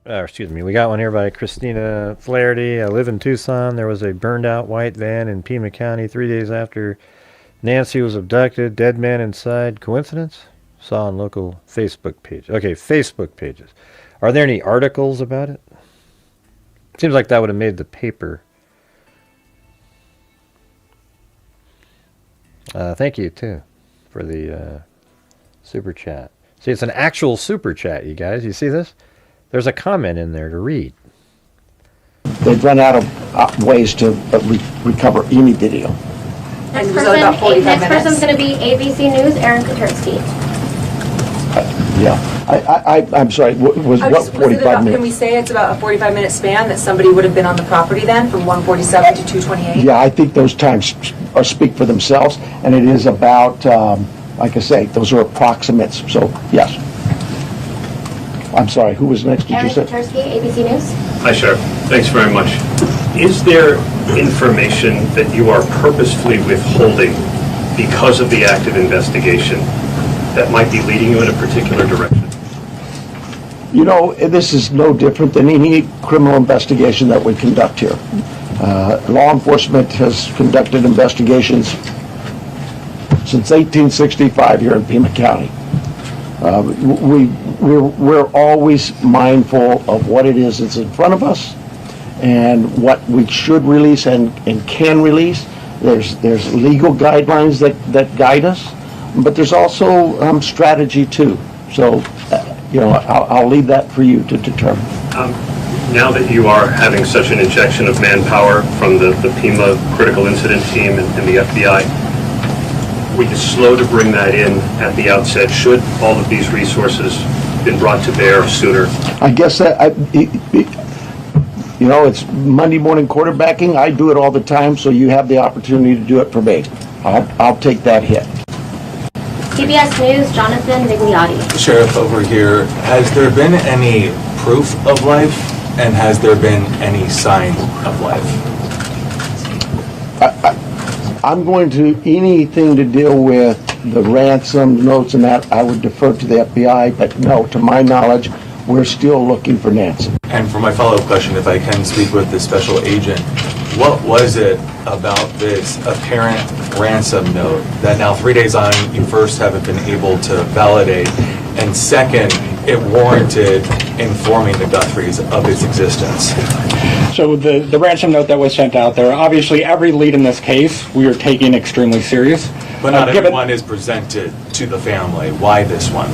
excuse me, we got one here by Christina Flaherty. I live in Tucson. There was a burned out white van in Pima County 3 days after Nancy was abducted. Dead man inside. Coincidence? Saw on local Facebook page. Okay, Facebook pages. Are there any articles about it? Seems like that would have made the paper. Thank you, too, for the super chat. See, it's an actual super chat, you guys. You see this? There's a comment in there to read. They've run out of ways to recover any video. And was it about 45 Next minutes? person's going to be ABC News, Aaron Katersky. Yeah, I'm sorry. Was what 45 minutes? Can we say it's about a 45-minute span that somebody would have been on the property then, from 147 to 228? Yeah, I think those times speak for themselves, and it is about, like I say, those are approximates. So yes. I'm sorry. Who was next? Did Aaron you say? Katersky, ABC News. Hi, Sheriff. Thanks very much. Is there information that you are purposefully withholding because of the active investigation that might be leading you in a particular direction? You know, this is no different than any criminal investigation that we conduct here. Law enforcement has conducted investigations since 1865 here in Pima County. We're always mindful of what it is that's in front of us and what we should release and can release. There's legal guidelines that guide us, but there's also strategy too. So, you know, I'll leave that for you to determine. Now that you are having such an injection of manpower from the Pima Critical Incident Team and the FBI, were you slow to bring that in at the outset? Should all of these resources been brought to bear sooner? I guess that, you know, it's Monday morning quarterbacking. I do it all the time, so you have the opportunity to do it for me. I'll take that hit. CBS News, Jonathan Vigliotti. Sheriff, over here, has there been any proof of life, and has there been any sign of life? I'm going to, anything to deal with the ransom notes and that, I would defer to the FBI, but no, to my knowledge, we're still looking for Nancy. And for my follow-up question, if I can speak with the special agent, What was it about this apparent ransom note that now 3 days on, you first haven't been able to validate, and second, it warranted informing the Guthries of its existence? So the ransom note that was sent out there, obviously every lead in this case we are taking extremely serious. But not everyone is presented to the family. Why this one?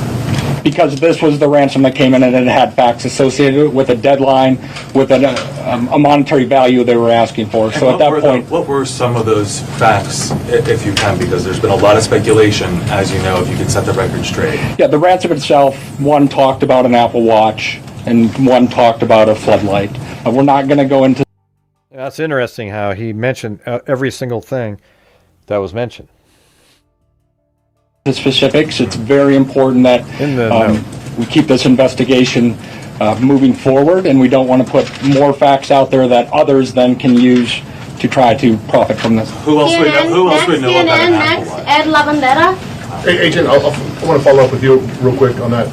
Because this was the ransom that came in and it had facts associated with a deadline, with a monetary value they were asking for. So at that point... What were some of those facts, if you can, because there's been a lot of speculation, as you know, if you could set the record straight. Yeah, the ransom itself, one talked about an Apple Watch and one talked about a floodlight. We're not going to go into... That's interesting how he mentioned every single thing that was mentioned. The specifics. It's very important that we keep this investigation moving forward, and we don't want to put more facts out there that others then can use to try to profit from this. Who else would know about an Apple Watch? Ed Lavandera. Hey, Agent, I want to follow up with you real quick on that.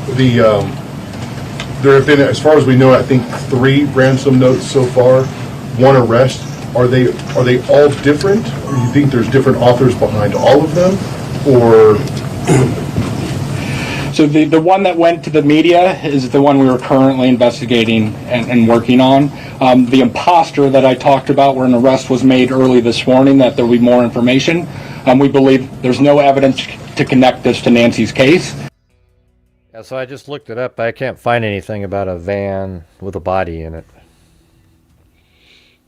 There have been, as far as we know, I think 3 ransom notes so far, 1 arrest. Are they all different, or you think there's different authors behind all of them, or? So the one that went to the media is the one we were currently investigating and working on. The imposter that I talked about, where an arrest was made early this morning, that there will be more information. We believe there's no evidence to connect this to Nancy's case. Yeah, so I just looked it up. I can't find anything about a van with a body in it.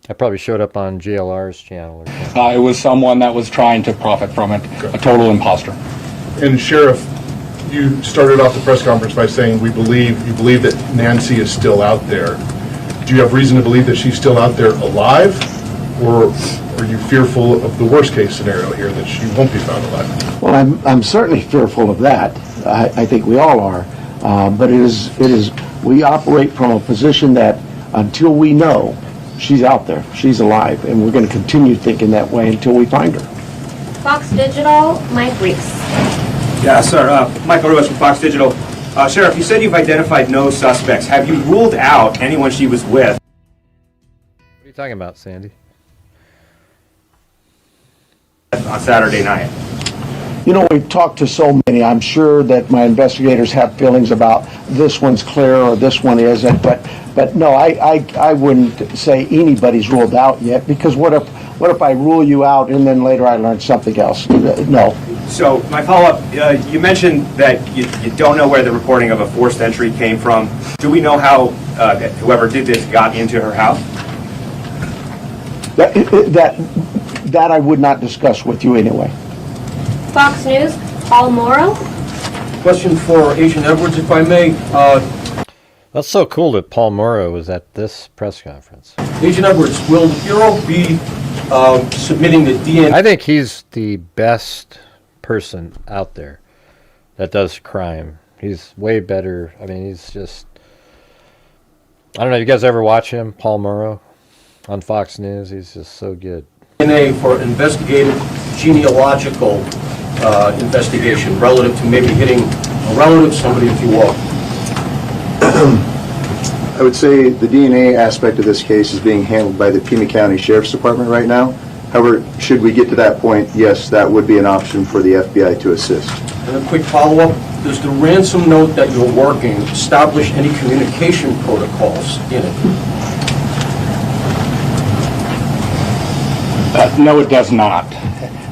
I probably showed up on GLR's channel. Or something. It was someone that was trying to profit from it, a total imposter. And Sheriff, you started off the press conference by saying you believe that Nancy is still out there. Do you have reason to believe that she's still out there alive, or are you fearful of the worst case scenario here, that she won't be found alive? Well, I'm certainly fearful of that. I think we all are. But it is we operate from a position that until we know she's out there, she's alive, and we're going to continue thinking that way until we find her. Fox Digital, Mike Reese. Yeah, sir. Michael Rivas from Fox Digital. Sheriff, you said you've identified no suspects. Have you ruled out anyone she was with? What are you talking about, Sandy? On Saturday night. You know, we've talked to so many. I'm sure that my investigators have feelings about this one's clear or this one isn't. But no, I wouldn't say anybody's ruled out yet, because what if I rule you out and then later I learn something else? No. So my follow-up, you mentioned that you don't know where the reporting of a forced entry came from. Do we know how whoever did this got into her house? That I would not discuss with you anyway. Fox News, Paul Morrow. Question for Agent Edwards, if I may. That's so cool that Paul Morrow was at this press conference. Agent Edwards, will the Bureau be submitting the DNA? I think he's the best person out there that does crime. He's way better. I mean, he's just... I don't know, you guys ever watch him, Paul Morrow, on Fox News? He's just so good. DNA for investigative genealogical investigation relative to maybe hitting a relative, somebody if you will. I would say the DNA aspect of this case is being handled by the Pima County Sheriff's Department right now. However, should we get to that point, yes, that would be an option for the FBI to assist. And a quick follow-up, does the ransom note that you're working establish any communication protocols in it? No, it does not.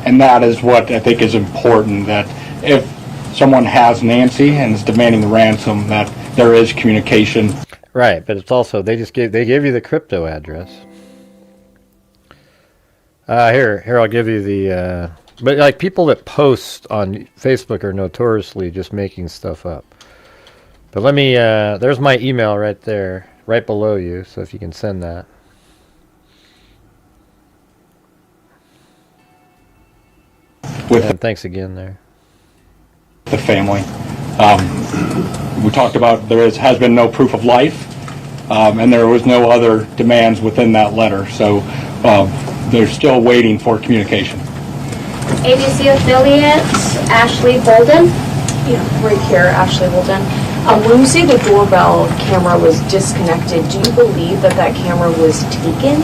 And that is what I think is important, that if someone has Nancy and is demanding the ransom, that there is communication. Right, but it's also, they gave you the crypto address. Here, I'll give you the, but like people that post on Facebook are notoriously just making stuff up. But let me, there's my email right there, right below you, so if you can send that. And thanks again there. The family. We talked about has been no proof of life, and there was no other demands within that letter. So they're still waiting for communication. ABC affiliate, Ashley Bolden. Yeah, right here, Ashley Bolden. When you say the doorbell camera was disconnected, do you believe that camera was taken?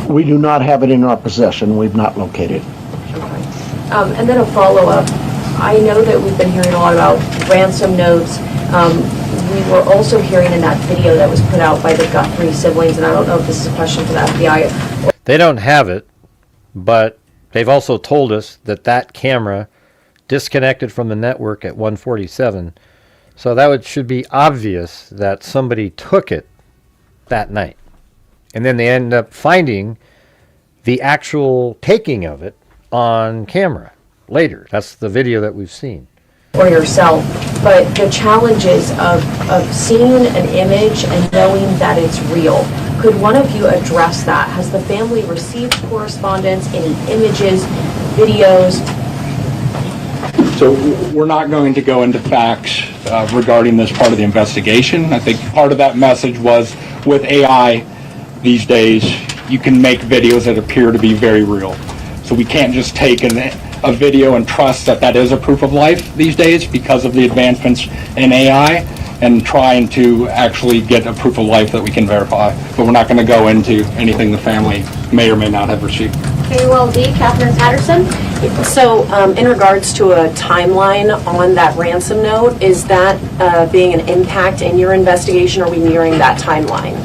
We do not have it in our possession. We've not located it. And then a follow-up. I know that we've been hearing a lot about ransom notes. We were also hearing in that video that was put out by the Guthrie siblings, and I don't know if this is a question for the FBI. They don't have it, but they've also told us that that camera disconnected from the network at 1:47. So that should be obvious that somebody took it that night. And then they end up finding the actual taking of it on camera later. That's the video that we've seen. Or yourself, but the challenges of seeing an image and knowing that it's real. Could one of you address that? Has the family received correspondence, any images, videos? So we're not going to go into facts regarding this part of the investigation. I think part of that message was with AI these days, you can make videos that appear to be very real. So we can't just take a video and trust that that is a proof of life these days because of the advancements in AI and trying to actually get a proof of life that we can verify. But we're not going to go into anything the family may or may not have received. KOLD, Catherine Patterson. So in regards to a timeline on that ransom note, is that being an impact in your investigation? Are we nearing that timeline?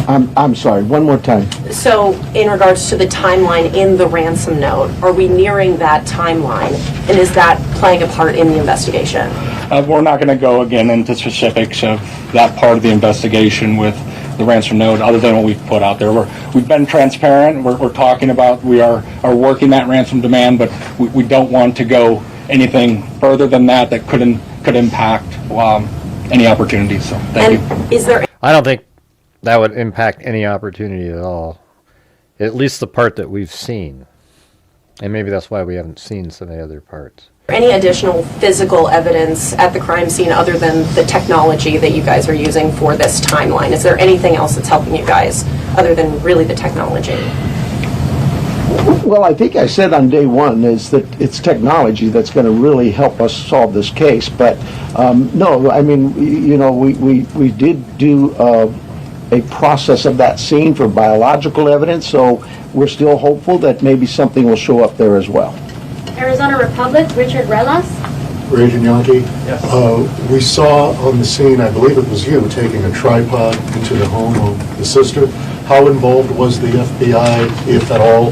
I'm sorry, one more time. So in regards to the timeline in the ransom note, are we nearing that timeline? And is that playing a part in the investigation? We're not going to go again into specifics of that part of the investigation with the ransom note other than what we've put out there. We've been transparent. We're talking about we are working that ransom demand, but we don't want to go anything further than that could impact any opportunities. So thank you. Is there? I don't think that would impact any opportunity at all. At least the part that we've seen. And maybe that's why we haven't seen some of the other parts. Any additional physical evidence at the crime scene other than the technology that you guys are using for this timeline? Is there anything else that's helping you guys other than really the technology? Well, I think I said on day one is that it's technology that's going to really help us solve this case. But no, I mean, you know, we did do a process of that scene for biological evidence, so we're still hopeful that maybe something will show up there as well. Arizona Republic, Richard Relas. Agent Yankee, yes. We saw on the scene, I believe it was you, taking a tripod into the home of the sister. How involved was the FBI, if at all,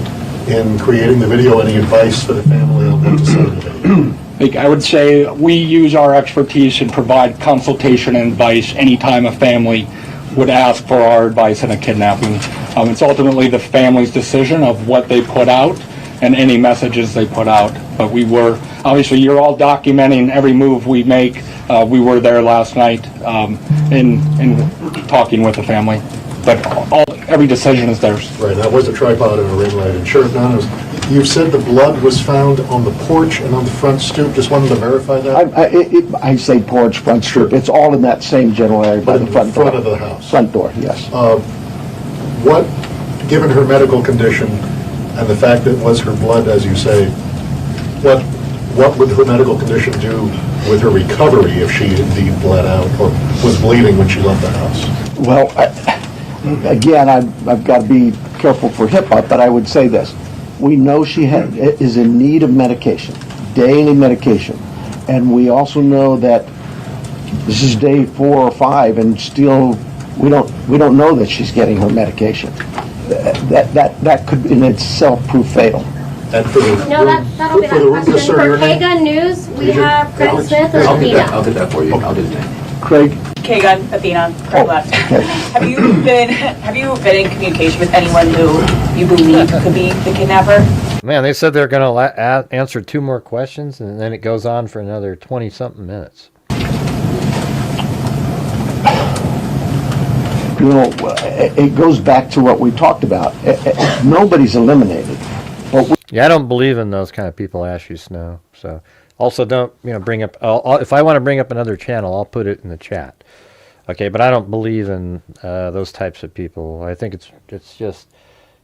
in creating the video? Any advice for the family on what to say to the video? I would say we use our expertise and provide consultation and advice anytime a family would ask for our advice in a kidnapping. It's ultimately the family's decision of what they put out and any messages they put out. But we were, obviously you're all documenting every move we make. We were there last night in talking with the family. But every decision is theirs. Right, that was a tripod and a ring light. And Sheriff Nanos, you said the blood was found on the porch and on the front stoop. Just wanted to verify that? I say porch, front stoop. It's all in that same general area by the front door. Front of the house? Front door, yes. What, given her medical condition and the fact that it was her blood, as you say, what would her medical condition do with her recovery if she indeed bled out or was bleeding when she left the house? Well, again, I've got to be careful for HIPAA, but I would say this. We know she is in need of medication, daily medication. And we also know that this is day 4 or 5 and still we don't know that she's getting her medication. That could in itself prove fatal. And for the that'll be that question. For KGUN News, we have Craig Smith or Athena. I'll get that for you. I'll do that. Craig. KGUN, Athena, Craig left. Have you been in communication with anyone who you believe could be the kidnapper? Man, they said they're going to answer 2 more questions, and then it goes on for another 20-something minutes. You know, it goes back to what we talked about. Nobody's eliminated. Yeah, I don't believe in those kind of people, Ashley Snow. So, also don't bring up. If I want to bring up another channel, I'll put it in the chat. Okay, but I don't believe in those types of people. I think it's just,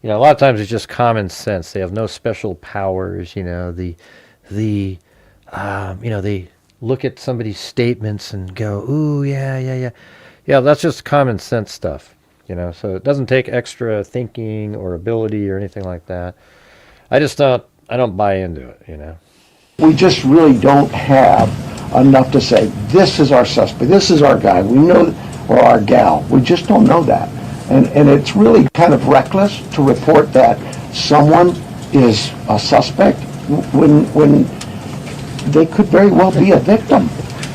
a lot of times it's just common sense. They have no special powers. They look at somebody's statements and go, ooh, yeah. Yeah, that's just common sense stuff. you know, so it doesn't take extra thinking or ability or anything like that. I don't buy into it, you know. We just really don't have enough to say, this is our suspect, this is our guy, we know, or our gal. We just don't know that. And it's really kind of reckless to report that someone is a suspect when they could very well be a victim.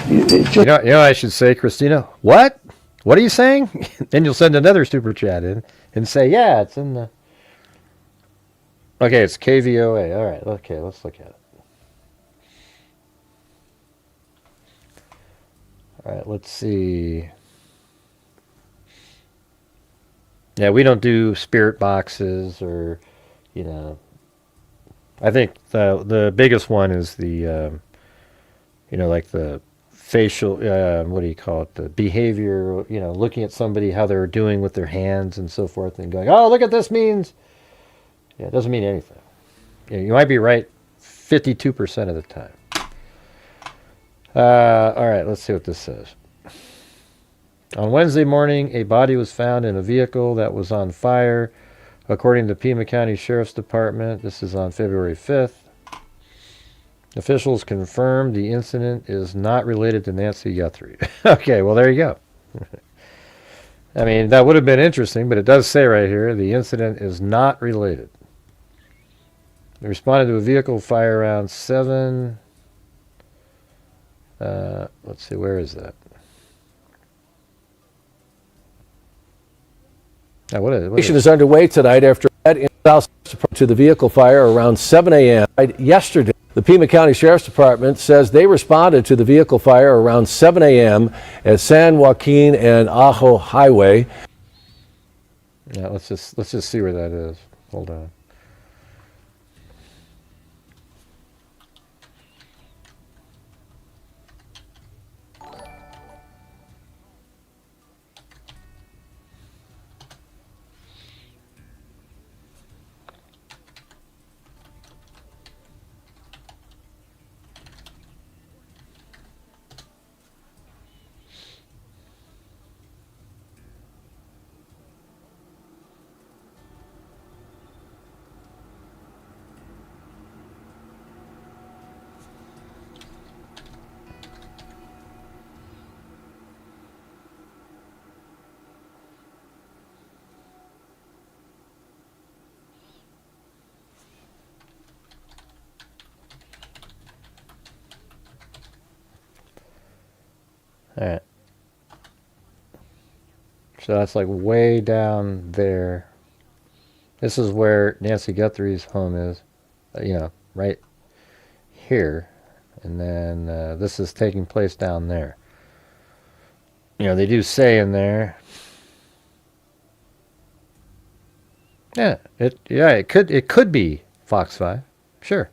You know, I should say, Christina, what? What are you saying? Then you'll send another super chat in and say, yeah, it's in the... Okay, it's KVOA. All right, okay, let's look at it. All right, let's see. Yeah, we don't do spirit boxes or, you know... I think the biggest one is the, you know, like the facial, what do you call it, the behavior, you know, looking at somebody, how they're doing with their hands and so forth, and going, oh, look at this means. Yeah, it doesn't mean anything. You know, you might be right 52% of the time. All right, let's see what this says. On Wednesday morning, a body was found in a vehicle that was on fire. According to Pima County Sheriff's Department, this is on February 5th. Officials confirmed the incident is not related to Nancy Guthrie. Okay, well, there you go. I mean, that would have been interesting, but it does say right here, the incident is not related. They responded to a vehicle fire around 7. Let's see, where is that? What Is underway tonight after in South to the vehicle fire around 7 a.m. yesterday. The Pima County Sheriff's Department says they responded to the vehicle fire around 7 a.m. at San Joaquin and Ajo Highway. Yeah, let's just see where that is. Hold on. All right. So that's like way down there. This is where Nancy Guthrie's home is, you know, right here. And then this is taking place down there. You know, they do say in there. Yeah, it could be Fox 5, sure.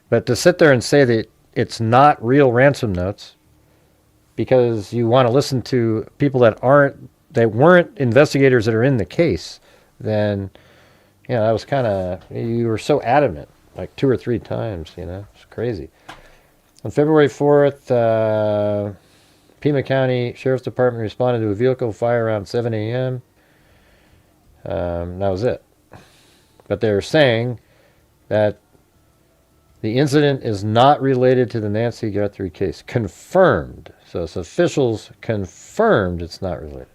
But to sit there and say that it's not real ransom notes because you want to listen to people that weren't investigators that are in the case, then, you know, that was kind of, you were so adamant, like 2 or 3 times, you know, it's crazy. On February 4th, Pima County Sheriff's Department responded to a vehicle fire around 7 a.m. That was it. But they're saying that the incident is not related to the Nancy Guthrie case. Confirmed. So it's officials confirmed it's not related.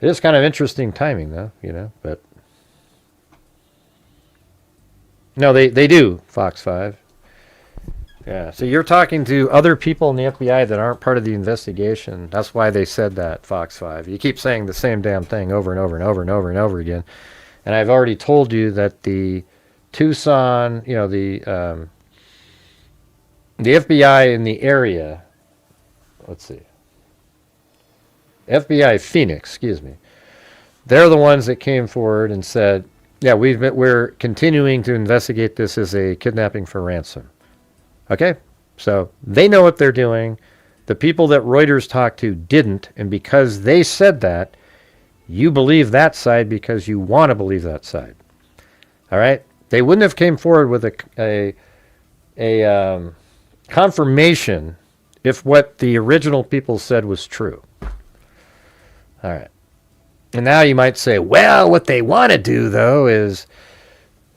It is kind of interesting timing, though, you know, but... No, they do, Fox 5. Yeah, so you're talking to other people in the FBI that aren't part of the investigation. That's why they said that, Fox 5. You keep saying the same damn thing over and over and over and over and over again. And I've already told you that the Tucson, you know, the FBI in the area, let's see, FBI Phoenix, excuse me, they're the ones that came forward and said, yeah, we're continuing to investigate this as a kidnapping for ransom. Okay, so they know what they're doing. The people that Reuters talked to didn't, and because they said that, you believe that side because you want to believe that side. All right, they wouldn't have came forward with a confirmation if what the original people said was true. All right. And now you might say, well, what they want to do, though, is,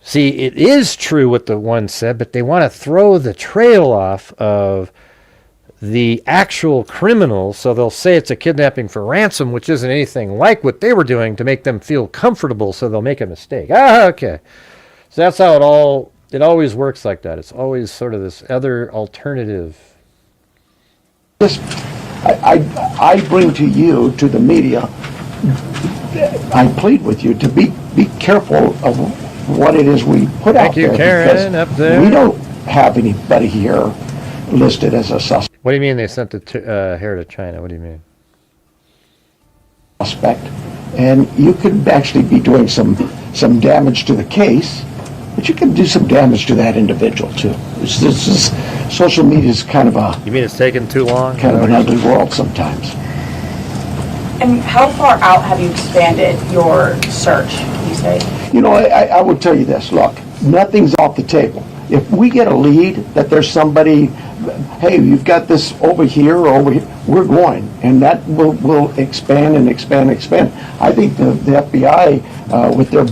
see, it is true what the one said, but they want to throw the trail off of the actual criminals, so they'll say it's a kidnapping for ransom, which isn't anything like what they were doing, to make them feel comfortable, so they'll make a mistake. Ah, okay. So that's how it always works like that. It's always sort of this other alternative. I bring to you, to the media, I plead with you to be careful of what it is we put out there. Thank you, Karen, up there. We don't have anybody here listed as a suspect. What do you mean they sent the hair to China? What do you mean? Suspect, and you could actually be doing some damage to the case, but you can do some damage to that individual too. Social media is kind of a. You mean it's taken too long? Kind of an ugly world sometimes. And how far out have you expanded your search, you say? You know, I would tell you this. Look, nothing's off the table. If we get a lead that there's somebody, hey, you've got this over here or over here, we're going, and that will expand and expand and expand. I think the FBI, with their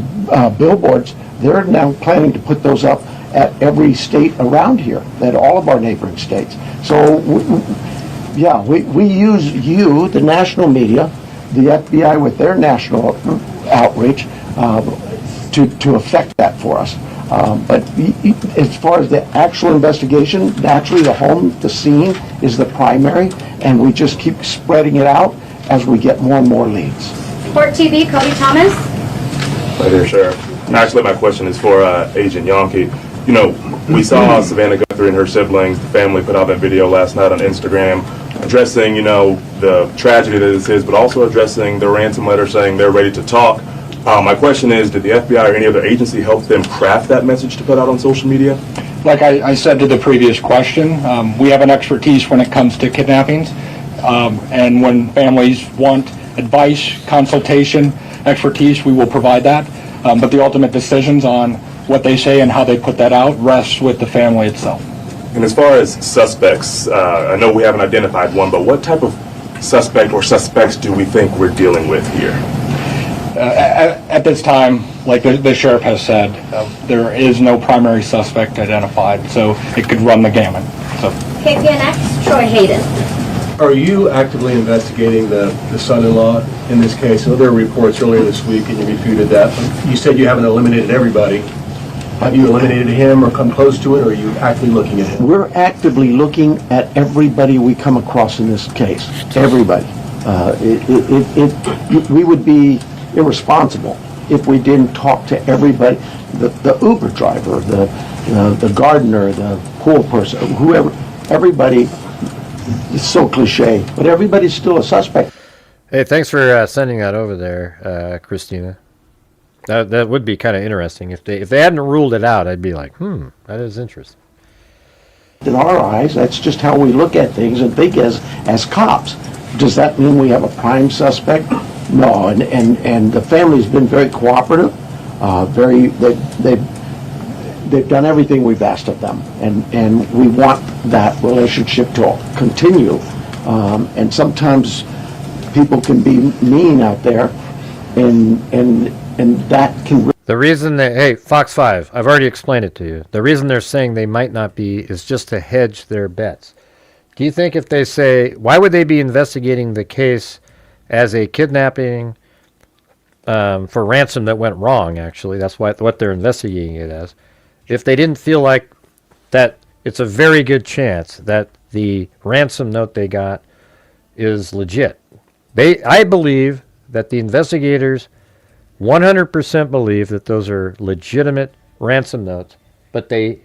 billboards, they're now planning to put those up at every state around here, at all of our neighboring states. So, we use you, the national media, the FBI with their national outreach, to affect that for us. But as far as the actual investigation, naturally the scene is the primary, and we just keep spreading it out as we get more and more leads. Court TV, Kobe Thomas. Hi there, Sheriff. Actually, my question is for Agent Yonke. You know, we saw Savannah Guthrie and her siblings, the family, put out that video last night on Instagram addressing, you know, the tragedy that this is, but also addressing the ransom letter saying they're ready to talk. My question is, did the FBI or any other agency help them craft that message to put out on social media? Like I said to the previous question, we have an expertise when it comes to kidnappings, and when families want advice, consultation, expertise, we will provide that. But the ultimate decisions on what they say and how they put that out rests with the family itself. And as far as suspects, I know we haven't identified one, but what type of suspect or suspects do we think we're dealing with here? At this time, like the sheriff has said, there is no primary suspect identified, so it could run the gamut. So. KPNX, Troy Hayden. Are you actively investigating the son-in-law in this case? I know there were reports earlier this week, and you refuted that. You said you haven't eliminated everybody. Have you eliminated him or come close to it, or are you actively looking at him? We're actively looking at everybody we come across in this case. Everybody. We would be irresponsible if we didn't talk to everybody. The Uber driver, the gardener, the pool person, whoever, everybody. It's so cliche, but everybody's still a suspect. Hey, thanks for sending that over there, Christina. That would be kind of interesting. If they hadn't ruled it out, I'd be like, that is interesting. In our eyes, that's just how we look at things and think as cops. Does that mean we have a prime suspect? No, and the family's been very cooperative. They've done everything we've asked of them, and we want that relationship to continue. And sometimes people can be mean out there, and that can. The reason hey, Fox 5, I've already explained it to you. The reason they're saying they might not be is just to hedge their bets. Do you think if they say, why would they be investigating the case as a kidnapping for ransom that went wrong, actually? That's what they're investigating it as. If they didn't feel like that, it's a very good chance that the ransom note they got is legit. I believe that the investigators 100% believe that those are legitimate ransom notes, but they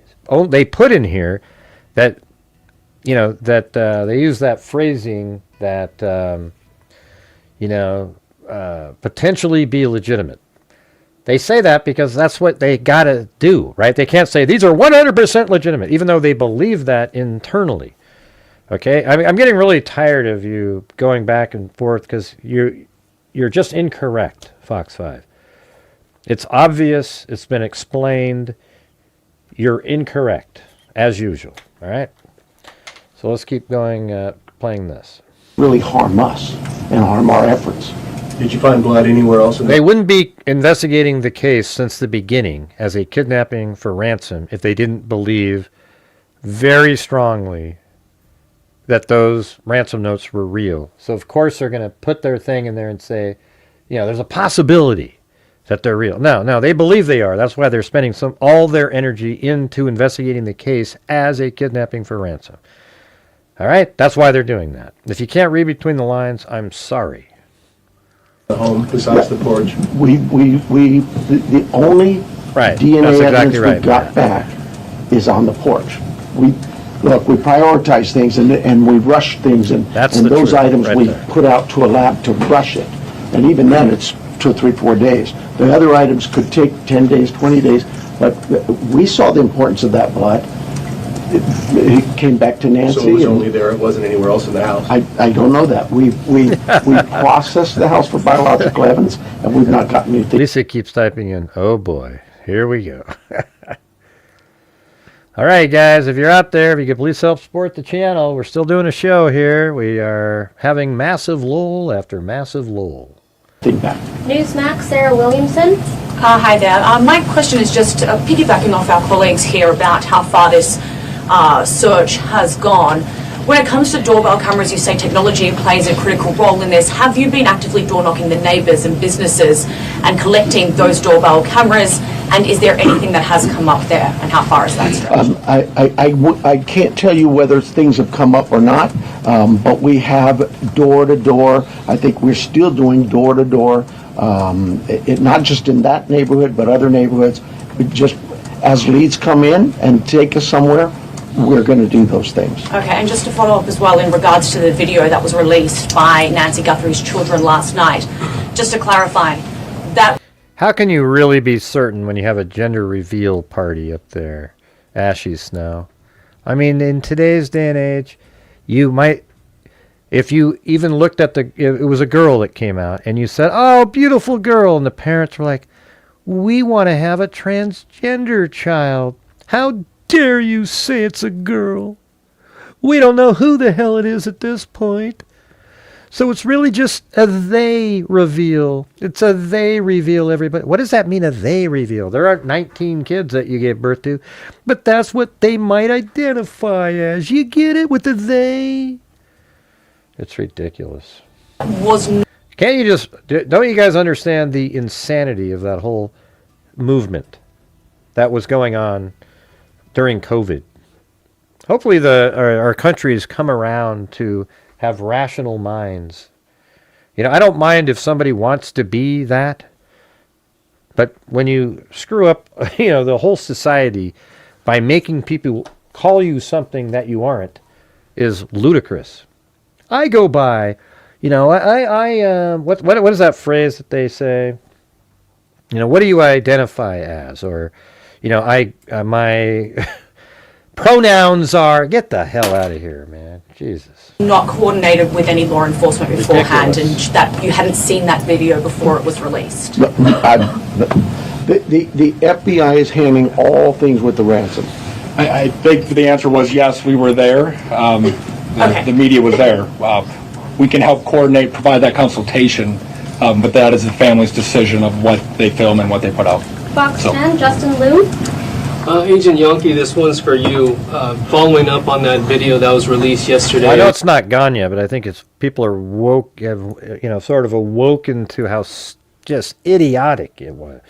put in here that, they use that phrasing that, potentially be legitimate. They say that because that's what they got to do, right? They can't say these are 100% legitimate, even though they believe that internally. Okay? I'm getting really tired of you going back and forth because you're just incorrect, Fox 5. It's obvious. It's been explained. You're incorrect, as usual. All right? So let's keep going, playing this. Really harm us and harm our efforts. Did you find blood anywhere else in They wouldn't be investigating the case since the beginning as a kidnapping for ransom if they didn't believe very strongly that those ransom notes were real. So, of course, they're going to put their thing in there and say, there's a possibility that they're real. No, they believe they are. That's why they're spending all their energy into investigating the case as a kidnapping for ransom. All right? That's why they're doing that. If you can't read between the lines, I'm sorry. the home besides the porch? The only DNA evidence we got back is on the porch. We prioritize things and we rush things, and those items we put out to a lab to rush it. And even then, it's 2 or 3, 4 days. The other items could take 10 days, 20 days, but we saw the importance of that blood. It came back to Nancy. So it was only there, it wasn't anywhere else in the house? I don't know that. We processed the house for biological evidence, and we've not gotten anything. Lisa keeps typing in, oh boy, here we go. All right, guys, if you're out there, if you could please help support the channel. We're still doing a show here. We are having massive lull after massive lull. Newsmax, Sarah Williamson. Hi there. My question is just piggybacking off our colleagues here about how far this search has gone. When it comes to doorbell cameras, you say technology plays a critical role in this. Have you been actively door knocking the neighbours and businesses and collecting those doorbell cameras? And is there anything that has come up there, and how far is that stretched? I can't tell you whether things have come up or not, but we have door-to-door. I think we're still doing door-to-door, not just in that neighborhood, but other neighborhoods. Just as leads come in and take us somewhere, we're going to do those things. Okay, and just to follow up as well in regards to the video that was released by Nancy Guthrie's children last night, just to clarify, that... How can you really be certain when you have a gender reveal party up there, Ashy Snow? I mean, in today's day and age, you might, if you even looked at it was a girl that came out, and you said, oh, beautiful girl, and the parents were like, we want to have a transgender child. How dare you say it's a girl? We don't know who the hell it is at this point. So it's really just a they reveal. It's a they reveal, everybody. What does that mean, a they reveal? There aren't 19 kids that you gave birth to, but that's what they might identify as. You get it with the they? It's ridiculous. Can't you just, don't you guys understand the insanity of that whole movement that was going on during COVID? Hopefully our countries come around to have rational minds. I don't mind if somebody wants to be that, but when you screw up, the whole society by making people call you something that you aren't is ludicrous. I go by, what is that phrase that they say? What do you identify as? Or, my pronouns are, get the hell out of here, man. Jesus. Not coordinated with any law enforcement beforehand, and that you hadn't seen that video before it was released. The FBI is handling all things with the ransom. I think the answer was yes, we were there. The media was there. We can help coordinate, provide that consultation, but that is the family's decision of what they film and what they put out. Fox 10, Justin Liu. Agent Yonke, this one's for you. Following up on that video that was released yesterday. I know it's not gone yet, but I think people are woke, sort of awoken to how just idiotic it was.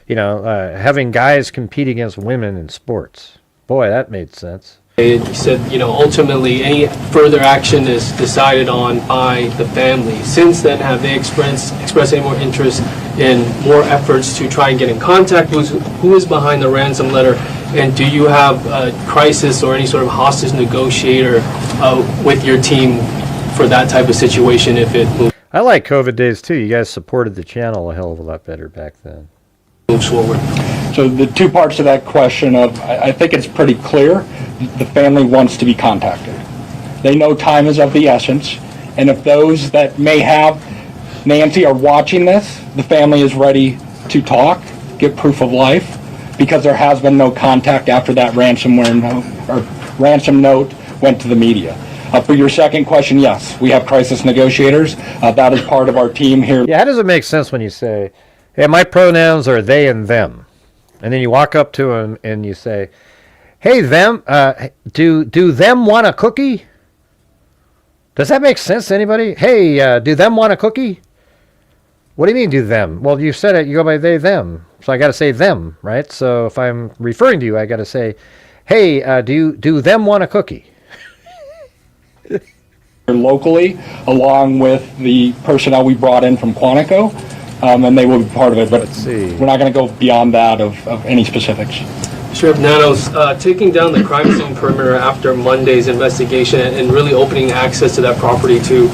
Having guys compete against women in sports. Boy, that made sense. He said, ultimately any further action is decided on by the family. Since then, have they expressed any more interest in more efforts to try and get in contact? Who is behind the ransom letter? And do you have a crisis or any sort of hostage negotiator with your team for that type of situation if it moves? I like COVID days too. You guys supported the channel a hell of a lot better back then. Moves forward. So the two parts of that question I think it's pretty clear. The family wants to be contacted. They know time is of the essence, and if those that may have Nancy are watching this, the family is ready to talk, get proof of life, because there has been no contact after that ransom note went to the media. For your second question, yes, we have crisis negotiators. That is part of our team here. Yeah, how does it make sense when you say, hey, my pronouns are they and them? And then you walk up to them and you say, hey, them, do them want a cookie? Does that make sense to anybody? Hey, do them want a cookie? What do you mean, do them? Well, you said it, you go by they, them. So I got to say them, right? So if I'm referring to you, I got to say, hey, do them want a cookie? Locally, along with the personnel we brought in from Quantico, and they will be part of it, but we're not going to go beyond that of any specifics. Sheriff Nanos, taking down the crime scene perimeter after Monday's investigation and really opening access to that property to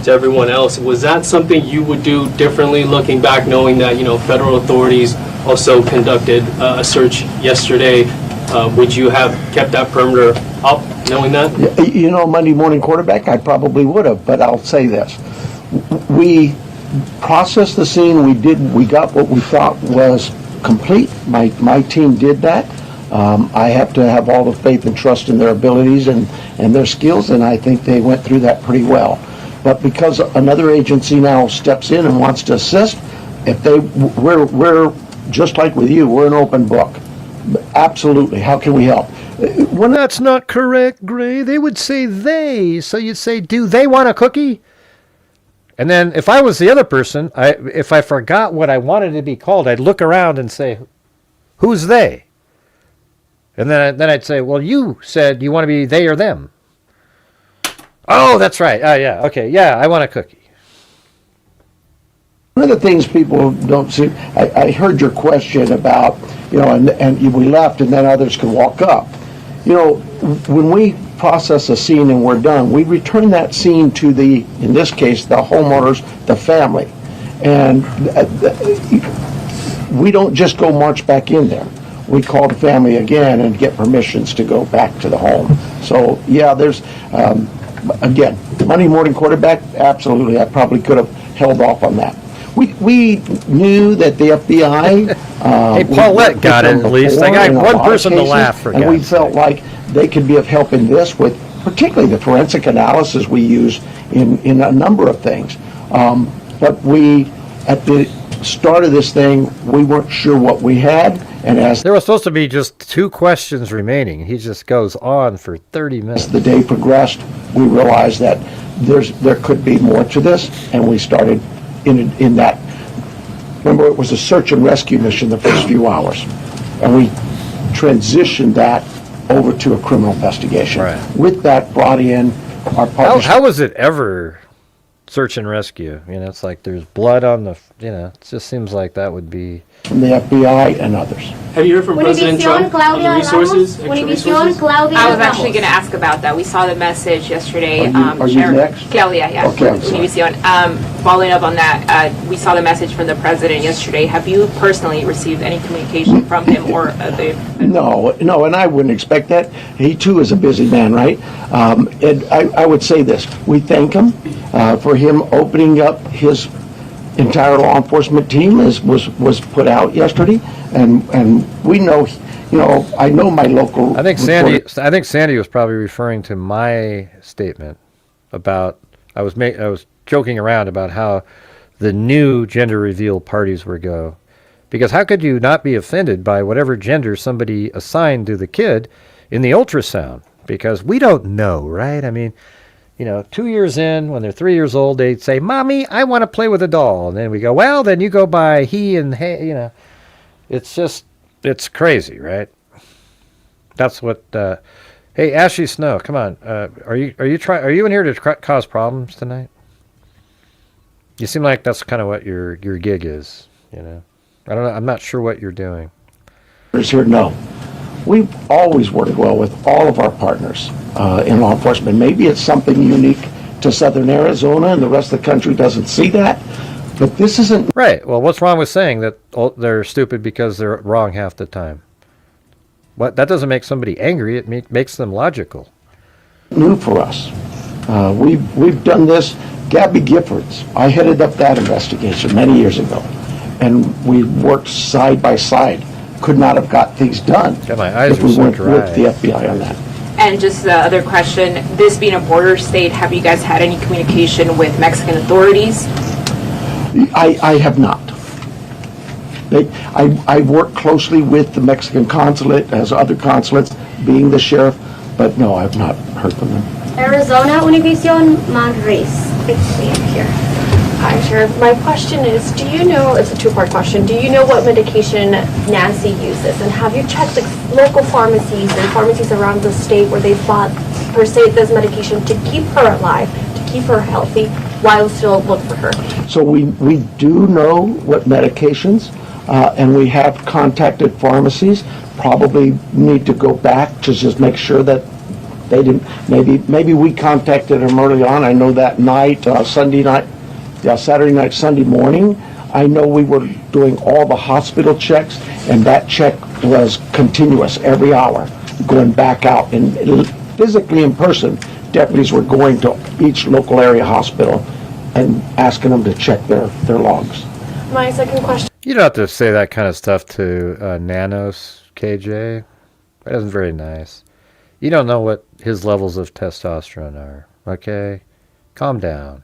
everyone else, was that something you would do differently looking back, knowing that, federal authorities also conducted a search yesterday? Would you have kept that perimeter up, knowing that? Monday morning quarterback, I probably would have, but I'll say this. We processed the scene, we got what we thought was complete. My team did that. I have to have all the faith and trust in their abilities and their skills, and I think they went through that pretty well. But because another agency now steps in and wants to assist, we're just like with you, we're an open book. Absolutely. How can we help? Well, that's not correct, Gray. They would say they. So you'd say, do they want a cookie? And then if I was the other person, if I forgot what I wanted to be called, I'd look around and say, who's they? And then I'd say, well, you said you want to be they or them. Oh, that's right. Oh, yeah. Okay. Yeah, I want a cookie. One of the things people don't see, I heard your question about, and we left and then others can walk up. When we process a scene and we're done, we return that scene to in this case, the homeowners, the family. And we don't just go march back in there. We call the family again and get permissions to go back to the home. So, yeah, there's, again, Monday morning quarterback, absolutely. I probably could have held off on that. We knew that the FBI... hey, Paulette got it at least. I got one person to laugh for. And we felt like they could be of help in this with particularly the forensic analysis we use in a number of things. But at the start of this thing, we weren't sure what we had. And as there was supposed to be just 2 questions remaining, he just goes on for 30 minutes. As the day progressed, we realized that there could be more to this, and we started in that. Remember, it was a search and rescue mission the first few hours, and we transitioned that over to a criminal investigation. Right. With that, brought in our partners. How was it ever search and rescue? It's like there's blood on the. It just seems like that would be from the FBI and others. Have you heard from President Trump on the resources? I was actually going to ask about that. We saw the message yesterday. Are you next? Claudia, yes. Okay, I'm Univision. Following up on that, we saw the message from the president yesterday. Have you personally received any communication from him or No, and I wouldn't expect that. He too is a busy man, right? And I would say this: we thank him for him opening up his entire law enforcement team was put out yesterday, and we know, I know my local. I think Sandy was probably referring to my statement about I was joking around about how the new gender reveal parties were go, because how could you not be offended by whatever gender somebody assigned to the kid in the ultrasound? Because we don't know, right? I mean, 2 years in, when they're 3 years old, they'd say, Mommy, I want to play with a doll. And then we go, well, then you go by he and hey, it's crazy, right? That's what, hey, Ashley Snow, come on. Are you in here to cause problems tonight? You seem like that's kind of what your gig is, I don't know. I'm not sure what you're doing. Here, no. We've always worked well with all of our partners in law enforcement. Maybe it's something unique to Southern Arizona and the rest of the country doesn't see that, but this isn't... Right. Well, what's wrong with saying that they're stupid because they're wrong half the time? That doesn't make somebody angry. It makes them logical. New for us. We've done this. Gabby Giffords, I headed up that investigation many years ago, and we worked side by side. Could not have got things done my eyes if we are so went dry. with the FBI on that. And just the other question, this being a border state, have you guys had any communication with Mexican authorities? I have not. I work closely with the Mexican consulate, as other consulates, being the sheriff, but no, I've not heard from them. Arizona Univision Madrid. It's me up here. Hi, Sheriff. My question is, do you know, it's a two-part question, do you know what medication Nancy uses? And have you checked local pharmacies and pharmacies around the state where they've bought, per se, this medication to keep her alive, to keep her healthy, while still look for her? So we do know what medications, and we have contacted pharmacies. Probably need to go back to just make sure that they didn't, maybe we contacted them early on. I know that night, Sunday night, Saturday night, Sunday morning, I know we were doing all the hospital checks, and that check was continuous every hour, going back out. And physically in person, deputies were going to each local area hospital and asking them to check their logs. My second question. You don't have to say that kind of stuff to Nanos, KJ. That isn't very nice. You don't know what his levels of testosterone are, okay? Calm down.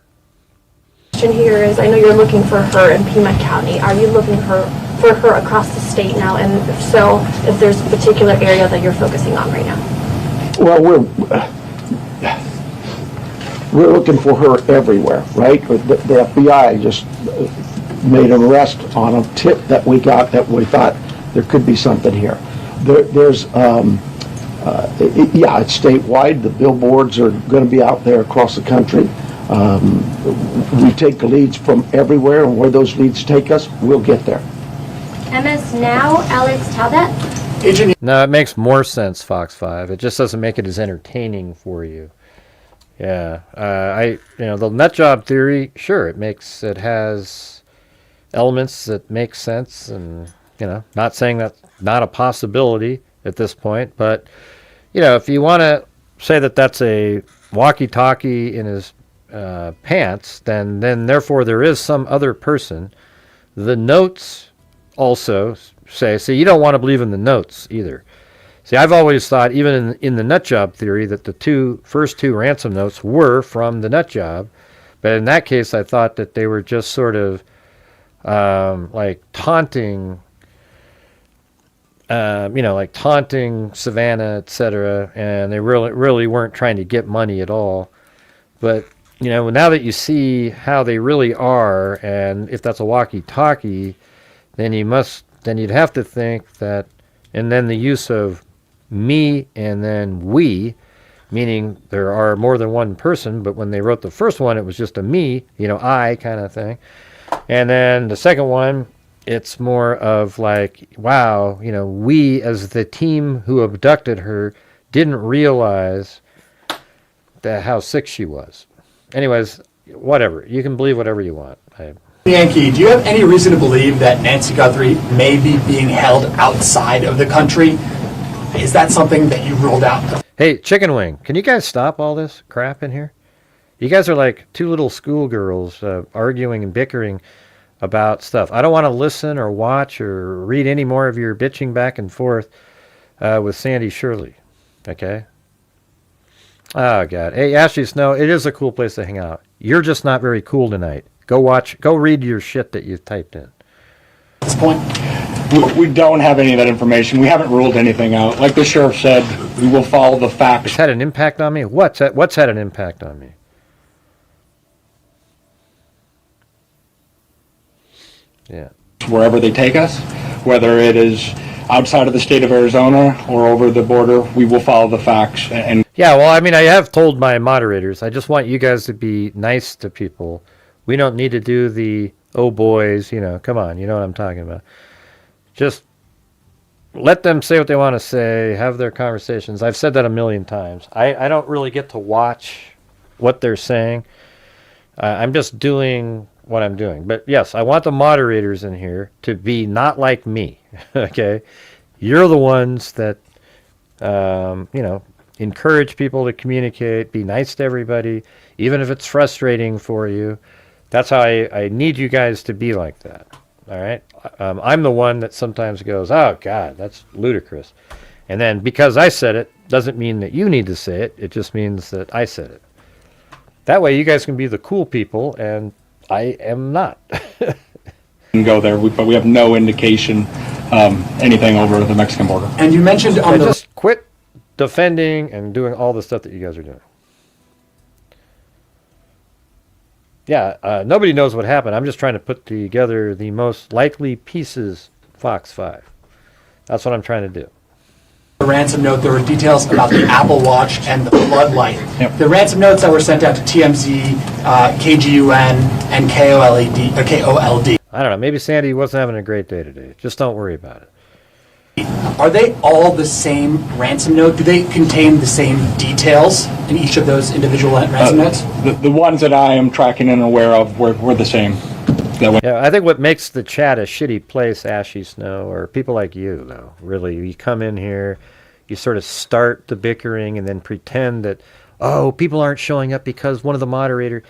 Question here is, I know you're looking for her in Pima County. Are you looking for her across the state now? And if so, if there's a particular area that you're focusing on right now? Well, we're looking for her everywhere, right? The FBI just made an arrest on a tip that we got that we thought there could be something here. There's it's statewide. The billboards are going to be out there across the country. We take the leads from everywhere, and where those leads take us, we'll get there. MS Now, Alex Talbot. No, it makes more sense, Fox 5. It just doesn't make it as entertaining for you. Yeah, the nut job theory, sure, it has elements that make sense, and not saying that's not a possibility at this point, but if you want to say that that's a walkie-talkie in his pants, then therefore there is some other person. The notes also say, see, you don't want to believe in the notes either. See, I've always thought, even in the nut job theory, that the first two ransom notes were from the nut job, but in that case I thought that they were just sort of like taunting Savannah, etc., and they really weren't trying to get money at all. But now that you see how they really are, and if that's a walkie-talkie, then you'd have to think that, and then the use of me and then we, meaning there are more than one person, but when they wrote the first one, it was just a me, I kind of thing. And then the second one, it's more of like, wow, we as the team who abducted her didn't realize how sick she was. Anyways, whatever. You can believe whatever you want. Yankee, do you have any reason to believe that Nancy Guthrie may be being held outside of the country? Is that something that you ruled out? Hey, Chicken Wing, can you guys stop all this crap in here? You guys are like two little schoolgirls arguing and bickering about stuff. I don't want to listen or watch or read any more of your bitching back and forth with Sandy Shirley. Okay? Oh, God. Hey, Ashley Snow, it is a cool place to hang out. You're just not very cool tonight. Go read your shit that you've typed in. At this point, we don't have any of that information. We haven't ruled anything out. Like the sheriff said, we will follow the facts. It's had an impact on me? What's had an impact on me? Yeah. Wherever they take us, whether it is outside of the state of Arizona or over the border, we will follow the facts. And yeah, well, I mean, I have told my moderators, I just want you guys to be nice to people. We don't need to do the, oh boys, come on, you know what I'm talking about. Just let them say what they want to say, have their conversations. I've said that a million times. I don't really get to watch what they're saying. I'm just doing what I'm doing. But yes, I want the moderators in here to be not like me. Okay? You're the ones that, encourage people to communicate, be nice to everybody, even if it's frustrating for you. That's how I need you guys to be like that. All right? I'm the one that sometimes goes, oh, God, that's ludicrous. And then because I said it, doesn't mean that you need to say it. It just means that I said it. That way you guys can be the cool people, and I am not. Go there, but we have no indication anything over the Mexican border. And you mentioned on the... Just quit defending and doing all the stuff that you guys are doing. Yeah, nobody knows what happened. I'm just trying to put together the most likely pieces, Fox 5. That's what I'm trying to do. The ransom note, there were details about the Apple Watch and the floodlight. Yep. The ransom notes that were sent out to TMZ, KGUN, and KOLD. I don't know. Maybe Sandy wasn't having a great day today. Just don't worry about it. Are they all the same ransom note? Do they contain the same details in each of those individual ransom notes? The ones that I am tracking and aware of were the same. Yeah, I think what makes the chat a shitty place, Ashy Snow, or people like you, though, really, you come in here, you sort of start the bickering and then pretend that, oh, people aren't showing up because one of the moderator.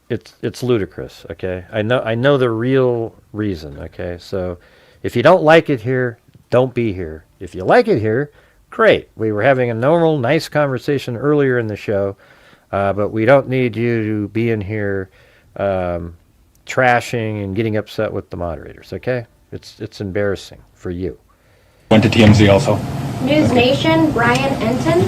It's ludicrous, okay? I know the real reason, okay? So if you don't like it here, don't be here. If you like it here, great. We were having a normal, nice conversation earlier in the show, but we don't need you to be in here trashing and getting upset with the moderators, okay? It's embarrassing for you. Went to TMZ also. News Nation, Brian Enton.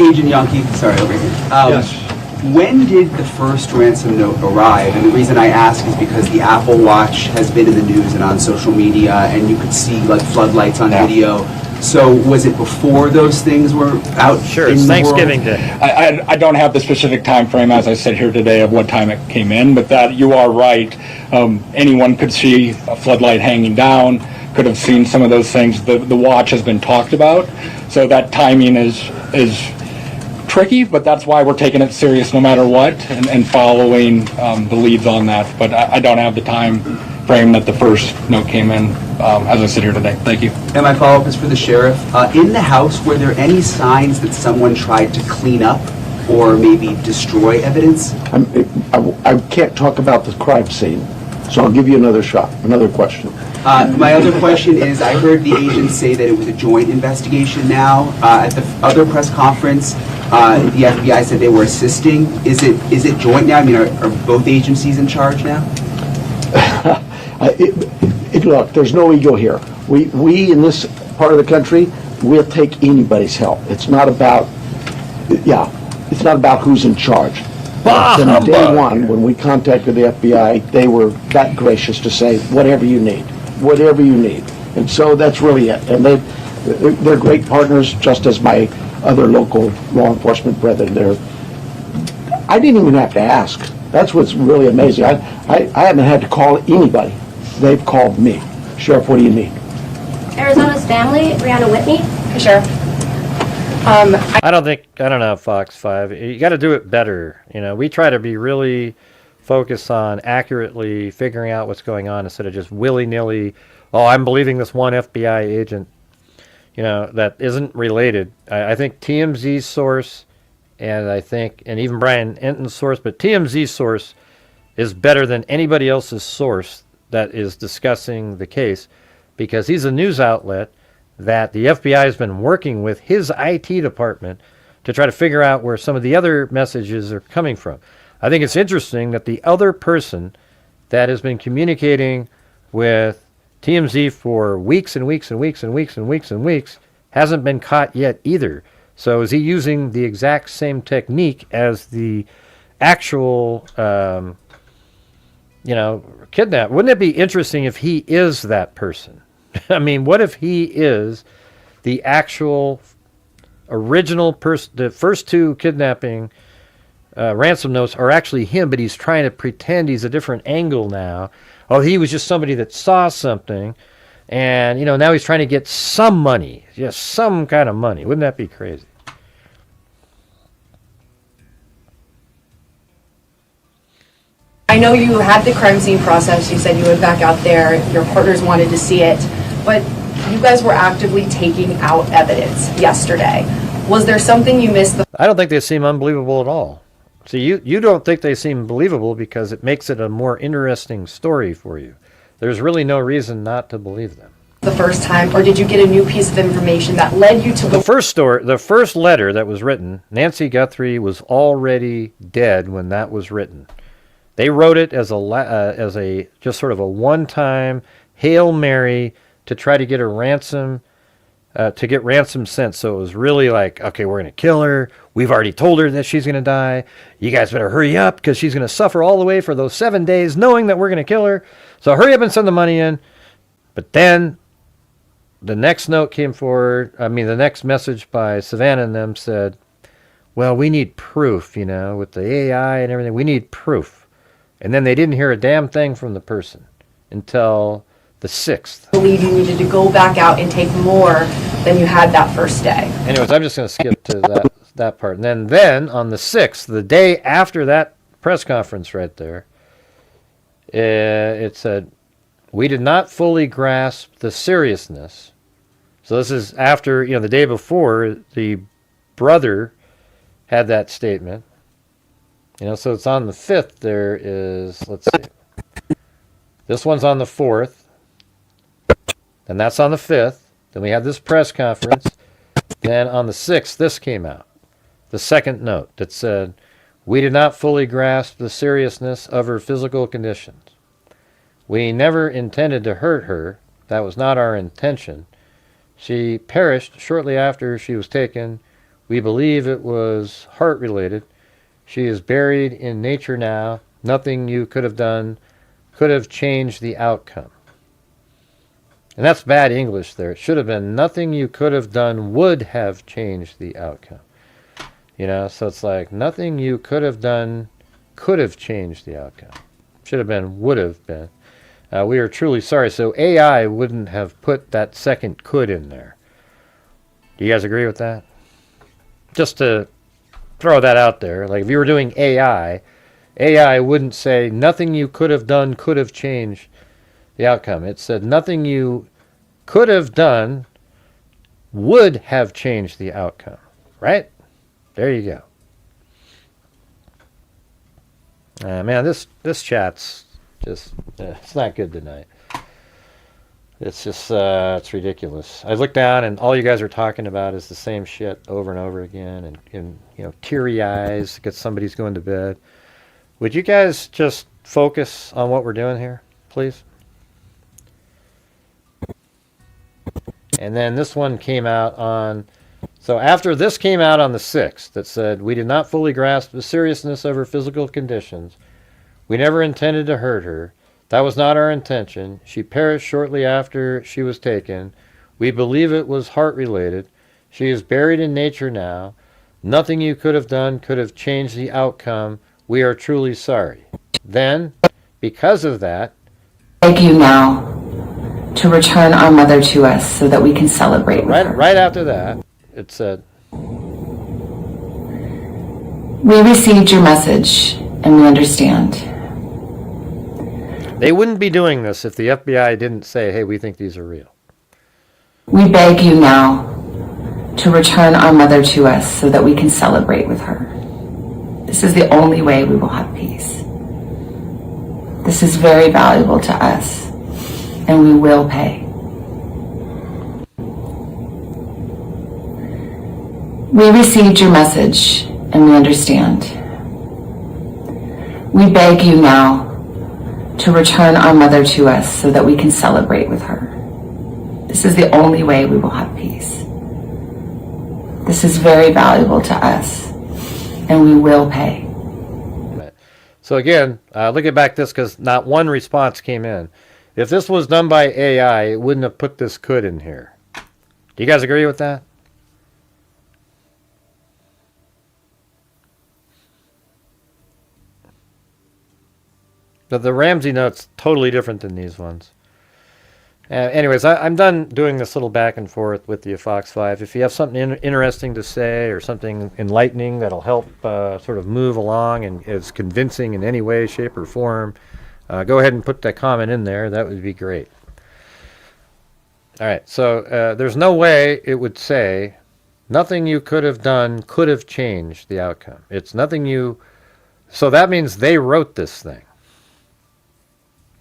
Agent Yankee, sorry, over here. Yes. When did the first ransom note arrive? And the reason I ask is because the Apple Watch has been in the news and on social media, and you could see like floodlights on video. So was it before those things were out? Sure, it's Thanksgiving Day. I don't have the specific time frame as I sit here today of what time it came in, but that you are right. Anyone could see a floodlight hanging down, could have seen some of those things. The watch has been talked about, so that timing is tricky, but that's why we're taking it serious no matter what and following the leads on that. But I don't have the time frame that the first note came in as I sit here today. Thank you. And my follow-up is for the sheriff. In the house, were there any signs that someone tried to clean up or maybe destroy evidence? I can't talk about the crime scene, so I'll give you another shot, another question. My other question is, I heard the agents say that it was a joint investigation now. At the other press conference, the FBI said they were assisting. Is it joint now? I mean, are both agencies in charge now? Look, there's no ego here. We in this part of the country, we'll take anybody's help. It's not about, it's not about who's in charge. From day one, when we contacted the FBI, they were that gracious to say, whatever you need. And so that's really it. And they're great partners, just as my other local law enforcement brethren. I didn't even have to ask. That's what's really amazing. I haven't had to call anybody. They've called me. Sheriff, what do you need? Arizona's family, Brianna Whitney. Hey, Sheriff. I don't know, Fox 5. You got to do it better. You know, we try to be really focused on accurately figuring out what's going on instead of just willy-nilly, oh, I'm believing this one FBI agent, you know, that isn't related. I think TMZ's source, and even Brian Enton's source, but TMZ's source is better than anybody else's source that is discussing the case, because he's a news outlet that the FBI has been working with his IT department to try to figure out where some of the other messages are coming from. I think it's interesting that the other person that has been communicating with TMZ for weeks and weeks and weeks and weeks and weeks and weeks hasn't been caught yet either. So is he using the exact same technique as the actual kidnap? Wouldn't it be interesting if he is that person? I mean, what if he is the actual original person? The first two kidnapping ransom notes are actually him, but he's trying to pretend he's a different angle now. Oh, he was just somebody that saw something, and now he's trying to get some money, just some kind of money. Wouldn't that be crazy? I know you had the crime scene process. You said you went back out there. Your partners wanted to see it. But you guys were actively taking out evidence yesterday. Was there something you missed? I don't think they seem unbelievable at all. See, you don't think they seem believable because it makes it a more interesting story for you. There's really no reason not to believe them. the first time, or did you get a new piece of information that led you to The first letter that was written, Nancy Guthrie was already dead when that was written. They wrote it as a just sort of a one-time Hail Mary to try to get a ransom, to get ransom sent. So it was really like, okay, we're going to kill her. We've already told her that she's going to die. You guys better hurry up because she's going to suffer all the way for those 7 days knowing that we're going to kill her. So hurry up and send the money in. But then the next note came forward. I mean, the next message by Savannah and them said, well, we need proof, with the AI and everything. We need proof. And then they didn't hear a damn thing from the person until the 6th. Believe you needed to go back out and take more than you had that first day. Anyways, I'm just going to skip to that part. And then on the 6th, the day after that press conference right there, it said, we did not fully grasp the seriousness. So this is after, the day before, the brother had that statement. So it's on the 5th. There is, let's see. This one's on the 4th. Then that's on the 5th. Then we had this press conference. Then on the 6th, this came out. The second note that said, we did not fully grasp the seriousness of her physical conditions. We never intended to hurt her. That was not our intention. She perished shortly after she was taken. We believe it was heart-related. She is buried in nature now. Nothing you could have done could have changed the outcome. And that's bad English there. It should have been nothing you could have done would have changed the outcome. So it's like nothing you could have done could have changed the outcome. Should have been would have been. We are truly sorry. So AI wouldn't have put that second could in there. Do you guys agree with that? Just to throw that out there. Like if you were doing AI wouldn't say nothing you could have done could have changed the outcome. It said nothing you could have done would have changed the outcome. Right? There you go. Man, this chat's just, it's not good tonight. It's just, it's ridiculous. I look down and all you guys are talking about is the same shit over and over again. And teary eyes because somebody's going to bed. Would you guys just focus on what we're doing here, please? And then this one came out on, so after this came out on the 6th that said, we did not fully grasp the seriousness of her physical conditions. We never intended to hurt her. That was not our intention. She perished shortly after she was taken. We believe it was heart-related. She is buried in nature now. Nothing you could have done could have changed the outcome. We are truly sorry. Then, because of that, beg you now to return our mother to us so that we can celebrate with her. Right after that, it said, we received your message and we understand. They wouldn't be doing this if the FBI didn't say, hey, we think these are real. We beg you now to return our mother to us so that we can celebrate with her. This is the only way we will have peace. This is very valuable to us, and we will pay. We received your message, and we understand. We beg you now to return our mother to us so that we can celebrate with her. This is the only way we will have peace. This is very valuable to us, and we will pay. So again, look at back this because not one response came in. If this was done by AI, it wouldn't have put this could in here. Do you guys agree with that? But the Ramsey note's totally different than these ones. Anyways, I'm done doing this little back and forth with you, Fox 5. If you have something interesting to say or something enlightening that'll help sort of move along and is convincing in any way, shape, or form, go ahead and put that comment in there. That would be great. All right, so there's no way it would say, nothing you could have done could have changed the outcome. It's nothing you... So that means they wrote this thing.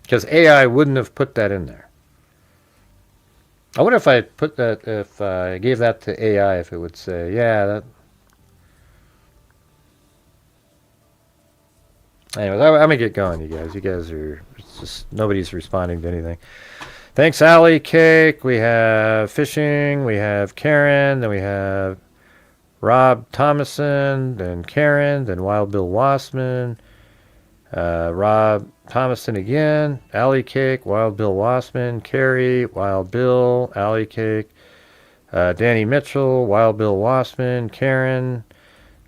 Because AI wouldn't have put that in there. I wonder if I put that, if I gave that to AI, if it would say, yeah, that. Anyways, I'm gonna get going, you guys. You guys are, it's just, nobody's responding to anything. Thanks, Allie Cake. We have Fishing. We have Karen. Then we have Rob Thomason. Then Karen. Then Wild Bill Wassman. Rob Thomason again. Allie Cake. Wild Bill Wassman. Carrie. Wild Bill. Allie Cake. Danny Mitchell. Wild Bill Wassman. Karen.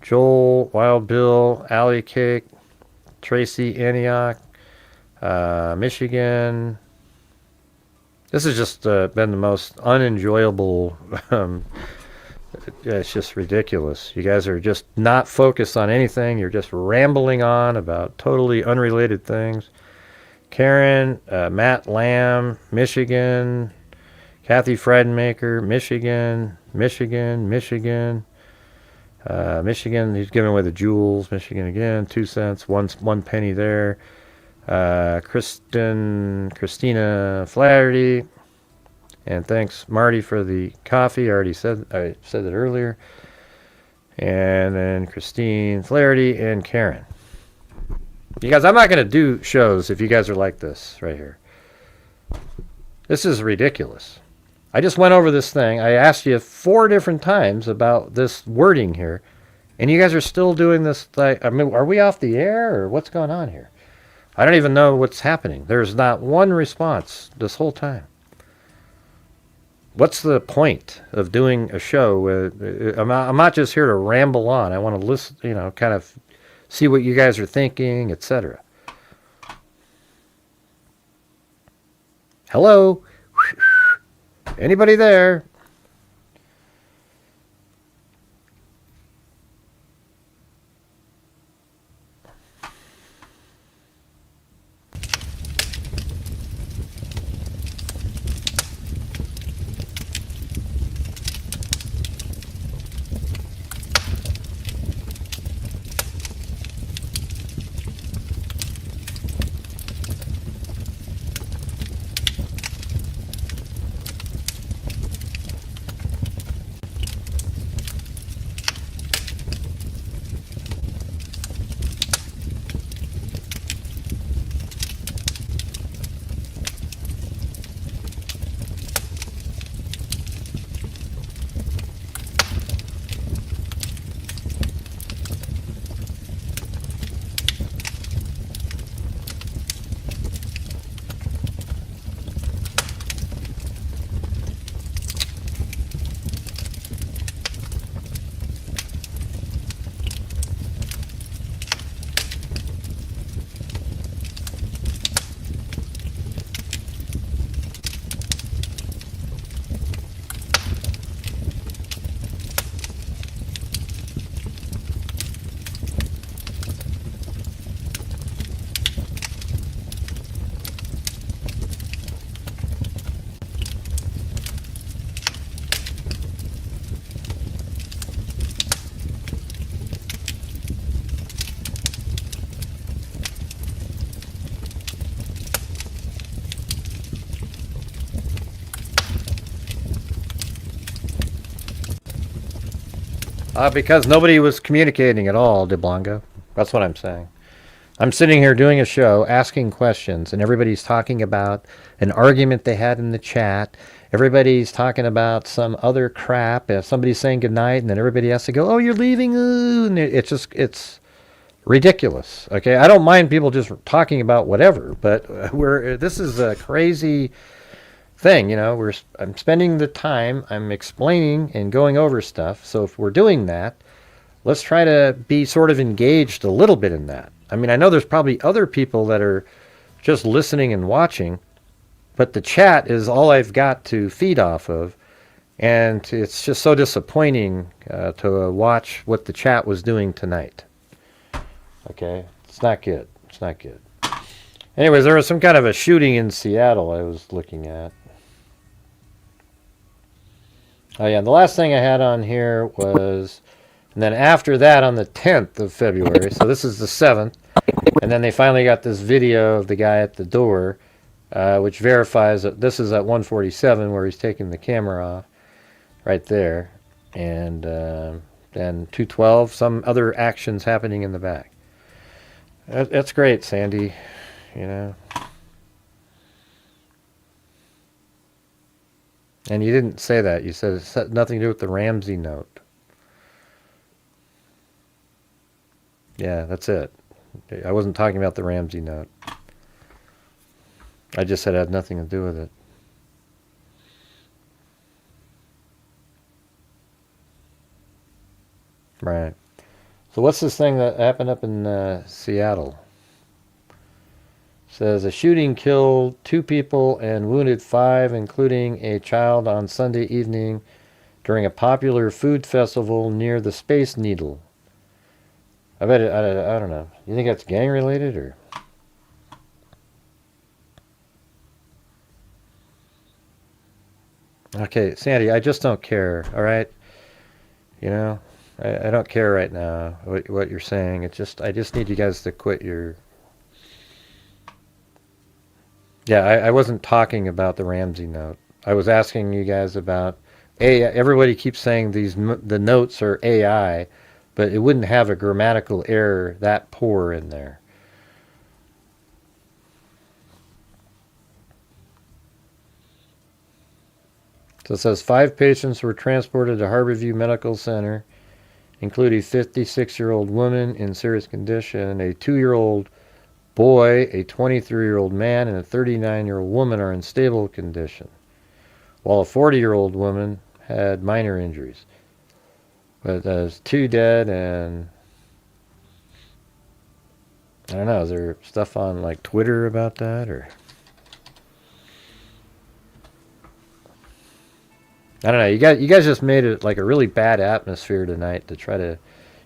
Joel. Wild Bill. Allie Cake. Tracy Antioch. Michigan. This has just been the most unenjoyable. It's just ridiculous. You guys are just not focused on anything. You're just rambling on about totally unrelated things. Karen, Matt Lamb, Michigan. Kathy Friedenmaker, Michigan. Michigan. Michigan, he's giving away the jewels. Michigan again, 2 cents, 1 penny there. Christina Flaherty, and thanks Marty for the coffee. I said it earlier. And then Christine Flaherty and Karen. You guys, I'm not going to do shows if you guys are like this right here. This is ridiculous. I just went over this thing. I asked you 4 different times about this wording here, and you guys are still doing this. Like, I mean, are we off the air or what's going on here? I don't even know what's happening. There's not one response this whole time. What's the point of doing a show? I'm not just here to ramble on. I want to listen, kind of see what you guys are thinking, etc. Hello? Anybody there? Because nobody was communicating at all, DeBlanco. That's what I'm saying. I'm sitting here doing a show, asking questions, and everybody's talking about an argument they had in the chat. Everybody's talking about some other crap. Somebody's saying goodnight, and then everybody has to go, oh, you're leaving. And it's ridiculous. Okay, I don't mind people just talking about whatever, but this is a crazy thing, I'm spending the time, I'm explaining and going over stuff. So if we're doing that, let's try to be sort of engaged a little bit in that. I mean, I know there's probably other people that are just listening and watching, but the chat is all I've got to feed off of, and it's just so disappointing to watch what the chat was doing tonight. Okay, it's not good. It's not good. Anyways, there was some kind of a shooting in Seattle I was looking at. Oh yeah, the last thing I had on here was, and then after that on the 10th of February, so this is the 7th, and then they finally got this video of the guy at the door which verifies that this is at 147 where he's taking the camera off, right there, and then 212, some other actions happening in the back. That's great, Sandy, you know. And you didn't say that. You said it had nothing to do with the Ramsey note. Yeah, that's it. I wasn't talking about the Ramsey note. I just said it had nothing to do with it. Right. So what's this thing that happened up in Seattle? Says a shooting killed 2 people and wounded 5, including a child, on Sunday evening during a popular food festival near the Space Needle. I bet it, I don't know. You think that's gang related or? Okay, Sandy, I just don't care, all right? You know, I don't care right now what you're saying. It's just, I just need you guys to quit your... Yeah, I wasn't talking about the Ramsey note. I was asking you guys about... everybody keeps saying the notes are AI, but it wouldn't have a grammatical error that poor in there. So it says 5 patients were transported to Harborview Medical Center, including a 56-year-old woman in serious condition, a 2-year-old boy, a 23-year-old man, and a 39-year-old woman are in stable condition, while a 40-year-old woman had minor injuries. But there's 2 dead, and I don't know, is there stuff on like Twitter about that, or... I don't know. You guys just made it like a really bad atmosphere tonight to try to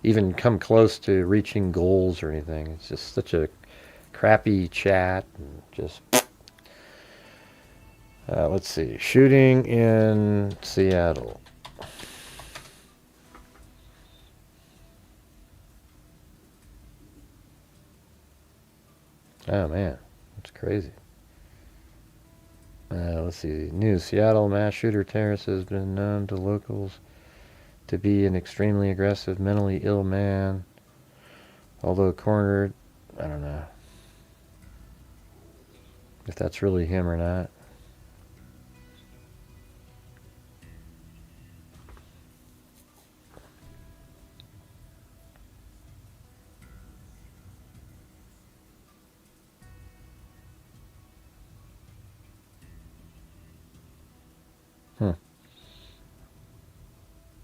even come close to reaching goals or anything. It's just such a crappy chat and just. Let's see. Shooting in Seattle. Oh man, that's crazy. Let's see. News. Seattle mass shooter terrorist has been known to locals to be an extremely aggressive, mentally ill man. Although cornered, I don't know if that's really him or not.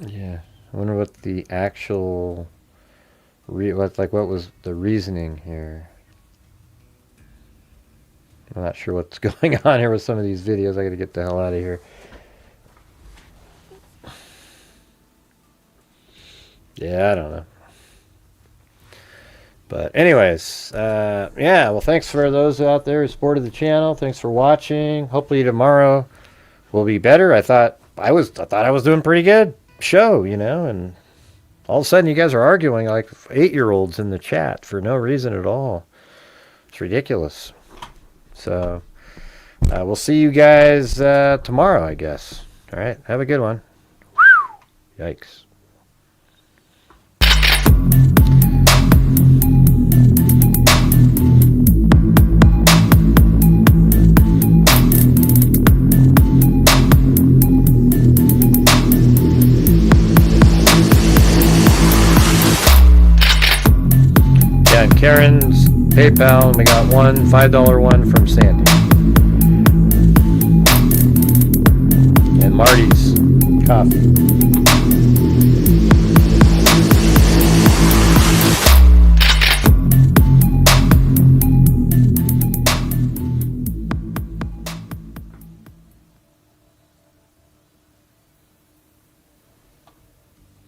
Yeah, I wonder what the actual what was the reasoning here. I'm not sure what's going on here with some of these videos. I got to get the hell out of here. Yeah, I don't know. But anyways, yeah, well, thanks for those out there who supported the channel. Thanks for watching. Hopefully tomorrow will be better. I thought I was doing pretty good show, you know, and all of a sudden you guys are arguing like 8-year-olds in the chat for no reason at all. It's ridiculous. So we'll see you guys tomorrow, I guess. All right, have a good one. Whew. Yikes. And Karen's PayPal, and we got one $5 one from Sandy. And Marty's coffee.